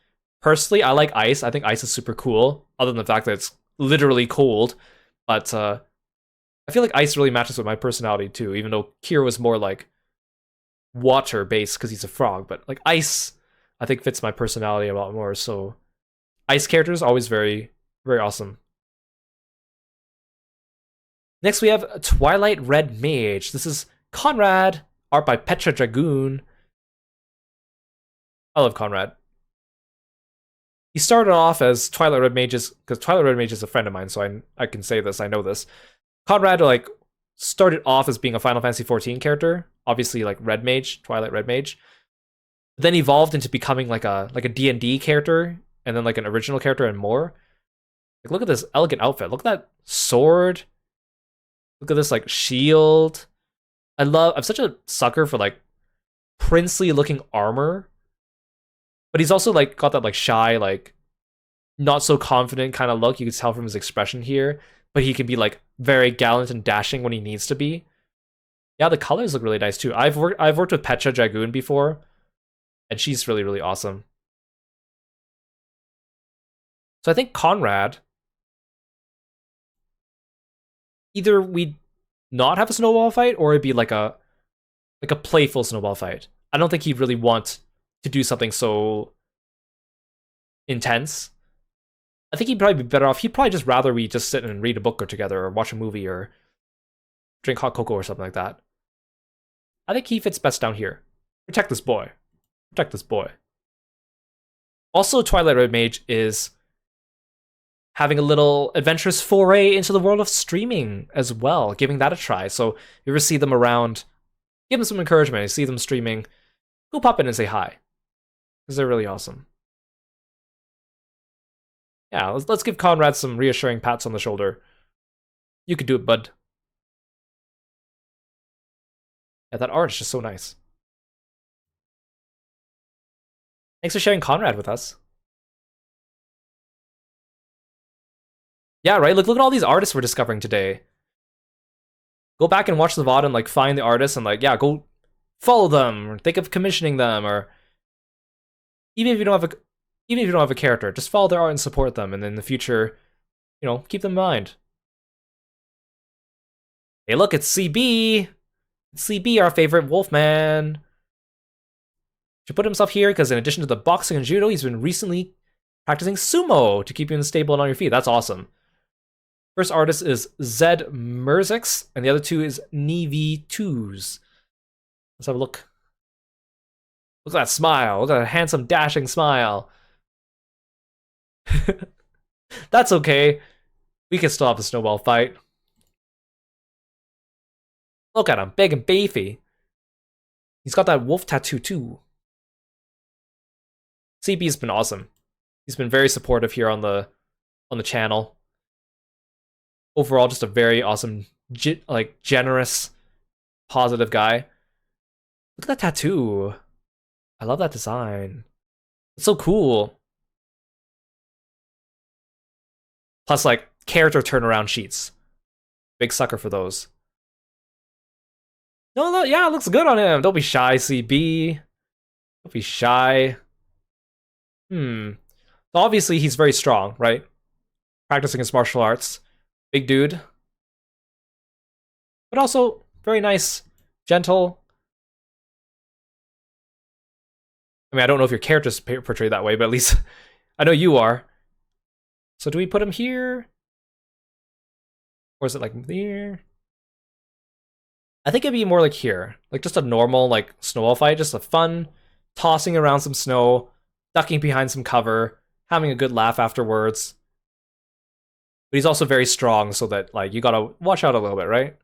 personally, I like ice. I think ice is super cool, other than the fact that it's literally cold. But I feel like ice really matches with my personality too, even though Kira was more like water based because he's a frog. But like ice, I think fits my personality a lot more. So ice characters always very, very awesome. Next, we have Twilight Red Mage. This is Conrad, art by Petra Dragoon. I love Conrad. He started off as Twilight Red Mages, because Twilight Red Mage is a friend of mine, so I can say this, I know this. Conrad, like, started off as being a Final Fantasy 14 character, obviously, like, Red Mage, Twilight Red Mage. Then evolved into becoming, like a D&D character, and then, like, an original character and more. Like, look at this elegant outfit. Look at that sword. Look at this, like, shield. I'm such a sucker for, like, princely-looking armor. But he's also like got that like shy, like not so confident kind of look. You can tell from his expression here. But he can be like very gallant and dashing when he needs to be. Yeah, the colors look really nice too. I've worked with Petra Dragoon before, and she's really, really awesome. So I think Conrad, either we'd not have a snowball fight or it'd be like a playful snowball fight. I don't think he'd really want to do something so intense. I think he'd probably be better off. He'd probably just rather we just sit and read a book or together or watch a movie or drink hot cocoa or something like that. I think he fits best down here. Protect this boy. Protect this boy. Also, Twilight Red Mage is having a little adventurous foray into the world of streaming as well, giving that a try. So if you ever see them around, give them some encouragement. You see them streaming, go pop in and say hi, because they're really awesome. Yeah, let's give Conrad some reassuring pats on the shoulder. You could do it, bud. Yeah, that art is just so nice. Thanks for sharing Conrad with us. Yeah, right? Look at all these artists we're discovering today. Go back and watch the VOD and like find the artists and like, yeah, go follow them or think of commissioning them, or even if you don't have a even if you don't have a character, just follow their art and support them, and in the future, keep them in mind. Hey, look, it's CB. It's CB, our favorite Wolfman. Should put himself here because in addition to the boxing and judo, he's been recently practicing sumo to keep you stable and on your feet. That's awesome. First artist is Zed Merzix, and the other two is Nevi2s. Let's have a look. Look at that smile. Look at that handsome, dashing smile. That's okay. We can still have the snowball fight. Look at him, big and beefy. He's got that wolf tattoo too. CB's been awesome. He's been very supportive here on the channel. Overall, just a very awesome, generous, positive guy. Look at that tattoo. I love that design. It's so cool. Plus, like, character turnaround sheets. Big sucker for those. No, yeah, it looks good on him. Don't be shy, CB. Don't be shy. So obviously, he's very strong, right? Practicing his martial arts. Big dude. But also, very nice, gentle. I mean, I don't know if your character's portrayed that way, but at least I know you are. So do we put him here? Or is it like there? I think it'd be more like here. Like just a normal like snowball fight, just a fun tossing around some snow, ducking behind some cover, having a good laugh afterwards. But he's also very strong, so that like you gotta watch out a little bit, right?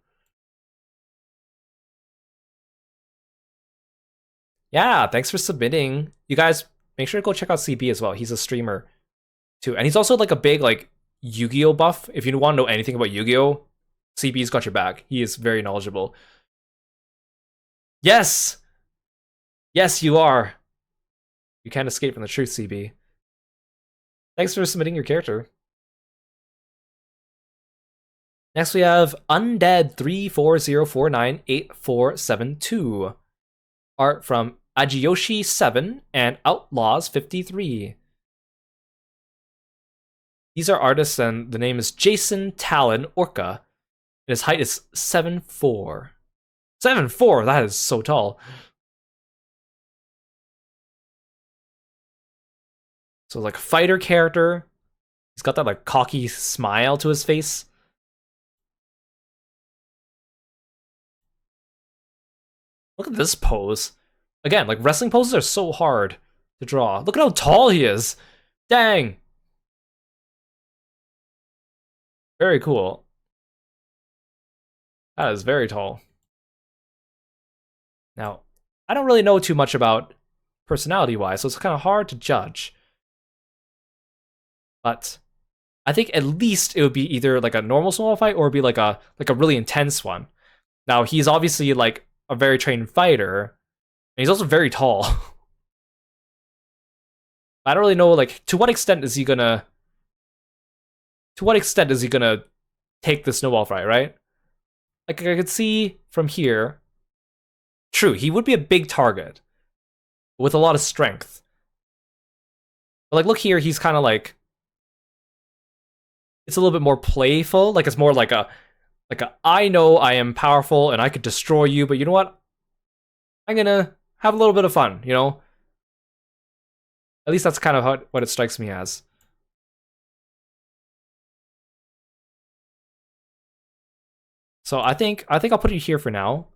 Yeah, thanks for submitting. You guys make sure to go check out CB as well. He's a streamer too. And he's also like a big like Yu-Gi-Oh buff. If you want to know anything about Yu-Gi-Oh, CB's got your back. He is very knowledgeable. Yes! Yes, you are. You can't escape from the truth, CB. Thanks for submitting your character. Next we have Undead34049847 art from Ajiyoshi7 and Outlaws53. These are artists, and the name is Jason Talon Orca. And his height is 7'4". 7'4", that is so tall. So like fighter character. He's got that like cocky smile to his face. Look at this pose. Again, like wrestling poses are so hard to draw. Look at how tall he is. Dang. Very cool. That is very tall. Now, I don't really know too much about personality-wise, so it's kind of hard to judge. But I think at least it would be either like a normal snowball fight or it'd be like a really intense one. Now, he's obviously like a very trained fighter, and he's also very tall. I don't really know, like, to what extent is he gonna take the snowball fight, right? Like, I could see from here. True, he would be a big target with a lot of strength. But like, look here, he's kind of like, it's a little bit more playful. Like, it's more like a I know I am powerful and I could destroy you, but you know what? I'm gonna have a little bit of fun, you know? At least that's kind of what it strikes me as. So I think I'll put it here for now.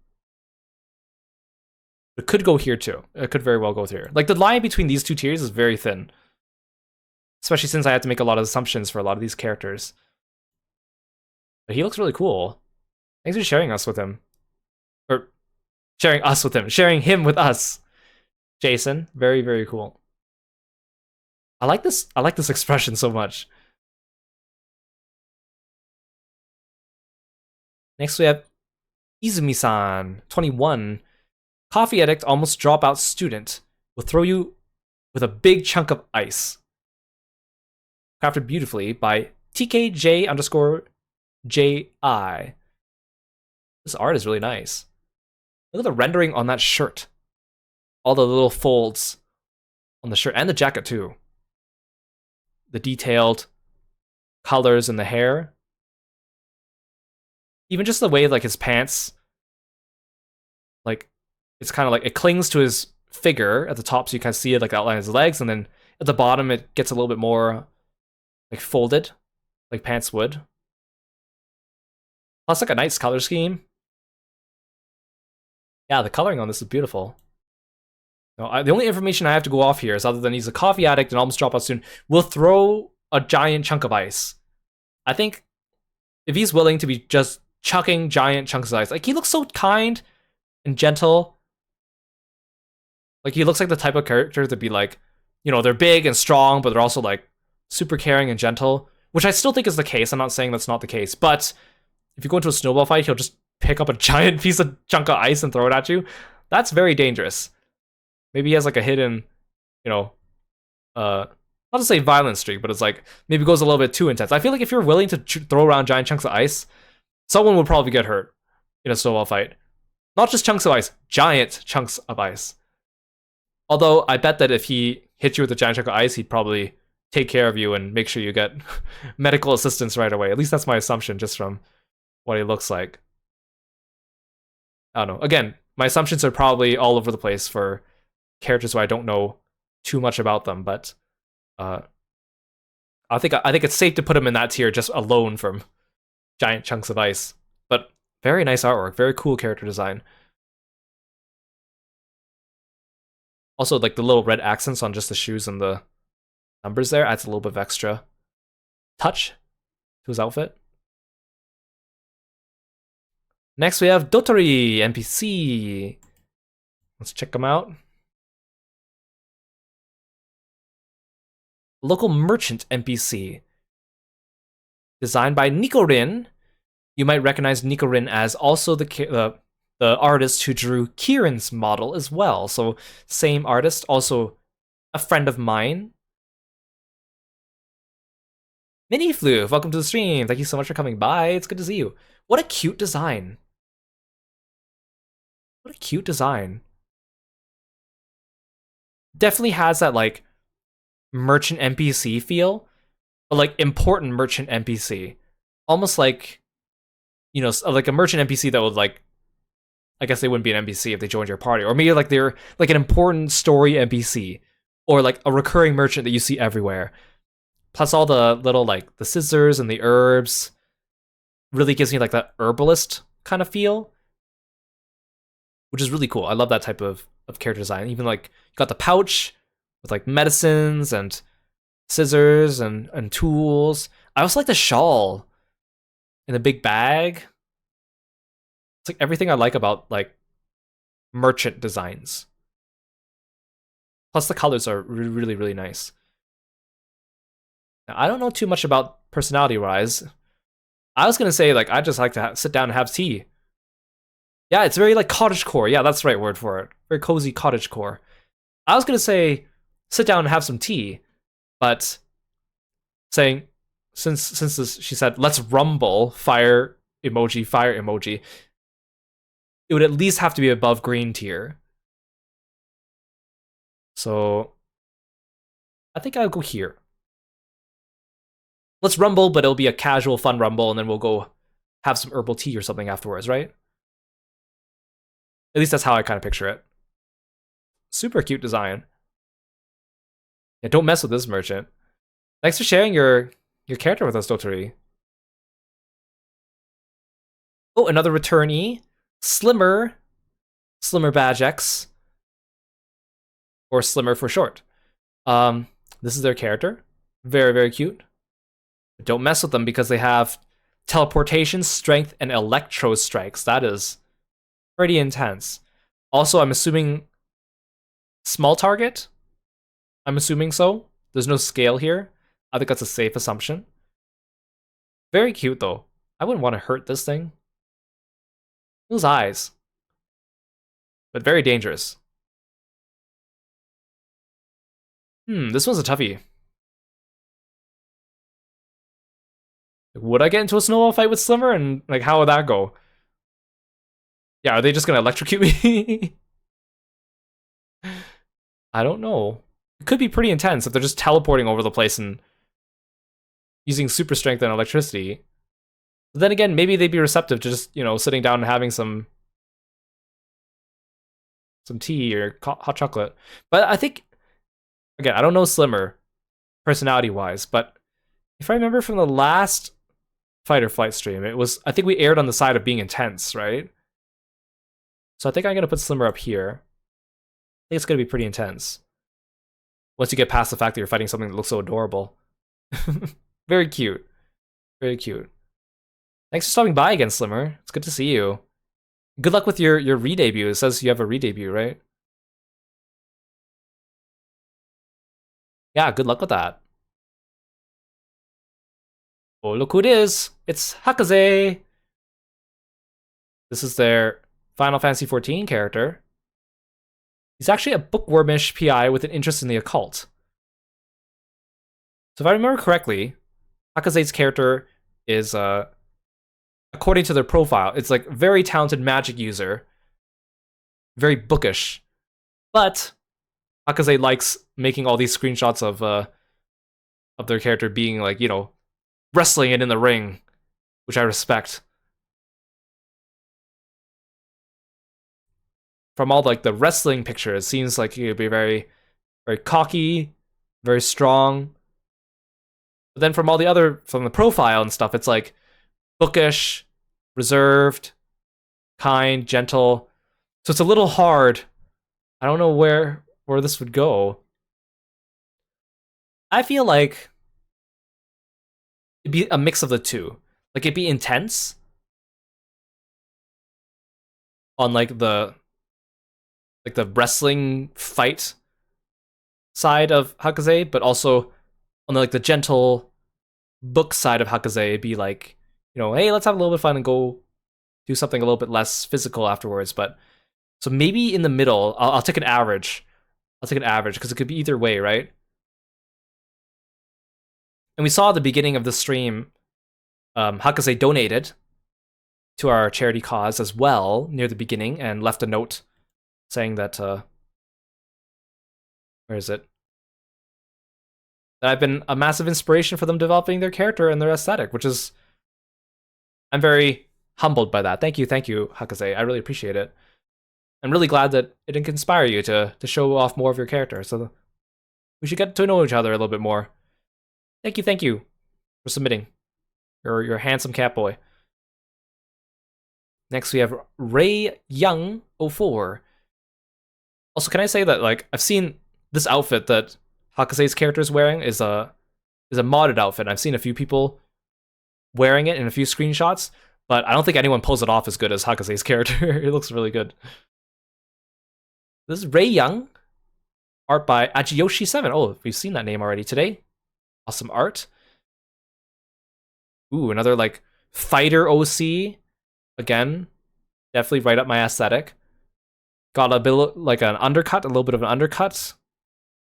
It could go here too. It could very well go here. Like the line between these two tiers is very thin. Especially since I had to make a lot of assumptions for a lot of these characters. But he looks really cool. Thanks for sharing us with him. Or sharing us with him. Sharing him with us. Jason. Very, very cool. I like this expression so much. Next we have Izumi-san, 21. Coffee addict, almost dropout student. Will throw you with a big chunk of ice. Crafted beautifully by TKJ underscore JI. This art is really nice. Look at the rendering on that shirt. All the little folds on the shirt and the jacket too. The detailed colors in the hair. Even just the way like his pants, like it's kind of like it clings to his figure at the top, so you kind of see it like outline his legs, and then at the bottom it gets a little bit more like folded, like pants would. Plus like a nice color scheme. Yeah, the coloring on this is beautiful. No, the only information I have to go off here is other than he's a coffee addict and almost drop out soon, will throw a giant chunk of ice. I think if he's willing to be just chucking giant chunks of ice, like he looks so kind and gentle. Like he looks like the type of character to be like, you know, they're big and strong, but they're also like super caring and gentle, which I still think is the case. I'm not saying that's not the case, but if you go into a snowball fight, he'll just pick up a giant piece of chunk of ice and throw it at you. That's very dangerous. Maybe he has like a hidden, you know, not to say violent streak, but it's like maybe goes a little bit too intense. I feel like if you're willing to throw around giant chunks of ice, someone would probably get hurt in a snowball fight. Not just chunks of ice, giant chunks of ice. Although I bet that if he hit you with a giant chunk of ice, he'd probably take care of you and make sure you get medical assistance right away. At least that's my assumption just from what he looks like. I don't know. Again, my assumptions are probably all over the place for characters who I don't know too much about them, but I think it's safe to put him in that tier just alone from giant chunks of ice. But very nice artwork, very cool character design. Also, like the little red accents on just the shoes and the numbers there adds a little bit of extra touch to his outfit. Next, we have Dotori NPC. Let's check him out. Local merchant NPC. Designed by Nikorin. You might recognize Nikorin as also the artist who drew Kieran's model as well. So same artist, also a friend of mine. Mini Floof, welcome to the stream. Thank you so much for coming by. It's good to see you. What a cute design. What a cute design. Definitely has that like merchant NPC feel, but like important merchant NPC. Almost like, you know, like a merchant NPC that would like, I guess they wouldn't be an NPC if they joined your party, or maybe like they're like an important story NPC, or like a recurring merchant that you see everywhere. Plus all the little like the scissors and the herbs really gives me like that herbalist kind of feel, which is really cool. I love that type of character design. Even like you got the pouch with like medicines and scissors and tools. I also like the shawl in the big bag. It's like everything I like about like merchant designs. Plus the colors are really, really nice. Now, I don't know too much about personality-wise. I was gonna say like I just like to sit down and have tea. Yeah, it's very like cottagecore. Yeah, that's the right word for it. Very cozy cottagecore. I was gonna say sit down and have some tea, but saying since this, she said let's rumble, fire emoji, it would at least have to be above green tier. So I think I'll go here. Let's rumble, but it'll be a casual, fun rumble, and then we'll go have some herbal tea or something afterwards, right? At least that's how I kind of picture it. Super cute design. Yeah, don't mess with this merchant. Thanks for sharing your character with us, Dotori. Oh, another returnee. Slimmer Badge X. Or Slimmer for short. This is their character. Very, very cute. But don't mess with them because they have teleportation, strength, and electro strikes. That is pretty intense. Also, I'm assuming small target? I'm assuming so. There's no scale here. I think that's a safe assumption. Very cute, though. I wouldn't want to hurt this thing. Those eyes. But very dangerous. This one's a toughie. Would I get into a snowball fight with Slimmer, and like how would that go? Yeah, are they just gonna electrocute me? I don't know. It could be pretty intense if they're just teleporting over the place and using super strength and electricity. But then again, maybe they'd be receptive to just, sitting down and having some tea or hot chocolate. But I think, again, I don't know Slimmer personality-wise, but if I remember from the last Fight or Flight stream, I think we aired on the side of being intense, right? So I think I'm going to put Slimmer up here. I think it's going to be pretty intense. Once you get past the fact that you're fighting something that looks so adorable. Very cute. Very cute. Thanks for stopping by again, Slimmer. It's good to see you. Good luck with your re-debut. It says you have a re-debut, right? Yeah, good luck with that. Oh, look who it is. It's Hakaze. This is their Final Fantasy XIV character. He's actually a bookwormish PI with an interest in the occult. So if I remember correctly, Hakaze's character is, according to their profile, it's like very talented magic user, very bookish, but Hakaze likes making all these screenshots of their character being like, wrestling it in the ring, which I respect. From all like the wrestling pictures, it seems like he would be very, very cocky, very strong. But then from the profile and stuff, it's like bookish, reserved, kind, gentle. So it's a little hard. I don't know where this would go. I feel like it'd be a mix of the two. Like it'd be intense on like the wrestling fight side of Hakaze, but also on the gentle book side of Hakaze, it'd be like, hey, let's have a little bit of fun and go do something a little bit less physical afterwards. But so maybe in the middle, I'll take an average. I'll take an average because it could be either way, right? And we saw at the beginning of the stream, Hakaze donated to our charity cause as well near the beginning and left a note saying that, where is it? That I've been a massive inspiration for them developing their character and their aesthetic, which is, I'm very humbled by that. Thank you, Hakaze. I really appreciate it. I'm really glad that it can inspire you to show off more of your character. So we should get to know each other a little bit more. Thank you for submitting. You're a handsome cat boy. Next we have Ray Young 04. Also, can I say that like I've seen this outfit that Hakaze's character is wearing is a modded outfit. I've seen a few people wearing it in a few screenshots, but I don't think anyone pulls it off as good as Hakaze's character. It looks really good. This is Ray Young, art by Ajiyoshi7. Oh, we've seen that name already today. Awesome art. Ooh, another like fighter OC. Again, definitely right up my aesthetic. Got a bit like an undercut, a little bit of an undercut.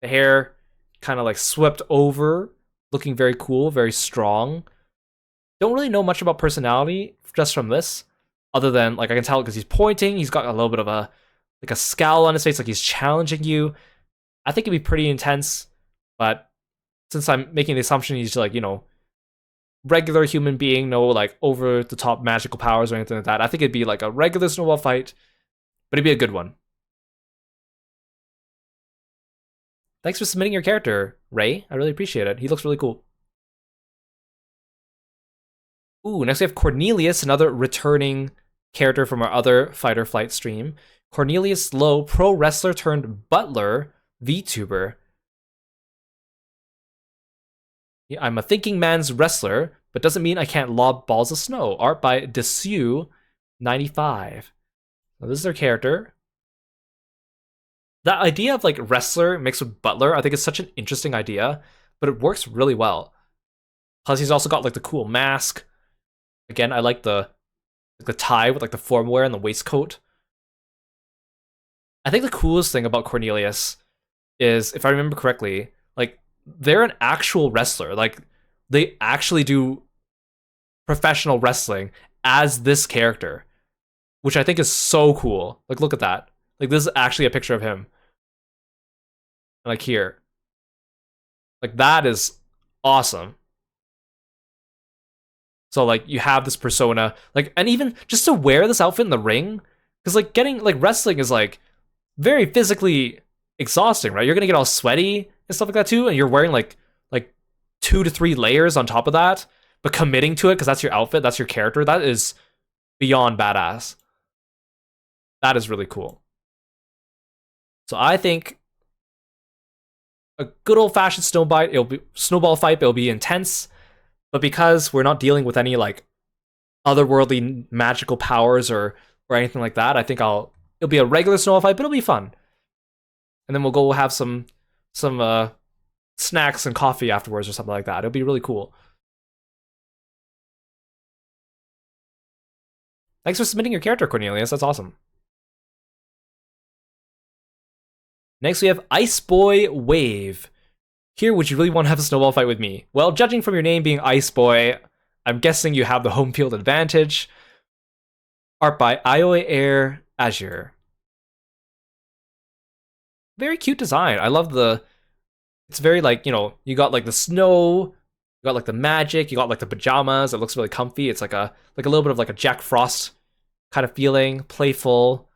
The hair kind of like swept over, looking very cool, very strong. Don't really know much about personality just from this, other than like I can tell because he's pointing. He's got a little bit of a scowl on his face, like he's challenging you. I think it'd be pretty intense, but since I'm making the assumption he's like, regular human being, no like over the top magical powers or anything like that, I think it'd be like a regular snowball fight, but it'd be a good one. Thanks for submitting your character, Ray. I really appreciate it. He looks really cool. Ooh, next we have Cornelius, another returning character from our other Fight or Flight stream. Cornelius Lowe, pro wrestler turned butler, VTuber. Yeah, I'm a thinking man's wrestler, but doesn't mean I can't lob balls of snow. Art by Desu95. Now, this is their character. That idea of like wrestler mixed with butler, I think is such an interesting idea, but it works really well. Plus, he's also got like the cool mask. Again, I like the tie with like the form wear and the waistcoat. I think the coolest thing about Cornelius is, if I remember correctly, like they're an actual wrestler. Like they actually do professional wrestling as this character, which I think is so cool. Like, look at that. Like, this is actually a picture of him. Like, here. Like, that is awesome. So, like, you have this persona. Like, and even just to wear this outfit in the ring, because, like, getting, like, wrestling is, like, very physically exhausting, right? You're gonna get all sweaty and stuff like that, too, and you're wearing, like 2 to 3 layers on top of that, but committing to it because that's your outfit, that's your character. That is beyond badass. That is really cool. So I think a good old-fashioned snowball fight. It'll be intense, but because we're not dealing with any like otherworldly magical powers or anything like that, I think it'll be a regular snowball fight, but it'll be fun. And then we'll go have some snacks and coffee afterwards or something like that. It'll be really cool. Thanks for submitting your character, Cornelius. That's awesome. Next, we have Ice Boy Wave. Here, would you really want to have a snowball fight with me? Well, judging from your name being Ice Boy, I'm guessing you have the home field advantage. Art by Ioe Air Azure. Very cute design. I love it's very like, you know, you got like the snow, you got like the magic, you got like the pajamas. It looks really comfy. It's like a little bit of like a Jack Frost kind of feeling, playful.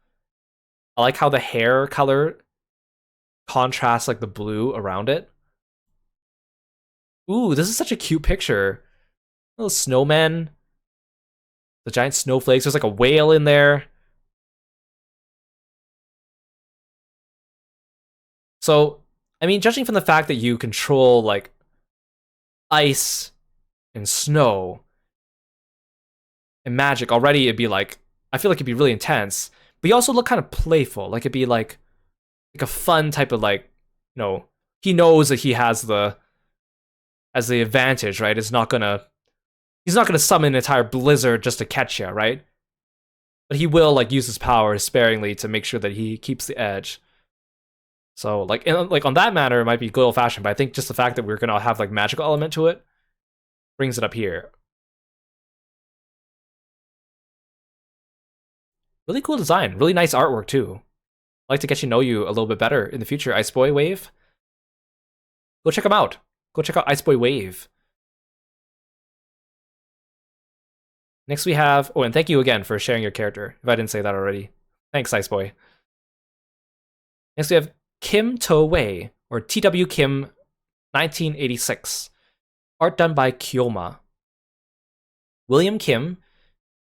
I like how the hair color contrasts like the blue around it. Ooh, this is such a cute picture. Little snowman. The giant snowflakes. There's like a whale in there. So, I mean, judging from the fact that you control like ice and snow and magic, already it'd be like, I feel like it'd be really intense. But you also look kind of playful. Like it'd be like a fun type of like, you know, he knows that he has the advantage, right? He's not gonna summon an entire blizzard just to catch you, right? But he will like use his powers sparingly to make sure that he keeps the edge. So like on that matter, it might be good old fashioned, but I think just the fact that we're gonna have like magical element to it brings it up here. Really cool design, really nice artwork too. I'd like to get to know you a little bit better in the future, Ice Boy Wave. Go check him out. Go check out Ice Boy Wave. Next we have, oh, and thank you again for sharing your character, if I didn't say that already. Thanks, Ice Boy. Next we have Kim To Wei, or TW Kim 1986. Art done by Kyoma. William Kim,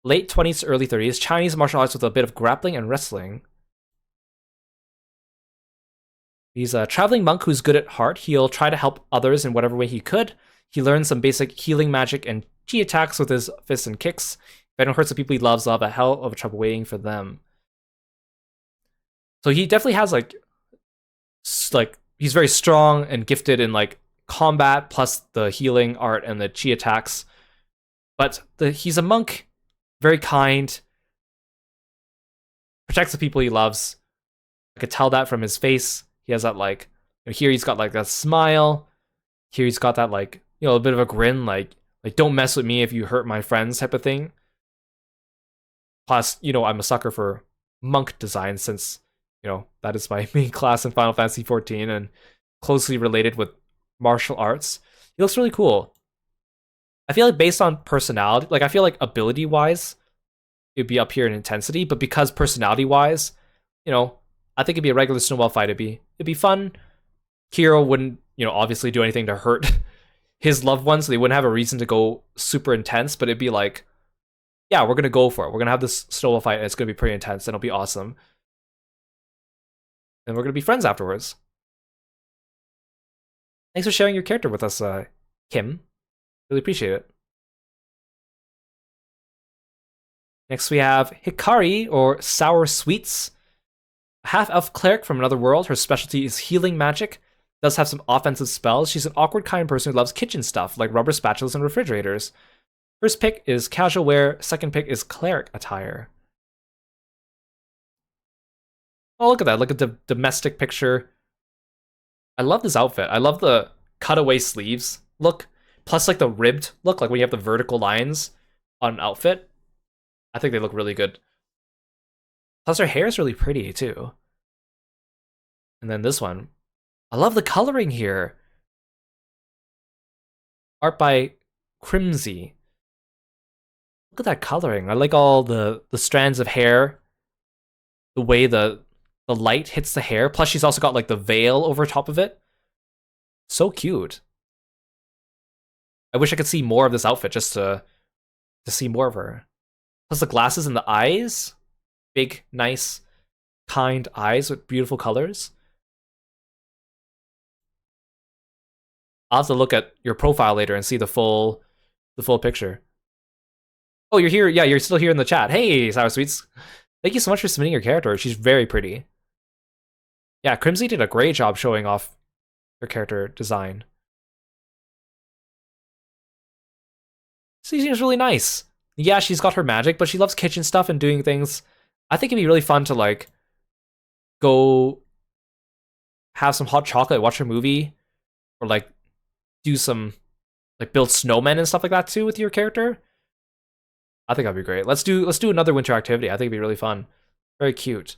late 20s to early 30s, Chinese martial arts with a bit of grappling and wrestling. He's a traveling monk who's good at heart. He'll try to help others in whatever way he could. He learns some basic healing magic and chi attacks with his fists and kicks. If anyone hurts the people he loves, they'll have a hell of a trouble waiting for them. So he definitely has like he's very strong and gifted in like combat plus the healing art and the chi attacks. But he's a monk, very kind, protects the people he loves. I could tell that from his face. He has that like, here he's got like that smile. Here he's got that like, you know, a bit of a grin, like don't mess with me if you hurt my friends type of thing. Plus, you know, I'm a sucker for monk design since, you know, that is my main class in Final Fantasy XIV and closely related with martial arts. He looks really cool. I feel like based on personality, like I feel like ability-wise, it'd be up here in intensity, but because personality-wise, you know, I think it'd be a regular snowball fight. It'd be fun. Kiro wouldn't, you know, obviously do anything to hurt his loved ones, so they wouldn't have a reason to go super intense, but it'd be like, yeah, we're gonna go for it. We're gonna have this snowball fight, and it's gonna be pretty intense, and it'll be awesome. And we're gonna be friends afterwards. Thanks for sharing your character with us, Kim. Really appreciate it. Next we have Hikari, or Sour Sweets. A half-elf cleric from another world. Her specialty is healing magic. Does have some offensive spells. She's an awkward kind person who loves kitchen stuff, like rubber spatulas and refrigerators. First pick is casual wear. Second pick is cleric attire. Oh, look at that. Look at the domestic picture. I love this outfit. I love the cutaway sleeves look. Plus, like, the ribbed look, like when you have the vertical lines. on an outfit. I think they look really good. Plus, her hair is really pretty too. And then this one, I love the coloring here. Art by Crimsy. Look at that coloring. I like all the strands of hair, the way the light hits the hair. Plus, she's also got like the veil over top of it. So cute. I wish I could see more of this outfit just to see more of her. Plus the glasses and the eyes. Big, nice, kind eyes with beautiful colors. I'll have to look at your profile later and see the full picture. Oh, you're here. Yeah, you're still here in the chat. Hey, Sour Sweets. Thank you so much for submitting your character. She's very pretty. Yeah, Crimsy did a great job showing off her character design. She seems really nice. Yeah, she's got her magic, but she loves kitchen stuff and doing things. I think it'd be really fun to like go have some hot chocolate, watch a movie, or like do some like build snowmen and stuff like that too with your character. I think that'd be great. Let's do another winter activity. I think it'd be really fun. Very cute.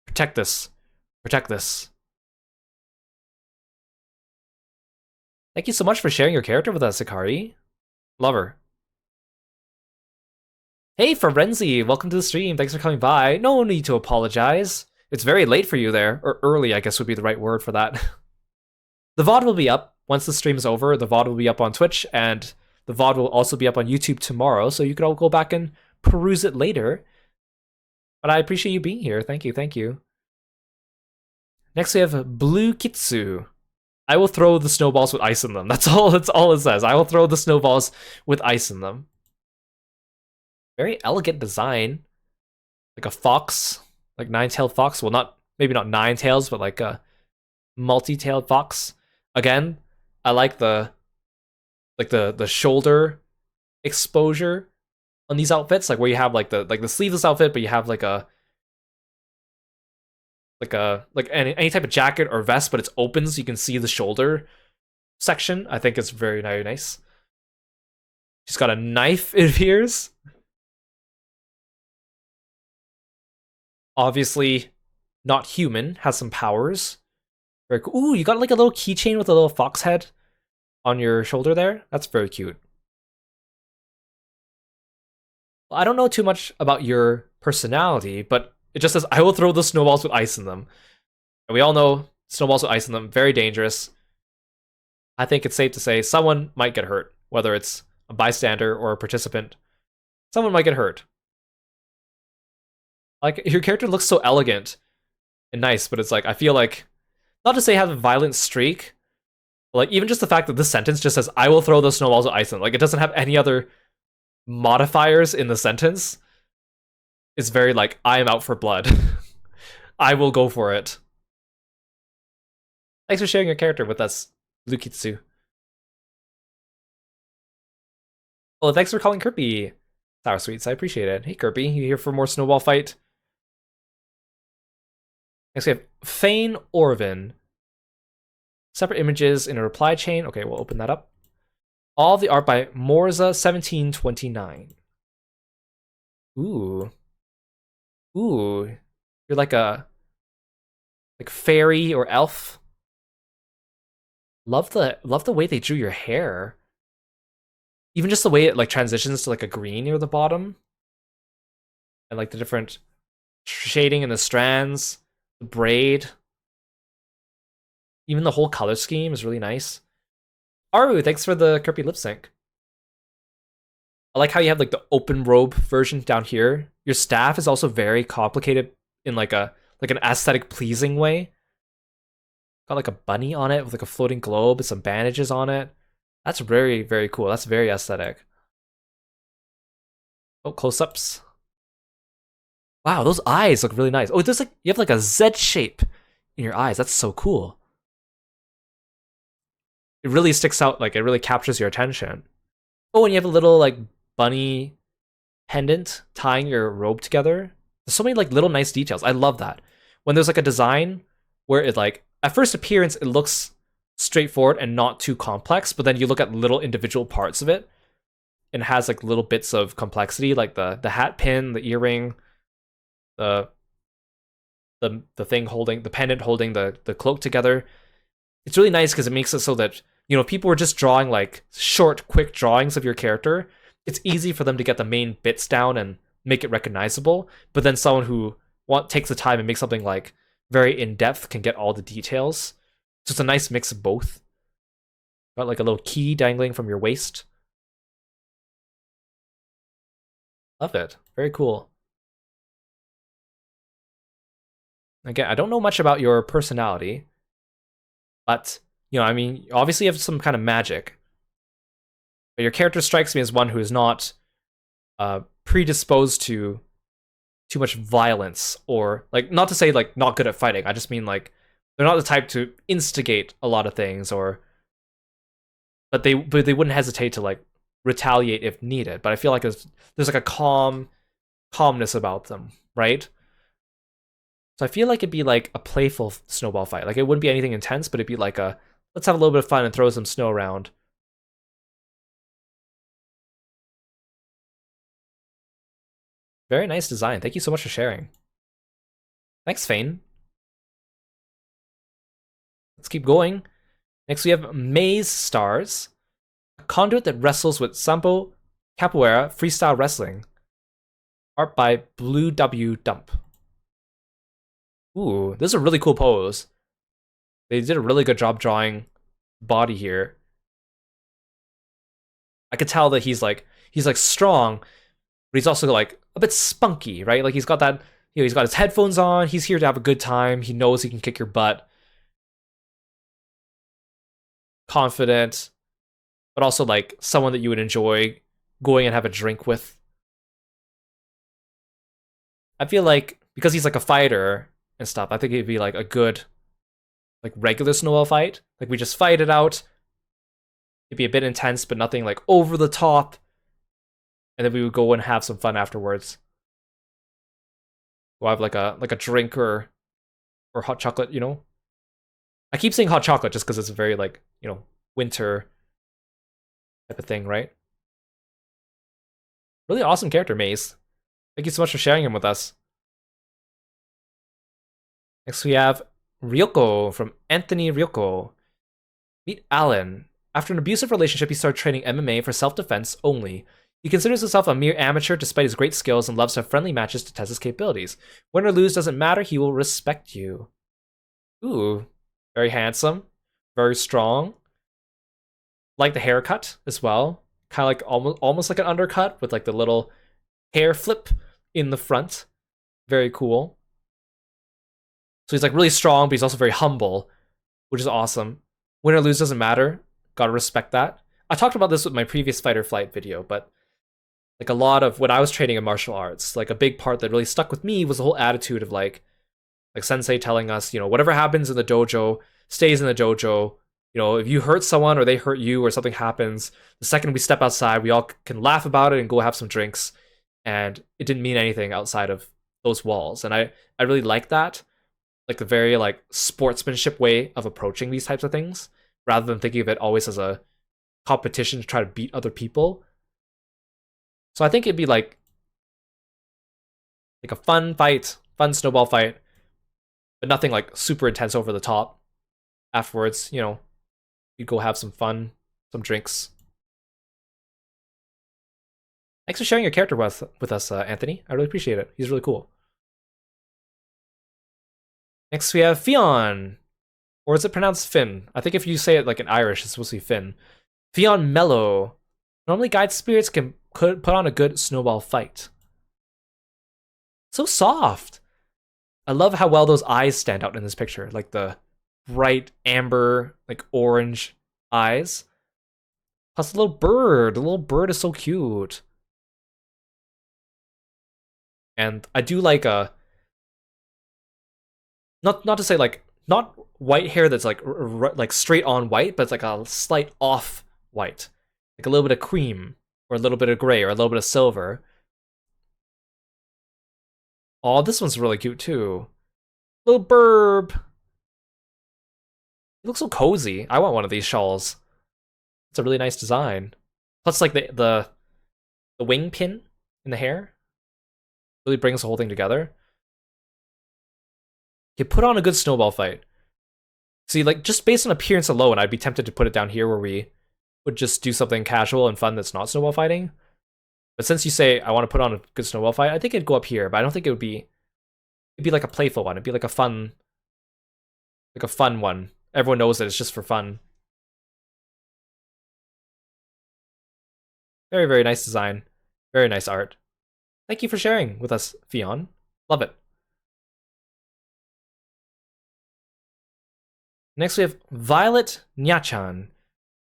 Protect this. Protect this. Thank you so much for sharing your character with us, Sakari. Love her. Hey, Ferenzi, welcome to the stream. Thanks for coming by. No need to apologize. It's very late for you there, or early, I guess would be the right word for that. The VOD will be up once the stream's over. The VOD will be up on Twitch, and the VOD will also be up on YouTube tomorrow, so you can all go back and peruse it later. But I appreciate you being here. Thank you, thank you. Next we have Blue Kitsu. I will throw the snowballs with ice in them. That's all it says. I will throw the snowballs with ice in them. Very elegant design. Like a fox. Like nine-tailed fox. Well, maybe not nine tails, but like a multi-tailed fox. Again, I like the shoulder exposure on these outfits. Like where you have like the sleeveless outfit, but you have like any type of jacket or vest, but it's open so you can see the shoulder section. I think it's very, very nice. She's got a knife, it appears. Obviously, not human, has some powers. Very cool. Ooh, you got like a little keychain with a little fox head on your shoulder there. That's very cute. Well, I don't know too much about your personality, but it just says, I will throw the snowballs with ice in them. And we all know snowballs with ice in them, very dangerous. I think it's safe to say someone might get hurt, whether it's a bystander or a participant. Someone might get hurt. Like, your character looks so elegant and nice, but it's like, I feel like, not to say have a violent streak, but like, even just the fact that this sentence just says, I will throw those snowballs with ice in them. Like, it doesn't have any other modifiers in the sentence. It's very like, I am out for blood. I will go for it. Thanks for sharing your character with us, Lukitsu. Well, thanks for calling Kirby Sour Sweets. I appreciate it. Hey, Kirby, you here for more snowball fight? Next, we have Fane Orvin. Separate images in a reply chain. Okay, we'll open that up. All the art by Morza1729. Ooh. Ooh. You're like a fairy or elf. Love the way they drew your hair. Even just the way it like transitions to like a green near the bottom. And like the different shading in the strands, the braid. Even the whole color scheme is really nice. Aru, thanks for the Kirby lip sync. I like how you have like the open robe version down here. Your staff is also very complicated in like an aesthetic pleasing way. Got like a bunny on it with like a floating globe and some bandages on it. That's very, very cool. That's very aesthetic. Oh, close-ups. Wow, those eyes look really nice. Oh, there's like, you have like a Z shape in your eyes. That's so cool. It really sticks out, like it really captures your attention. Oh, and you have a little like bunny pendant tying your robe together. There's so many like little nice details. I love that. When there's like a design where it like, at first appearance, it looks straightforward and not too complex, but then you look at little individual parts of it, and has like little bits of complexity, like the hat pin, the earring, the the thing holding the pendant holding the cloak together. It's really nice because it makes it so that, you know, people are just drawing like short, quick drawings of your character. It's easy for them to get the main bits down and make it recognizable. But then someone who takes the time and makes something like very in depth can get all the details. So it's a nice mix of both. Got like a little key dangling from your waist. Love it. Very cool. Again, I don't know much about your personality, but, you know, I mean, obviously you have some kind of magic. But your character strikes me as one who is not predisposed to too much violence, or, like, not to say, like, not good at fighting. I just mean, like, they're not the type to instigate a lot of things, or... But they wouldn't hesitate to, like, retaliate if needed. But I feel like there's like a calmness about them, right? So I feel like it'd be like a playful snowball fight. Like, it wouldn't be anything intense, but it'd be like a, let's have a little bit of fun and throw some snow around. Very nice design. Thank you so much for sharing. Thanks, Fane. Let's keep going. Next, we have Maze Stars, a conduit that wrestles with Sambo Capoeira freestyle wrestling. Art by Blue W Dump. Ooh, this is a really cool pose. They did a really good job drawing body here. I could tell that he's like strong, but he's also like a bit spunky, right? Like, he's got that, you know, he's got his headphones on, he's here to have a good time, he knows he can kick your butt. Confident, but also like someone that you would enjoy going and have a drink with. I feel like because he's like a fighter and stuff, I think it'd be like a good, like, regular snowball fight. Like, we just fight it out. It'd be a bit intense, but nothing like over the top. And then we would go and have some fun afterwards. We'll have like a drink or hot chocolate, you know. I keep saying hot chocolate just because it's a very, like, you know, winter type of thing, right? Really awesome character, Maze. Thank you so much for sharing him with us. Next we have Ryoko from Anthony Ryoko. Meet Alan. After an abusive relationship, he started training MMA for self-defense only. He considers himself a mere amateur despite his great skills and loves to have friendly matches to test his capabilities. Win or lose doesn't matter, he will respect you. Ooh, very handsome, very strong. Like the haircut as well. Kind of like almost like an undercut with like the little hair flip in the front. Very cool. So he's like really strong, but he's also very humble, which is awesome. Win or lose doesn't matter. Gotta respect that. I talked about this with my previous Fight or Flight video, but like a lot of when I was training in martial arts, like a big part that really stuck with me was the whole attitude of like sensei telling us, you know, whatever happens in the dojo stays in the dojo. You know, if you hurt someone or they hurt you or something happens, the second we step outside, we all can laugh about it and go have some drinks. And it didn't mean anything outside of those walls. And I really like that. Like the very like sportsmanship way of approaching these types of things, rather than thinking of it always as a competition to try to beat other people. So I think it'd be like a fun fight, fun snowball fight, but nothing like super intense over the top. Afterwards, you know, you'd go have some fun, some drinks. Thanks for sharing your character with us, Anthony. I really appreciate it. He's really cool. Next we have Fionn. Or is it pronounced Finn? I think if you say it like in Irish, it's supposed to be Finn. Fionn Mello. Normally guide spirits could put on a good snowball fight. So soft. I love how well those eyes stand out in this picture. Like the bright amber, like orange eyes. Plus the little bird. The little bird is so cute. And I do like not to say like, not white hair that's like straight on white, but it's like a slight off white. Like a little bit of cream, or a little bit of gray, or a little bit of silver. Oh, this one's really cute too. Little burb. It looks so cozy. I want one of these shawls. It's a really nice design. Plus, like the the wing pin in the hair really brings the whole thing together. You put on a good snowball fight. See, like, just based on appearance alone, I'd be tempted to put it down here where we would just do something casual and fun that's not snowball fighting. But since you say I want to put on a good snowball fight, I think it'd go up here, but I don't think it'd be like a playful one. It'd be like a fun one. Everyone knows that it's just for fun. Very, very nice design. Very nice art. Thank you for sharing with us, Fion. Love it. Next we have Violet Nyachan,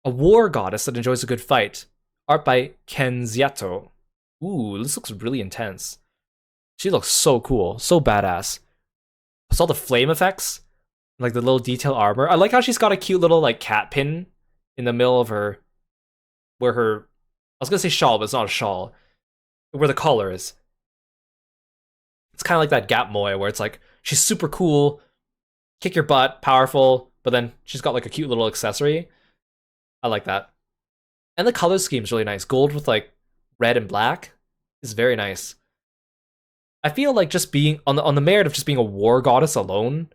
a war goddess that enjoys a good fight. Art by Kenziato. Ooh, this looks really intense. She looks so cool, so badass. I saw the flame effects, like the little detail armor. I like how she's got a cute little like cat pin in the middle of her, where her, I was gonna say shawl, but it's not a shawl, where the collar is. It's kind of like that Gap Moe, where it's like, she's super cool, kick your butt, powerful, but then she's got like a cute little accessory. I like that. And the color scheme is really nice. Gold with like red and black is very nice. I feel like just being on the merit of just being a war goddess alone.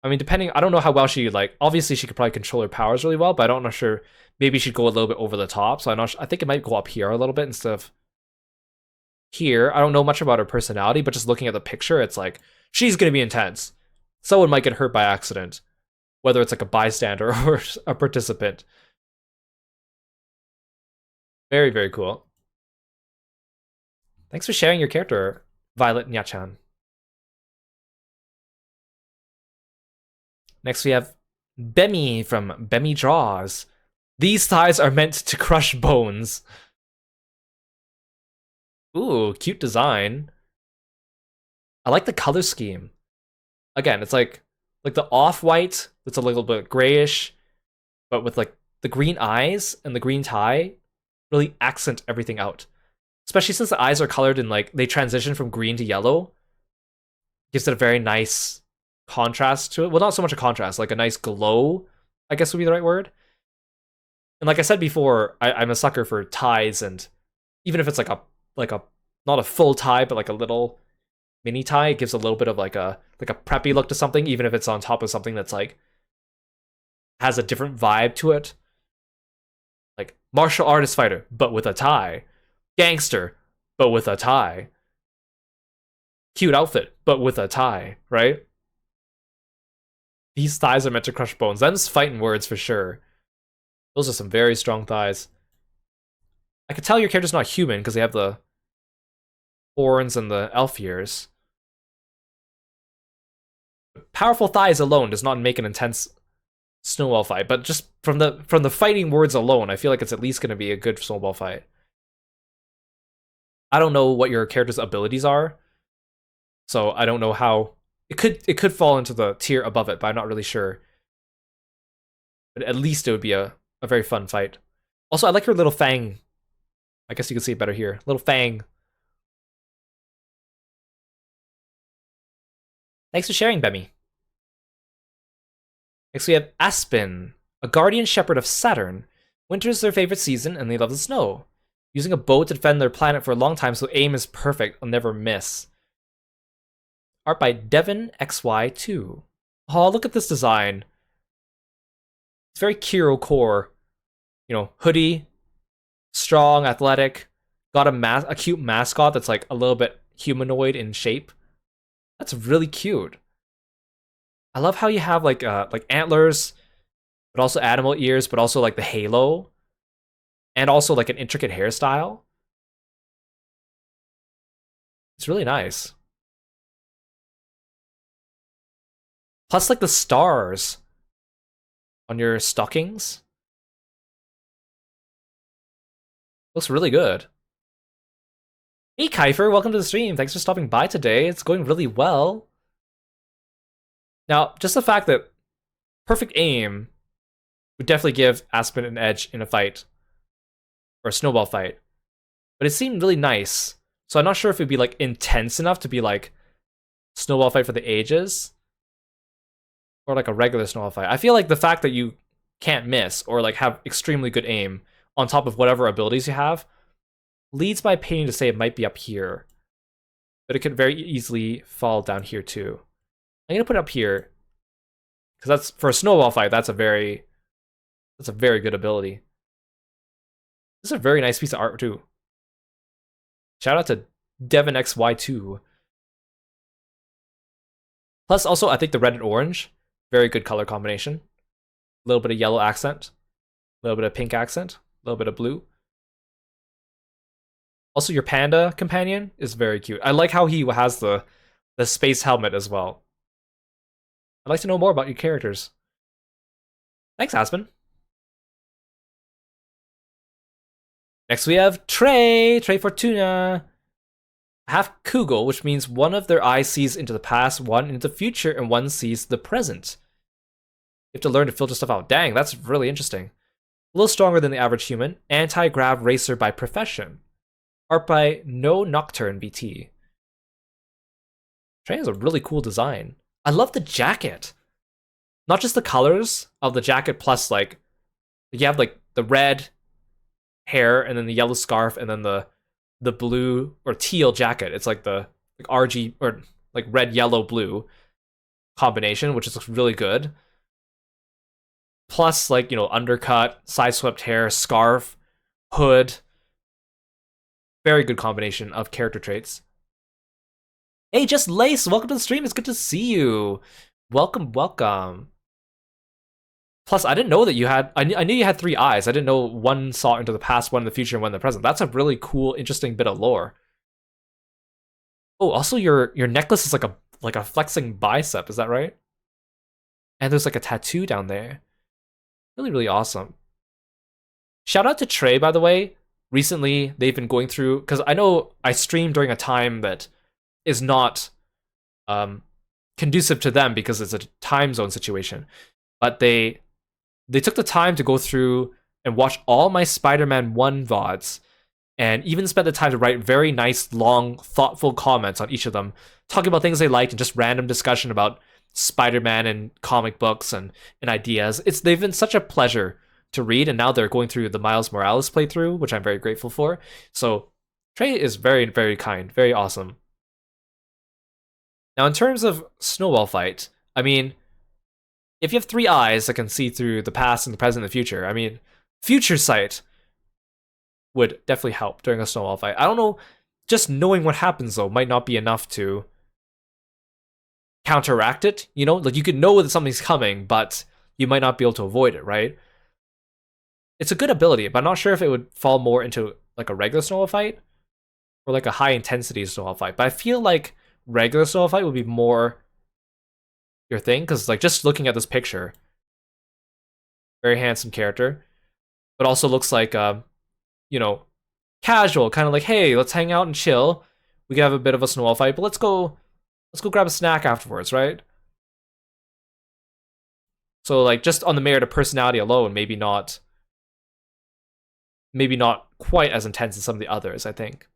I mean, depending, I don't know how well she, like, obviously she could probably control her powers really well, but I don't know, sure, maybe she'd go a little bit over the top. So I think it might go up here a little bit instead of here. I don't know much about her personality, but just looking at the picture, it's like, she's gonna be intense. Someone might get hurt by accident, whether it's like a bystander or a participant. Very, very cool. Thanks for sharing your character, Violet Nyachan. Next we have Bemi from Bemi Draws. These thighs are meant to crush bones. Ooh, cute design. I like the color scheme. Again, it's like the off-white that's a little bit grayish, but with like the green eyes and the green tie really accent everything out. Especially since the eyes are colored in like, they transition from green to yellow. Gives it a very nice contrast to it. Well, not so much a contrast, like a nice glow, I guess would be the right word. And like I said before, I'm a sucker for ties, and even if it's like a not a full tie, but like a little mini tie, it gives a little bit of like a preppy look to something, even if it's on top of something that's like has a different vibe to it. Like martial artist fighter, but with a tie. Gangster, but with a tie. Cute outfit, but with a tie, right? These thighs are meant to crush bones. Them's fighting words for sure. Those are some very strong thighs. I could tell your character's not human because they have the horns and the elf ears. Powerful thighs alone does not make an intense snowball fight, but just from the fighting words alone, I feel like it's at least going to be a good snowball fight. I don't know what your character's abilities are, so I don't know how it could fall into the tier above it, but I'm not really sure. But at least it would be a very fun fight. Also, I like her little fang. I guess you can see it better here. Little fang. Thanks for sharing, Bemi. Next we have Aspen, a guardian shepherd of Saturn. Winter is their favorite season, and they love the snow. Using a bow to defend their planet for a long time, so aim is perfect. I'll never miss. Art by Devon XY2. Oh, look at this design. It's very Kiro core. You know, hoodie, strong, athletic. Got a cute mascot that's like a little bit humanoid in shape. That's really cute. I love how you have like antlers, but also animal ears, but also like the halo. And also like an intricate hairstyle. It's really nice. Plus like the stars on your stockings. Looks really good. Hey Kiefer, welcome to the stream. Thanks for stopping by today. It's going really well. Now, just the fact that perfect aim would definitely give Aspen an edge in a fight. Or a snowball fight. But it seemed really nice. So I'm not sure if it'd be like intense enough to be like snowball fight for the ages. Or like a regular snowball fight. I feel like the fact that you can't miss or like have extremely good aim on top of whatever abilities you have leads my opinion to say it might be up here, but it could very easily fall down here too. I'm gonna put it up here because that's for a snowball fight. That's a very good ability. This is a very nice piece of art too. Shout out to Devin XY2. Plus, also, I think the red and orange, very good color combination. A little bit of yellow accent, a little bit of pink accent, a little bit of blue. Also, your panda companion is very cute. I like how he has the space helmet as well. I'd like to know more about your characters. Thanks, Aspen. Next we have Trey Fortuna. Half Kugel, which means one of their eyes sees into the past, one into the future, and one sees the present. You have to learn to filter stuff out. Dang, that's really interesting. A little stronger than the average human. Anti-grav racer by profession. Art by No Nocturne BT. Trey has a really cool design. I love the jacket. Not just the colors of the jacket, plus like you have like the red hair and then the yellow scarf and then the blue or teal jacket. It's like the RG or like red, yellow, blue combination, which looks really good. Plus, like, you know, undercut, side swept hair, scarf, hood. Very good combination of character traits. Hey, Just Lace, welcome to the stream. It's good to see you. Welcome, welcome. Plus, I didn't know that you had... I knew you had 3 eyes. I didn't know one saw into the past, one in the future, and one in the present. That's a really cool, interesting bit of lore. Oh, also your necklace is like a flexing bicep. Is that right? And there's like a tattoo down there. Really, really awesome. Shout out to Trey, by the way. Recently, they've been going through... Because I know I streamed during a time that is not conducive to them because it's a time zone situation. But they took the time to go through and watch all my Spider-Man 1 VODs and even spent the time to write very nice, long, thoughtful comments on each of them, talking about things they liked and just random discussion about Spider-Man and comic books and ideas. They've been such a pleasure to read, and now they're going through the Miles Morales playthrough, which I'm very grateful for. So Trey is very, very kind, very awesome. Now, in terms of Snowball Fight, I mean, if you have 3 eyes that can see through the past and the present and the future, I mean, future sight would definitely help during a snowball fight. I don't know, just knowing what happens though might not be enough to counteract it, you know? Like, you could know that something's coming, but you might not be able to avoid it, right? It's a good ability, but I'm not sure if it would fall more into like a regular snowball fight or like a high intensity snowball fight. But I feel like regular snowball fight would be more your thing, because like just looking at this picture, very handsome character, but also looks like you know, casual, kind of like, hey, let's hang out and chill. We can have a bit of a snowball fight, but let's go grab a snack afterwards, right? So like just on the merit of personality alone, maybe not quite as intense as some of the others, I think.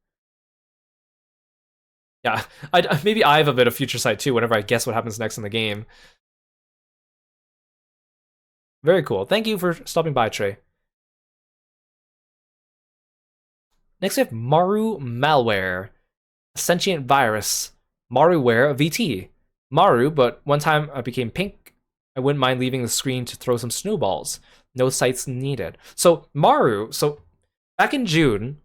Yeah, maybe I have a bit of future sight too whenever I guess what happens next in the game. Very cool. Thank you for stopping by, Trey. Next we have Maru Malware, a sentient virus. Maruware VT. Maru, but one time I became pink. I wouldn't mind leaving the screen to throw some snowballs. No sights needed. So Maru, back in June,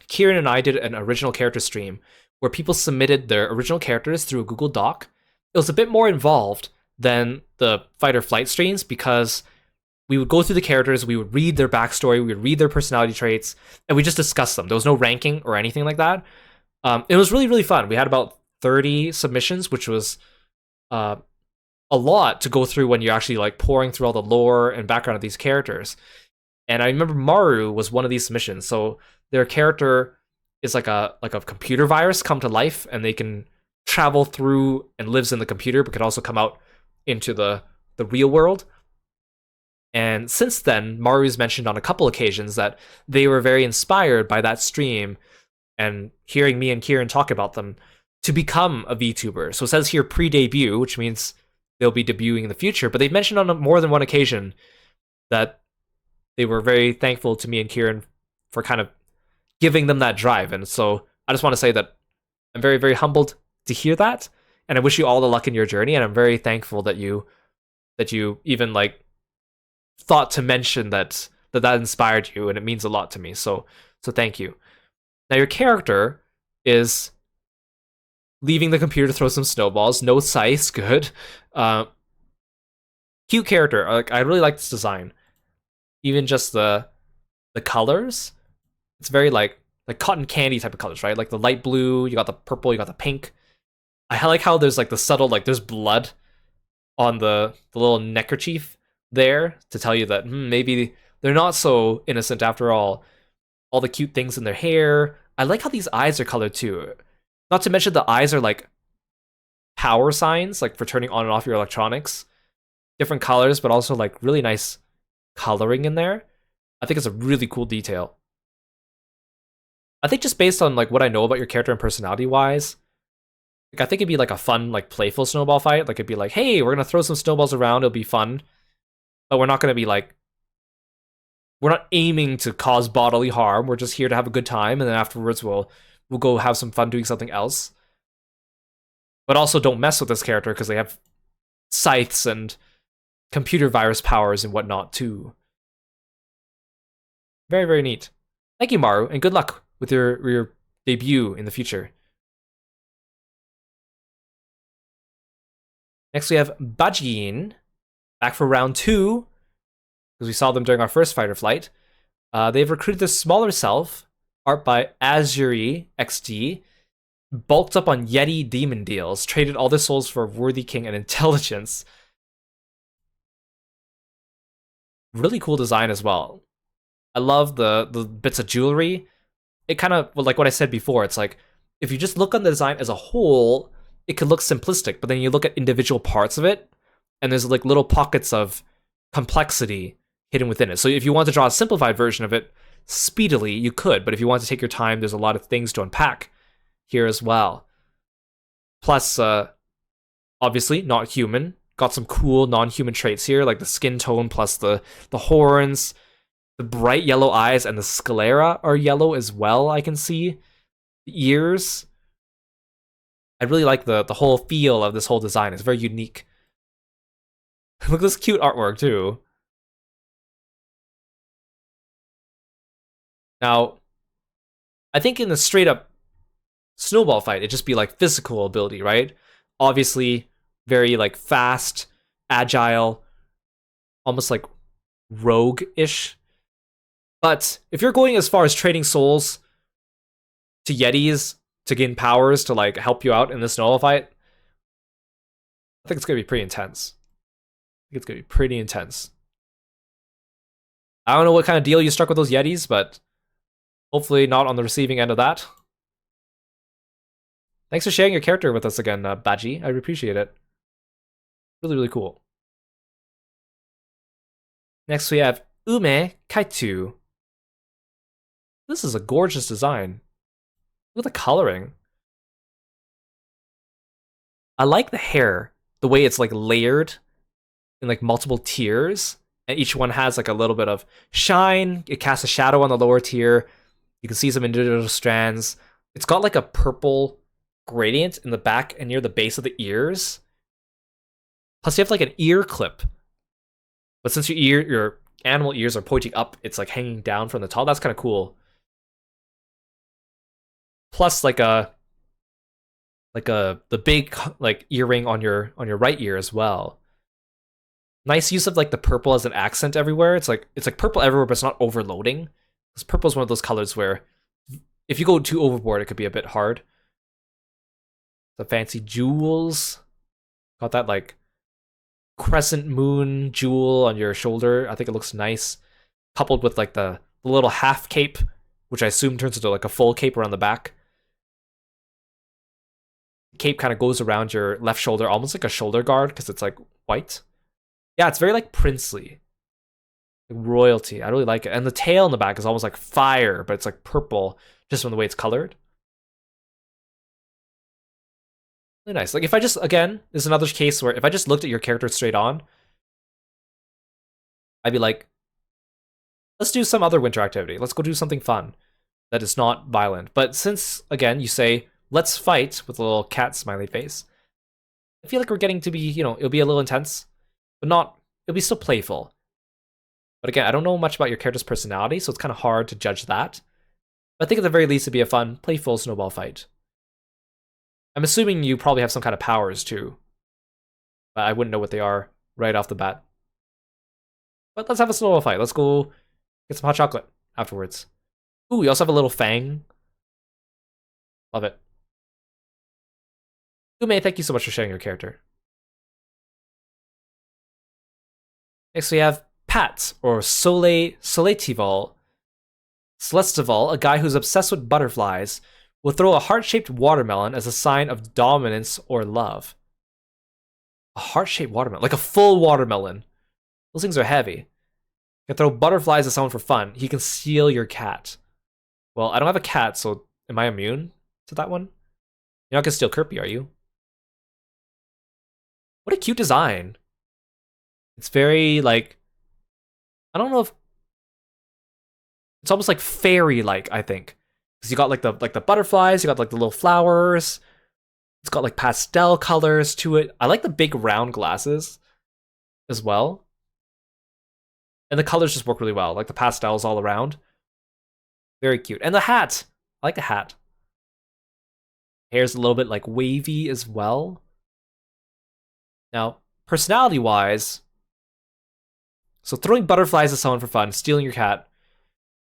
Kieran and I did an original character stream where people submitted their original characters through a Google Doc. It was a bit more involved than the fight or flight streams because we would go through the characters, we would read their backstory, we would read their personality traits, and we just discuss them. There was no ranking or anything like that. It was really, really fun. We had about 30 submissions, which was a lot to go through when you're actually like pouring through all the lore and background of these characters. And I remember Maru was one of these submissions. So their character is like a computer virus come to life, and they can travel through and lives in the computer, but could also come out into the real world. And since then, Maru's mentioned on a couple occasions that they were very inspired by that stream and hearing me and Kieran talk about them to become a VTuber. So it says here pre-debut, which means they'll be debuting in the future, but they've mentioned on more than one occasion that they were very thankful to me and Kieran for kind of giving them that drive. And so I just want to say that I'm very, very humbled to hear that, and I wish you all the luck in your journey. And I'm very thankful that you even like thought to mention that inspired you, and it means a lot to me. So thank you. Now your character is leaving the computer to throw some snowballs. No scythes, good. Cute character. Like I really like this design. Even just the colors, it's very like cotton candy type of colors, right? Like the light blue, you got the purple, you got the pink. I like how there's like the subtle, like there's blood on the little neckerchief there to tell you that maybe they're not so innocent after all. All the cute things in their hair. I like how these eyes are colored too. Not to mention the eyes are like power signs, like for turning on and off your electronics. Different colors, but also like really nice coloring in there. I think it's a really cool detail. I think just based on like what I know about your character and personality wise, like I think it'd be like a fun, like playful snowball fight. Like it'd be like, hey, we're gonna throw some snowballs around, it'll be fun. But we're not gonna be like, we're not aiming to cause bodily harm. We're just here to have a good time, and then afterwards we'll go have some fun doing something else. But also don't mess with this character because they have scythes and computer virus powers and whatnot too. Very, very neat. Thank you, Maru, and good luck with your debut in the future. Next we have Bajin, back for round 2, because we saw them during our first fighter flight. They've recruited the smaller self, art by Azuri XD, bulked up on Yeti demon deals, traded all their souls for a worthy king and intelligence. Really cool design as well. I love the bits of jewelry. It kind of, well, like what I said before, it's like, if you just look on the design as a whole, it could look simplistic, but then you look at individual parts of it, and there's like little pockets of complexity hidden within it. So if you want to draw a simplified version of it speedily, you could, but if you want to take your time, there's a lot of things to unpack here as well. Plus, obviously, not human. Got some cool non-human traits here, like the skin tone plus the horns. The bright yellow eyes and the sclera are yellow as well, I can see. The ears. I really like the whole feel of this whole design. It's very unique. Look at this cute artwork, too. Now, I think in the straight-up snowball fight, it'd just be like physical ability, right? Obviously, very like fast, agile, almost like rogue-ish. But if you're going as far as trading souls to Yetis to gain powers to like help you out in this snowball fight, I think it's gonna be pretty intense. I think it's gonna be pretty intense. I don't know what kind of deal you struck with those Yetis, but hopefully not on the receiving end of that. Thanks for sharing your character with us again, Baji. I appreciate it. Really, really cool. Next we have Ume Kaitu. This is a gorgeous design. Look at the coloring. I like the hair, the way it's like layered in like multiple tiers, and each one has like a little bit of shine. It casts a shadow on the lower tier. You can see some individual strands. It's got like a purple gradient in the back and near the base of the ears. Plus you have like an ear clip. But since your animal ears are pointing up, it's like hanging down from the top. That's kind of cool. Plus like the big like earring on your right ear as well. Nice use of like the purple as an accent everywhere. It's like purple everywhere, but it's not overloading. Because purple is one of those colors where if you go too overboard, it could be a bit hard. The fancy jewels. Got that like crescent moon jewel on your shoulder. I think it looks nice. Coupled with like the little half cape, which I assume turns into like a full cape around the back. The cape kind of goes around your left shoulder, almost like a shoulder guard, because it's like white. Yeah, it's very like princely. Like royalty. I really like it. And the tail in the back is almost like fire, but it's like purple, just from the way it's colored. Really nice. Like if I just, again, this is another case where if I just looked at your character straight on, I'd be like, let's do some other winter activity. Let's go do something fun. that is not violent. But since, again, you say, let's fight with a little cat smiley face, I feel like we're getting to be, it'll be a little intense, but not, it'll be still playful. But again, I don't know much about your character's personality, so it's kind of hard to judge that. But I think at the very least it'd be a fun, playful snowball fight. I'm assuming you probably have some kind of powers too, but I wouldn't know what they are right off the bat. But let's have a snowball fight. Let's go get some hot chocolate afterwards. Ooh, we also have a little fang. Love it. Ume, thank you so much for sharing your character. Next we have Pat, or Solestival, a guy who's obsessed with butterflies, will throw a heart-shaped watermelon as a sign of dominance or love. A heart-shaped watermelon, like a full watermelon. Those things are heavy. You can throw butterflies at someone for fun. He can steal your cat. Well, I don't have a cat, so am I immune to that one? You're not gonna steal Kirby, are you? What a cute design. It's very, like, I don't know if it's almost like fairy-like, I think. Because you got like the butterflies, you got like the little flowers. It's got like pastel colors to it. I like the big round glasses as well. And the colors just work really well, like the pastels all around. Very cute. And the hat. I like the hat. Hair's a little bit like wavy as well. Now, personality-wise, so throwing butterflies at someone for fun, stealing your cat,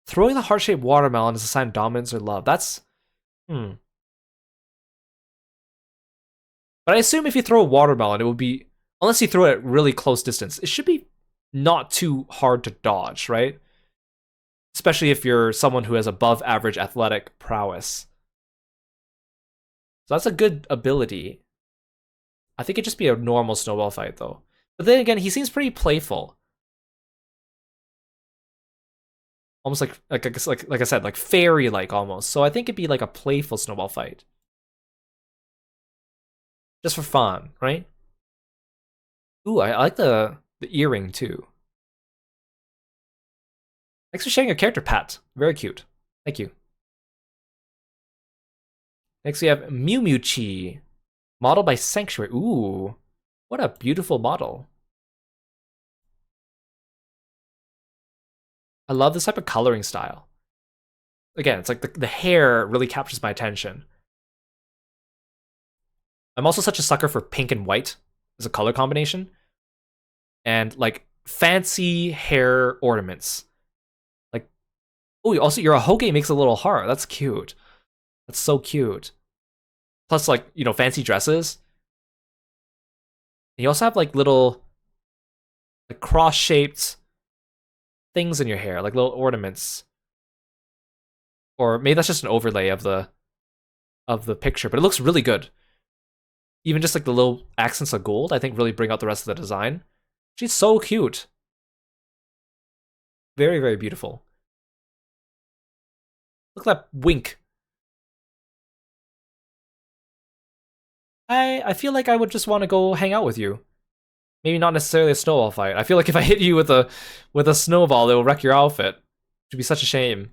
throwing the heart-shaped watermelon is a sign of dominance or love. That's... But I assume if you throw a watermelon, it would be... Unless you throw it at really close distance, it should be not too hard to dodge, right? Especially if you're someone who has above average athletic prowess. So that's a good ability. I think it'd just be a normal snowball fight, though. But then again, he seems pretty playful. Almost like I said, like fairy-like almost. So I think it'd be like a playful snowball fight. Just for fun, right? Ooh, I like the earring too. Thanks for sharing your character, Pat. Very cute. Thank you. Next we have Mew Mew Chi, modeled by Sanctuary. Ooh, what a beautiful model. I love this type of coloring style. Again, it's like the hair really captures my attention. I'm also such a sucker for pink and white as a color combination. And like fancy hair ornaments. Like, oh, also your Ahoge makes a little heart. That's cute. That's so cute. Plus, like, fancy dresses. And you also have like little like cross-shaped things in your hair, like little ornaments. Or maybe that's just an overlay of the picture, but it looks really good. Even just like the little accents of gold, I think really bring out the rest of the design. She's so cute. Very, very beautiful. Look at that wink. I feel like I would just want to go hang out with you. Maybe not necessarily a snowball fight. I feel like if I hit you with a snowball, it will wreck your outfit. It would be such a shame.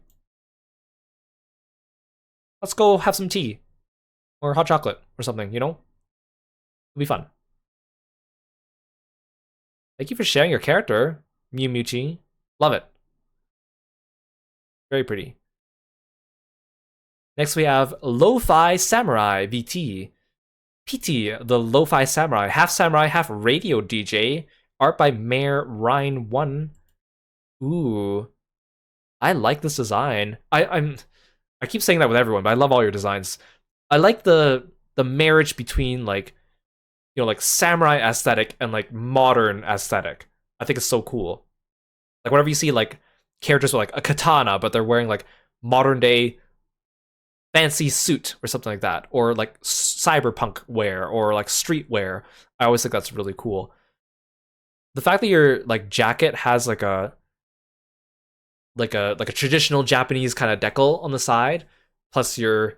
Let's go have some tea. Or hot chocolate or something, It'll be fun. Thank you for sharing your character, Mew Mew Chi. Love it. Very pretty. Next we have Lo-Fi Samurai VT. PT, the Lo-Fi Samurai, half radio DJ. Art by Mayor Ryan 1. Ooh. I like this design. I keep saying that with everyone, but I love all your designs. I like the marriage between like samurai aesthetic and like modern aesthetic. I think it's so cool. Like whenever you see like characters with like a katana, but they're wearing like modern day fancy suit or something like that, or like cyberpunk wear or like street wear, I always think that's really cool. The fact that your like jacket has like a traditional Japanese kind of decal on the side, plus your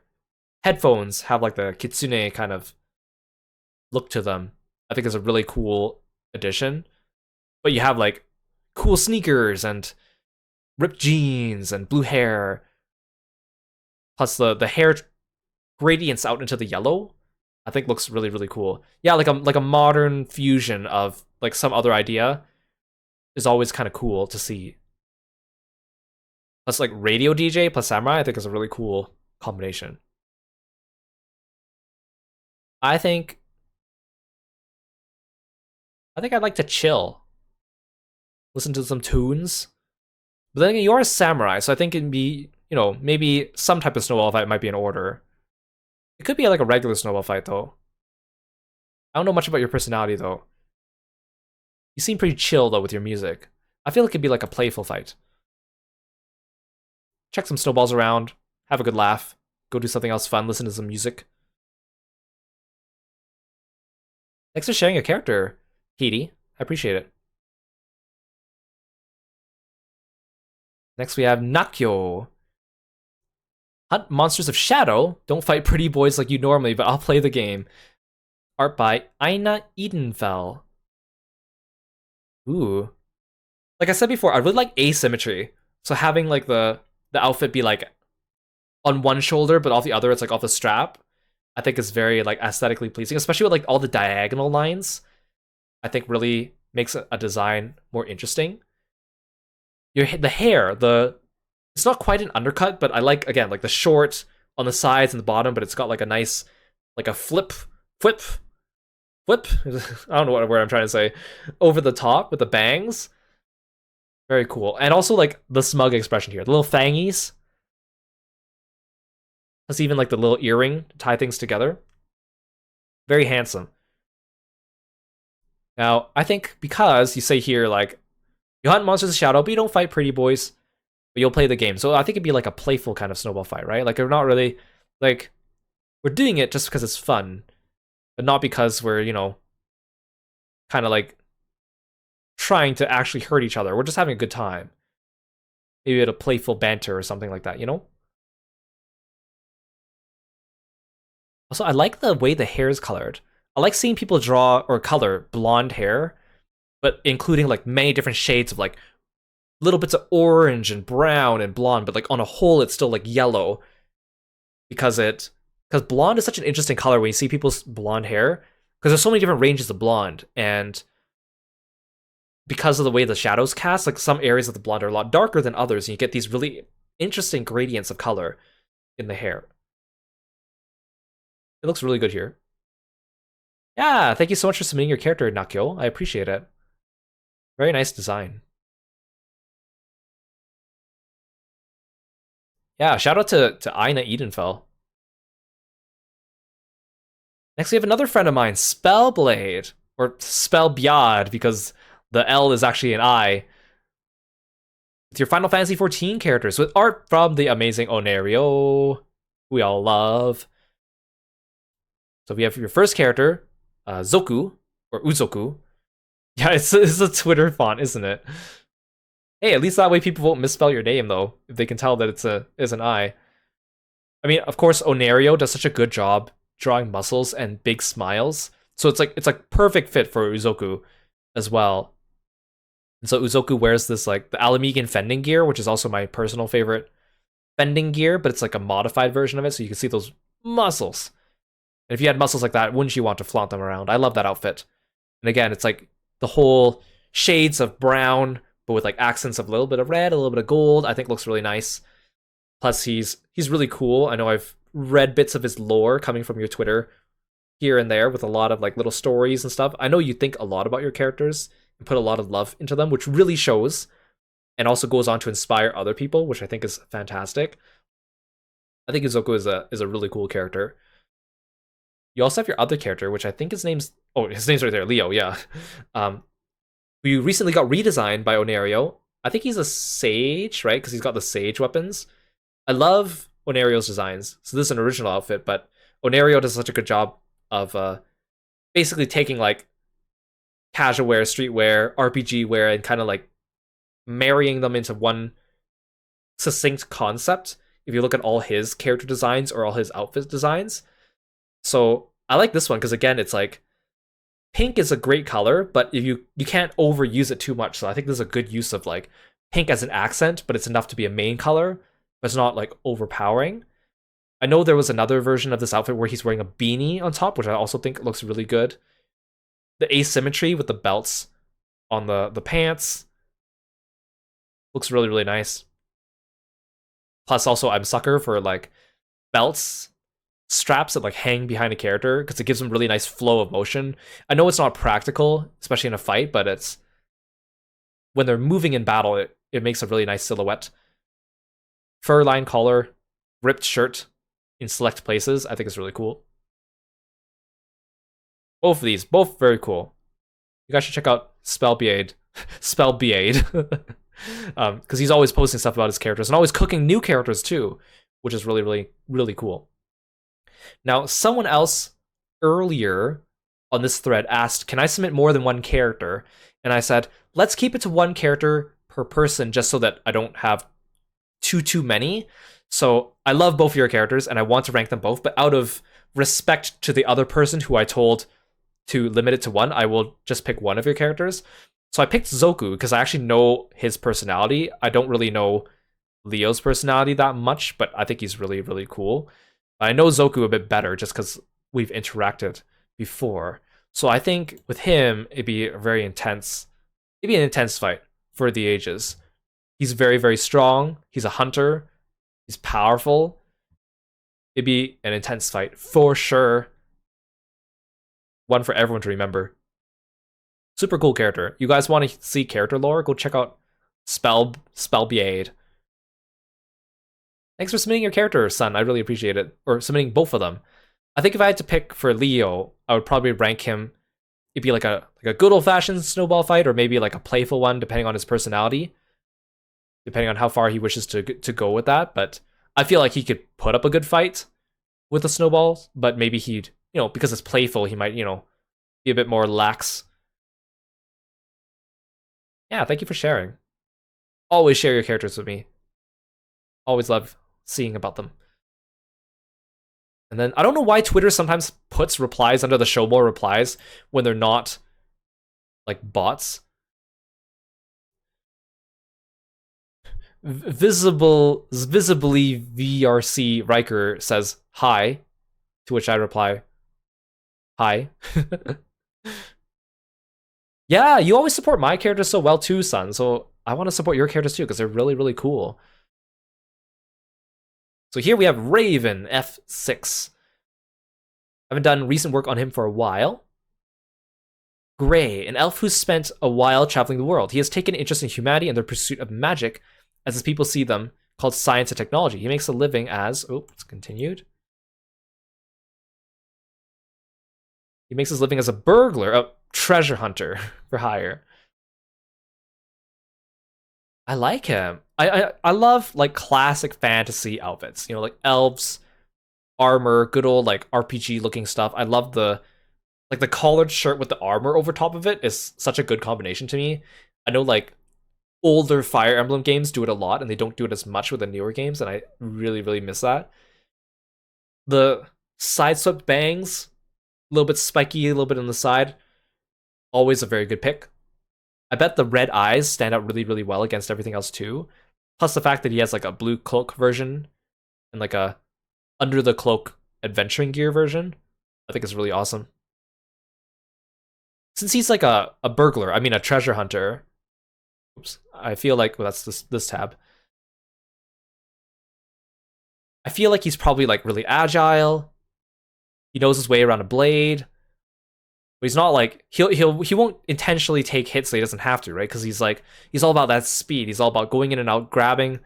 headphones have like the kitsune kind of look to them, I think is a really cool addition. But you have like cool sneakers and ripped jeans and blue hair. Plus the hair gradients out into the yellow, I think looks really really cool. Yeah, like a modern fusion of like some other idea is always kind of cool to see. Plus like radio DJ plus samurai, I think is a really cool combination. I think I'd like to chill, listen to some tunes. But then again, you're a samurai, so I think it'd be, maybe some type of snowball fight might be in order. It could be like a regular snowball fight though. I don't know much about your personality though. You seem pretty chill though with your music. I feel like it'd be like a playful fight. Check some snowballs around, have a good laugh, go do something else fun, listen to some music. Thanks for sharing your character, Katie. I appreciate it. Next we have Nakyo. Hunt monsters of shadow. Don't fight pretty boys like you normally, but I'll play the game. Art by Aina Edenfell. Ooh. Like I said before, I really like asymmetry. So having like the outfit be like on one shoulder, but off the other, it's like off the strap, I think is very like aesthetically pleasing, especially with like all the diagonal lines. I think really makes a design more interesting. The hair, it's not quite an undercut, but I like, again, like the short on the sides and the bottom, but it's got like a nice, like a flip. I don't know what word I'm trying to say. Over the top with the bangs. Very cool. And also like the smug expression here. The little fangies. Plus even like the little earring to tie things together. Very handsome. Now, I think because you say here, like, you hunt monsters of shadow, but you don't fight pretty boys, but you'll play the game. So I think it'd be like a playful kind of snowball fight, right? Like, we're not really, like, we're doing it just because it's fun, but not because we're, kind of like trying to actually hurt each other. We're just having a good time. Maybe at a playful banter or something like that, Also, I like the way the hair is colored. I like seeing people draw or color blonde hair, but including like many different shades of like little bits of orange and brown and blonde, but like on a whole, it's still like yellow because blonde is such an interesting color when you see people's blonde hair, because there's so many different ranges of blonde, and because of the way the shadows cast, like some areas of the blonde are a lot darker than others, and you get these really interesting gradients of color in the hair. It looks really good here. Yeah, thank you so much for submitting your character, Nakyo. I appreciate it. Very nice design. Yeah, shout out to Aina Edenfell. Next, we have another friend of mine, Spellblade, or Spellbjad, because the L is actually an I. With your Final Fantasy XIV characters, with art from the amazing Onerio, we all love. So we have your first character, Zoku, or Uzoku. Yeah, it's a Twitter font, isn't it? Hey, at least that way people won't misspell your name, though, if they can tell that it's an I. I mean, of course, Onerio does such a good job drawing muscles and big smiles, so it's like perfect fit for Uzoku as well. And so Uzoku wears this like the Alamegan fending gear, which is also my personal favorite fending gear, but it's like a modified version of it, so you can see those muscles. And if you had muscles like that, wouldn't you want to flaunt them around? I love that outfit. And again, it's like the whole shades of brown, but with like accents of a little bit of red, a little bit of gold, I think looks really nice. Plus, he's really cool. I know I've read bits of his lore coming from your Twitter here and there with a lot of like little stories and stuff. I know you think a lot about your characters and put a lot of love into them, which really shows, and also goes on to inspire other people, which I think is fantastic. I think Izuku is a really cool character. You also have your other character, which I think his name's right there, Leo, yeah. Who recently got redesigned by Onerio. I think he's a sage, right? Because he's got the sage weapons. I love Onerio's designs. So this is an original outfit, but Onerio does such a good job of basically taking like casual wear, streetwear, RPG wear, and kind of like marrying them into one succinct concept. If you look at all his character designs or all his outfit designs. So I like this one because again, it's like pink is a great color, but if you can't overuse it too much. So I think this is a good use of like pink as an accent, but it's enough to be a main color, but it's not like overpowering. I know there was another version of this outfit where he's wearing a beanie on top, which I also think looks really good. The asymmetry with the belts on the pants looks really, really nice. Plus, also, I'm a sucker for like belts, straps that like hang behind a character because it gives them really nice flow of motion. I know it's not practical, especially in a fight, but it's when they're moving in battle, it makes a really nice silhouette. Fur line collar, ripped shirt in select places, I think is really cool. Both of these, both very cool. You guys should check out Spellbeade. Spellbeade. Because he's always posting stuff about his characters and always cooking new characters too, which is really, really, really cool. Now, someone else earlier on this thread asked, can I submit more than one character? And I said, let's keep it to one character per person just so that I don't have too many. So I love both of your characters and I want to rank them both, but out of respect to the other person who I told to limit it to one, I will just pick one of your characters. So I picked Zoku because I actually know his personality. I don't really know Leo's personality that much, but I think he's really, really cool. I know Zoku a bit better just because we've interacted before. So I think with him, it'd be a very intense, it'd be an intense fight for the ages. He's very, very strong. He's a hunter. He's powerful. It'd be an intense fight for sure. One for everyone to remember. Super cool character. You guys want to see character lore? Go check out Spellbeade. Thanks for submitting your character, son. I really appreciate it. Or submitting both of them. I think if I had to pick for Leo, I would probably rank him. It'd be like a good old-fashioned snowball fight, or maybe like a playful one, depending on his personality. Depending on how far he wishes to go with that. But I feel like he could put up a good fight with the snowballs, but maybe he'd, because it's playful, he might, be a bit more lax. Yeah, thank you for sharing. Always share your characters with me. Always love seeing about them. And then, I don't know why Twitter sometimes puts replies under the show more replies when they're not, like, bots. Visibly VRC Riker says, hi, to which I reply, hi. Yeah, you always support my characters so well too, son, so I want to support your characters too, because they're really, really cool. So here we have Raven, F6. I haven't done recent work on him for a while. Gray, an elf who's spent a while traveling the world. He has taken interest in humanity and the pursuit of magic, as his people see them, called science and technology. He makes a living as... Oh, it's continued. He makes his living as a burglar, a treasure hunter for hire. I like him. I love like classic fantasy outfits, like elves, armor, good old like RPG looking stuff. I love the collared shirt with the armor over top of it is such a good combination to me. I know like older Fire Emblem games do it a lot and they don't do it as much with the newer games, and I really, really miss that. The side swept bangs, a little bit spiky, a little bit on the side, always a very good pick. I bet the red eyes stand out really, really well against everything else too. Plus the fact that he has like a blue cloak version and like a under the cloak adventuring gear version, I think is really awesome. Since he's like a burglar, I mean a treasure hunter. Oops, I feel like, well, that's this tab. I feel like he's probably like really agile. He knows his way around a blade. But he's not like he won't intentionally take hits so he doesn't have to, right? Because he's all about that speed. He's all about going in and out, grabbing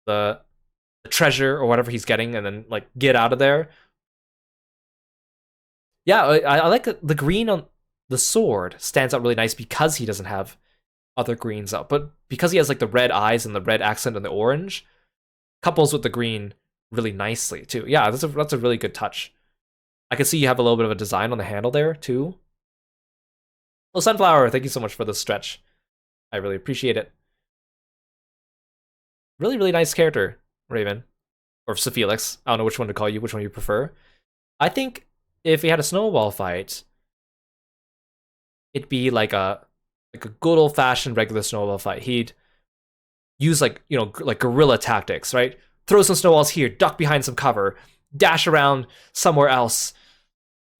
the treasure or whatever he's getting, and then like get out of there. Yeah, I like the green on the sword stands out really nice because he doesn't have other greens out, but because he has like the red eyes and the red accent and the orange, couples with the green really nicely too. Yeah, that's a really good touch. I can see you have a little bit of a design on the handle there too. Well, Sunflower, thank you so much for the stretch. I really appreciate it. Really, really nice character, Raven. Or Sophilix. I don't know which one to call you, which one you prefer. I think if we had a snowball fight, it'd be like a good old-fashioned regular snowball fight. He'd use like guerrilla tactics, right? Throw some snowballs here, duck behind some cover, dash around somewhere else,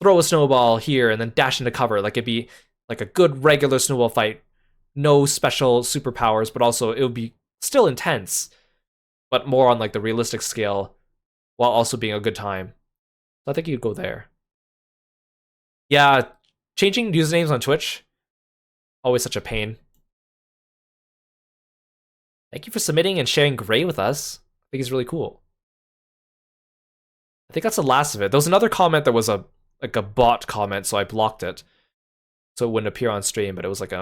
throw a snowball here, and then dash into cover. Like it'd be like a good regular snowball fight, no special superpowers, but also it would be still intense, but more on like the realistic scale, while also being a good time. So I think you'd go there. Yeah, changing usernames on Twitch, always such a pain. Thank you for submitting and sharing Gray with us. I think he's really cool. I think that's the last of it. There was another comment that was a bot comment, so I blocked it, so it wouldn't appear on stream. But it was like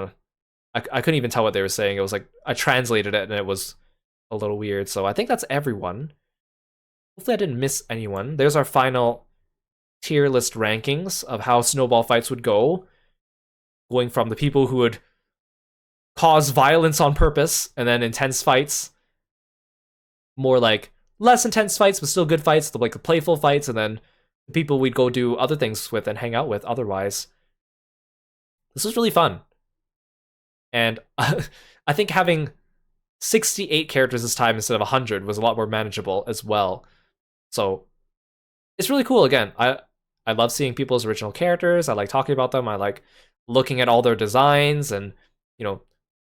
I couldn't even tell what they were saying. It was like I translated it and it was a little weird. So I think that's everyone. Hopefully I didn't miss anyone. There's our final tier list rankings of how snowball fights would go, going from the people who would cause violence on purpose, and then intense fights, more like less intense fights but still good fights, like the playful fights, and then the people we'd go do other things with and hang out with otherwise. This was really fun. And I think having 68 characters this time instead of 100 was a lot more manageable as well. So it's really cool. Again, I love seeing people's original characters. I like talking about them. I like looking at all their designs and, you know,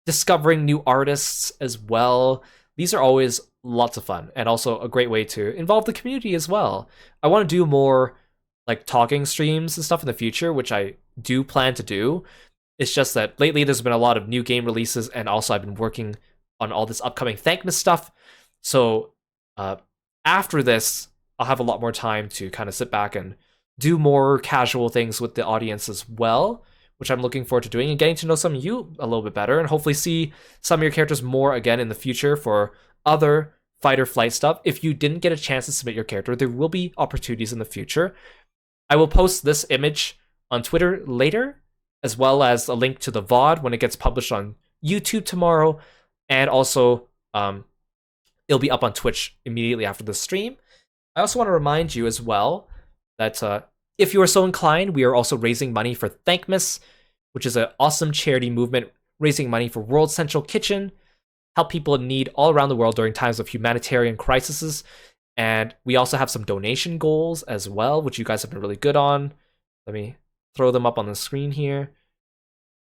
discovering new artists as well. These are always lots of fun and also a great way to involve the community as well. I want to do more like talking streams and stuff in the future, which I do plan to do. It's just that lately there's been a lot of new game releases, and also I've been working on all this upcoming Thankmas stuff. So after this, I'll have a lot more time to kind of sit back and do more casual things with the audience as well, which I'm looking forward to doing and getting to know some of you a little bit better, and hopefully see some of your characters more again in the future for other fight or flight stuff. If you didn't get a chance to submit your character, there will be opportunities in the future. I will post this image on Twitter later, as well as a link to the VOD when it gets published on YouTube tomorrow, and also it'll be up on Twitch immediately after the stream. I also want to remind you as well that if you are so inclined, we are also raising money for Thankmas, which is an awesome charity movement raising money for World Central Kitchen, help people in need all around the world during times of humanitarian crises. And we also have some donation goals as well, which you guys have been really good on. Let me throw them up on the screen here.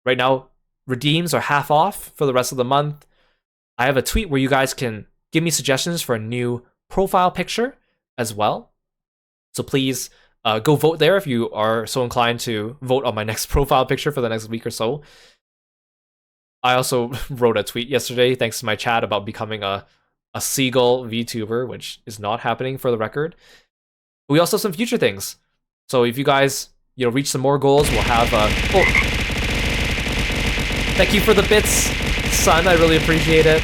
Right now, redeems are half off for the rest of the month. I have a tweet where you guys can give me suggestions for a new profile picture as well. So please go vote there if you are so inclined to vote on my next profile picture for the next week or so. I also wrote a tweet yesterday, thanks to my chat, about becoming a seagull VTuber, which is not happening for the record. We also have some future things. So if you guys, reach some more goals, we'll have thank you for the bits, son. I really appreciate it.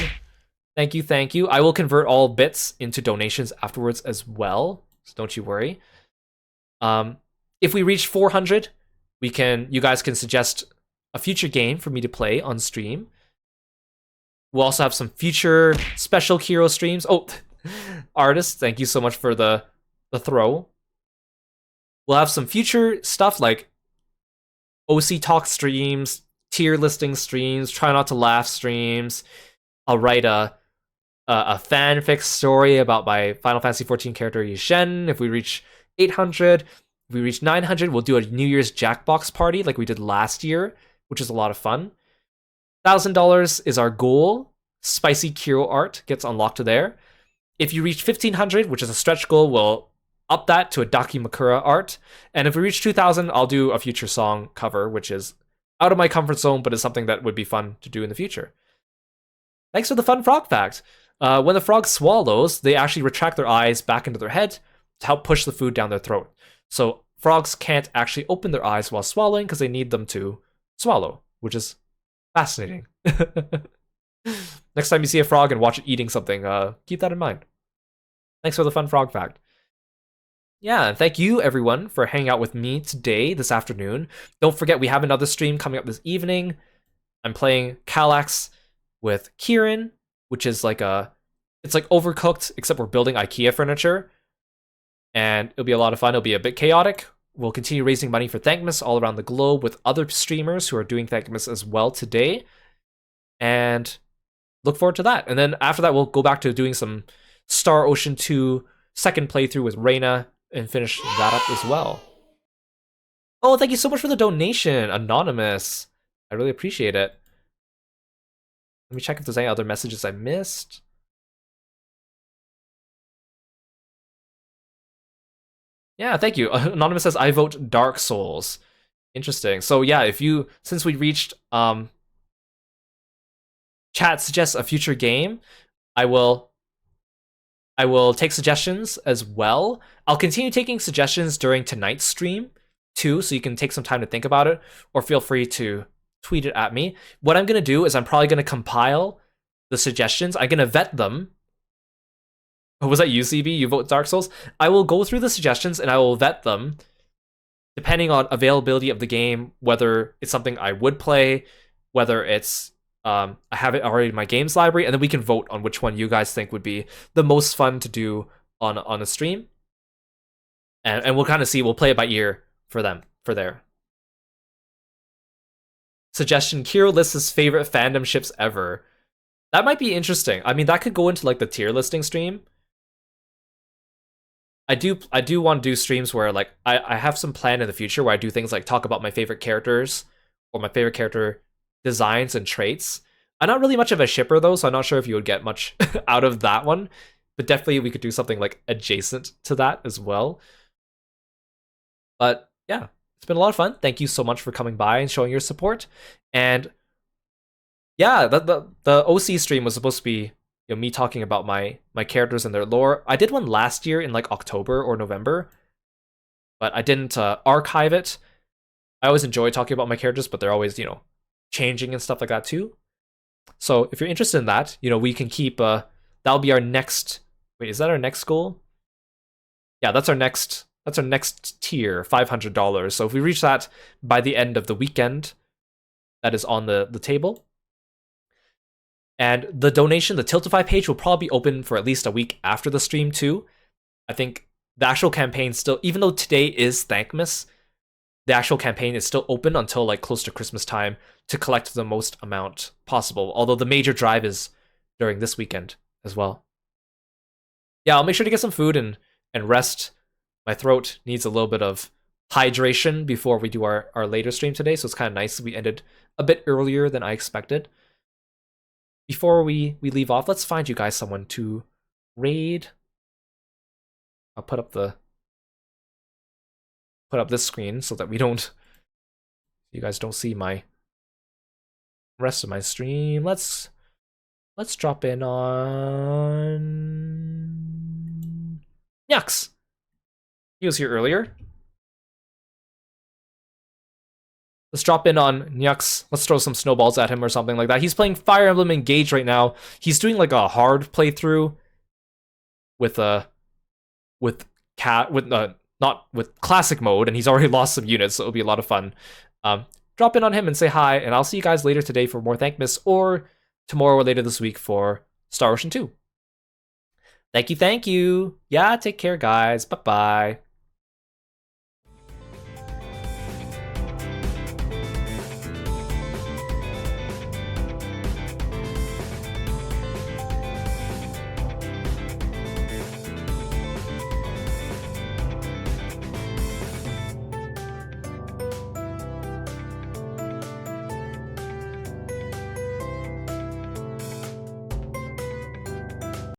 Thank you. I will convert all bits into donations afterwards as well, so don't you worry. If we reach 400, you guys can suggest a future game for me to play on stream. We'll also have some future special Kiro streams. Oh, artists, thank you so much for the throw. We'll have some future stuff like OC Talk streams, tier listing streams, Try Not to Laugh streams. I'll write a fanfic story about my Final Fantasy XIV character Yishen. If we reach 800, if we reach 900, we'll do a New Year's Jackbox party like we did last year, which is a lot of fun. $1,000 is our goal. Spicy Kiro art gets unlocked to there. If you reach 1,500, which is a stretch goal, we'll up that to a Dakimakura art. And if we reach 2,000, I'll do a future song cover, which is out of my comfort zone, but is something that would be fun to do in the future. Thanks for the fun frog fact. When the frog swallows, they actually retract their eyes back into their head to help push the food down their throat. So frogs can't actually open their eyes while swallowing because they need them to swallow, which is fascinating. Next time you see a frog and watch it eating something, keep that in mind. Thanks for the fun frog fact. Yeah, and thank you everyone for hanging out with me today, this afternoon. Don't forget we have another stream coming up this evening. I'm playing Kallax with Kieran, which is it's like Overcooked, except we're building IKEA furniture. And it'll be a lot of fun. It'll be a bit chaotic. We'll continue raising money for Thankmas all around the globe with other streamers who are doing Thankmas as well today. And look forward to that. And then after that, we'll go back to doing some Star Ocean 2 second playthrough with Reina and finish that up as well. Oh, thank you so much for the donation, Anonymous. I really appreciate it. Let me check if there's any other messages I missed. Yeah, thank you. Anonymous says, I vote Dark Souls. Interesting. So yeah, if you, since we reached chat suggests a future game, I will take suggestions as well. I'll continue taking suggestions during tonight's stream too, so you can take some time to think about it, or feel free to tweet it at me. What I'm gonna do is I'm probably gonna compile the suggestions. I'm gonna vet them. Oh, was that you, CB? You vote Dark Souls? I will go through the suggestions and I will vet them depending on availability of the game, whether it's something I would play, whether it's I have it already in my games library, and then we can vote on which one you guys think would be the most fun to do on a stream. And we'll kind of see, we'll play it by ear for there. Suggestion, Kiro lists his favorite fandom ships ever. That might be interesting. I mean, that could go into like the tier listing stream. I do want to do streams where like I have some plan in the future where I do things like talk about my favorite characters or my favorite character designs and traits. I'm not really much of a shipper though, so I'm not sure if you would get much out of that one. But definitely we could do something like adjacent to that as well. But yeah, it's been a lot of fun. Thank you so much for coming by and showing your support. And yeah, the OC stream was supposed to be, you know, me talking about my characters and their lore. I did one last year in like October or November, but I didn't archive it. I always enjoy talking about my characters, but they're always, you know, changing and stuff like that too. So if you're interested in that, you know, we can keep that'll be our next. Wait, is that our next goal? Yeah, that's our next tier, $500. So if we reach that by the end of the weekend, that is on the table. And the donation, the Tiltify page will probably be open for at least a week after the stream too. I think the actual campaign still, even though today is Thankmas, the actual campaign is still open until like close to Christmas time to collect the most amount possible. Although the major drive is during this weekend as well. Yeah, I'll make sure to get some food and rest. My throat needs a little bit of hydration before we do our later stream today, so it's kind of nice we ended a bit earlier than I expected. Before we leave off, let's find you guys someone to raid. I'll put up this screen so that you guys don't see my rest of my stream. Let's drop in on Nyux. He was here earlier. Let's drop in on Nyux. Let's throw some snowballs at him or something like that. He's playing Fire Emblem Engage right now. He's doing like a hard playthrough with not with classic mode, and he's already lost some units, so it'll be a lot of fun. Drop in on him and say hi, and I'll see you guys later today for more Thankmas, or tomorrow or later this week for Star Ocean 2. Thank you. Yeah, take care, guys. Bye-bye.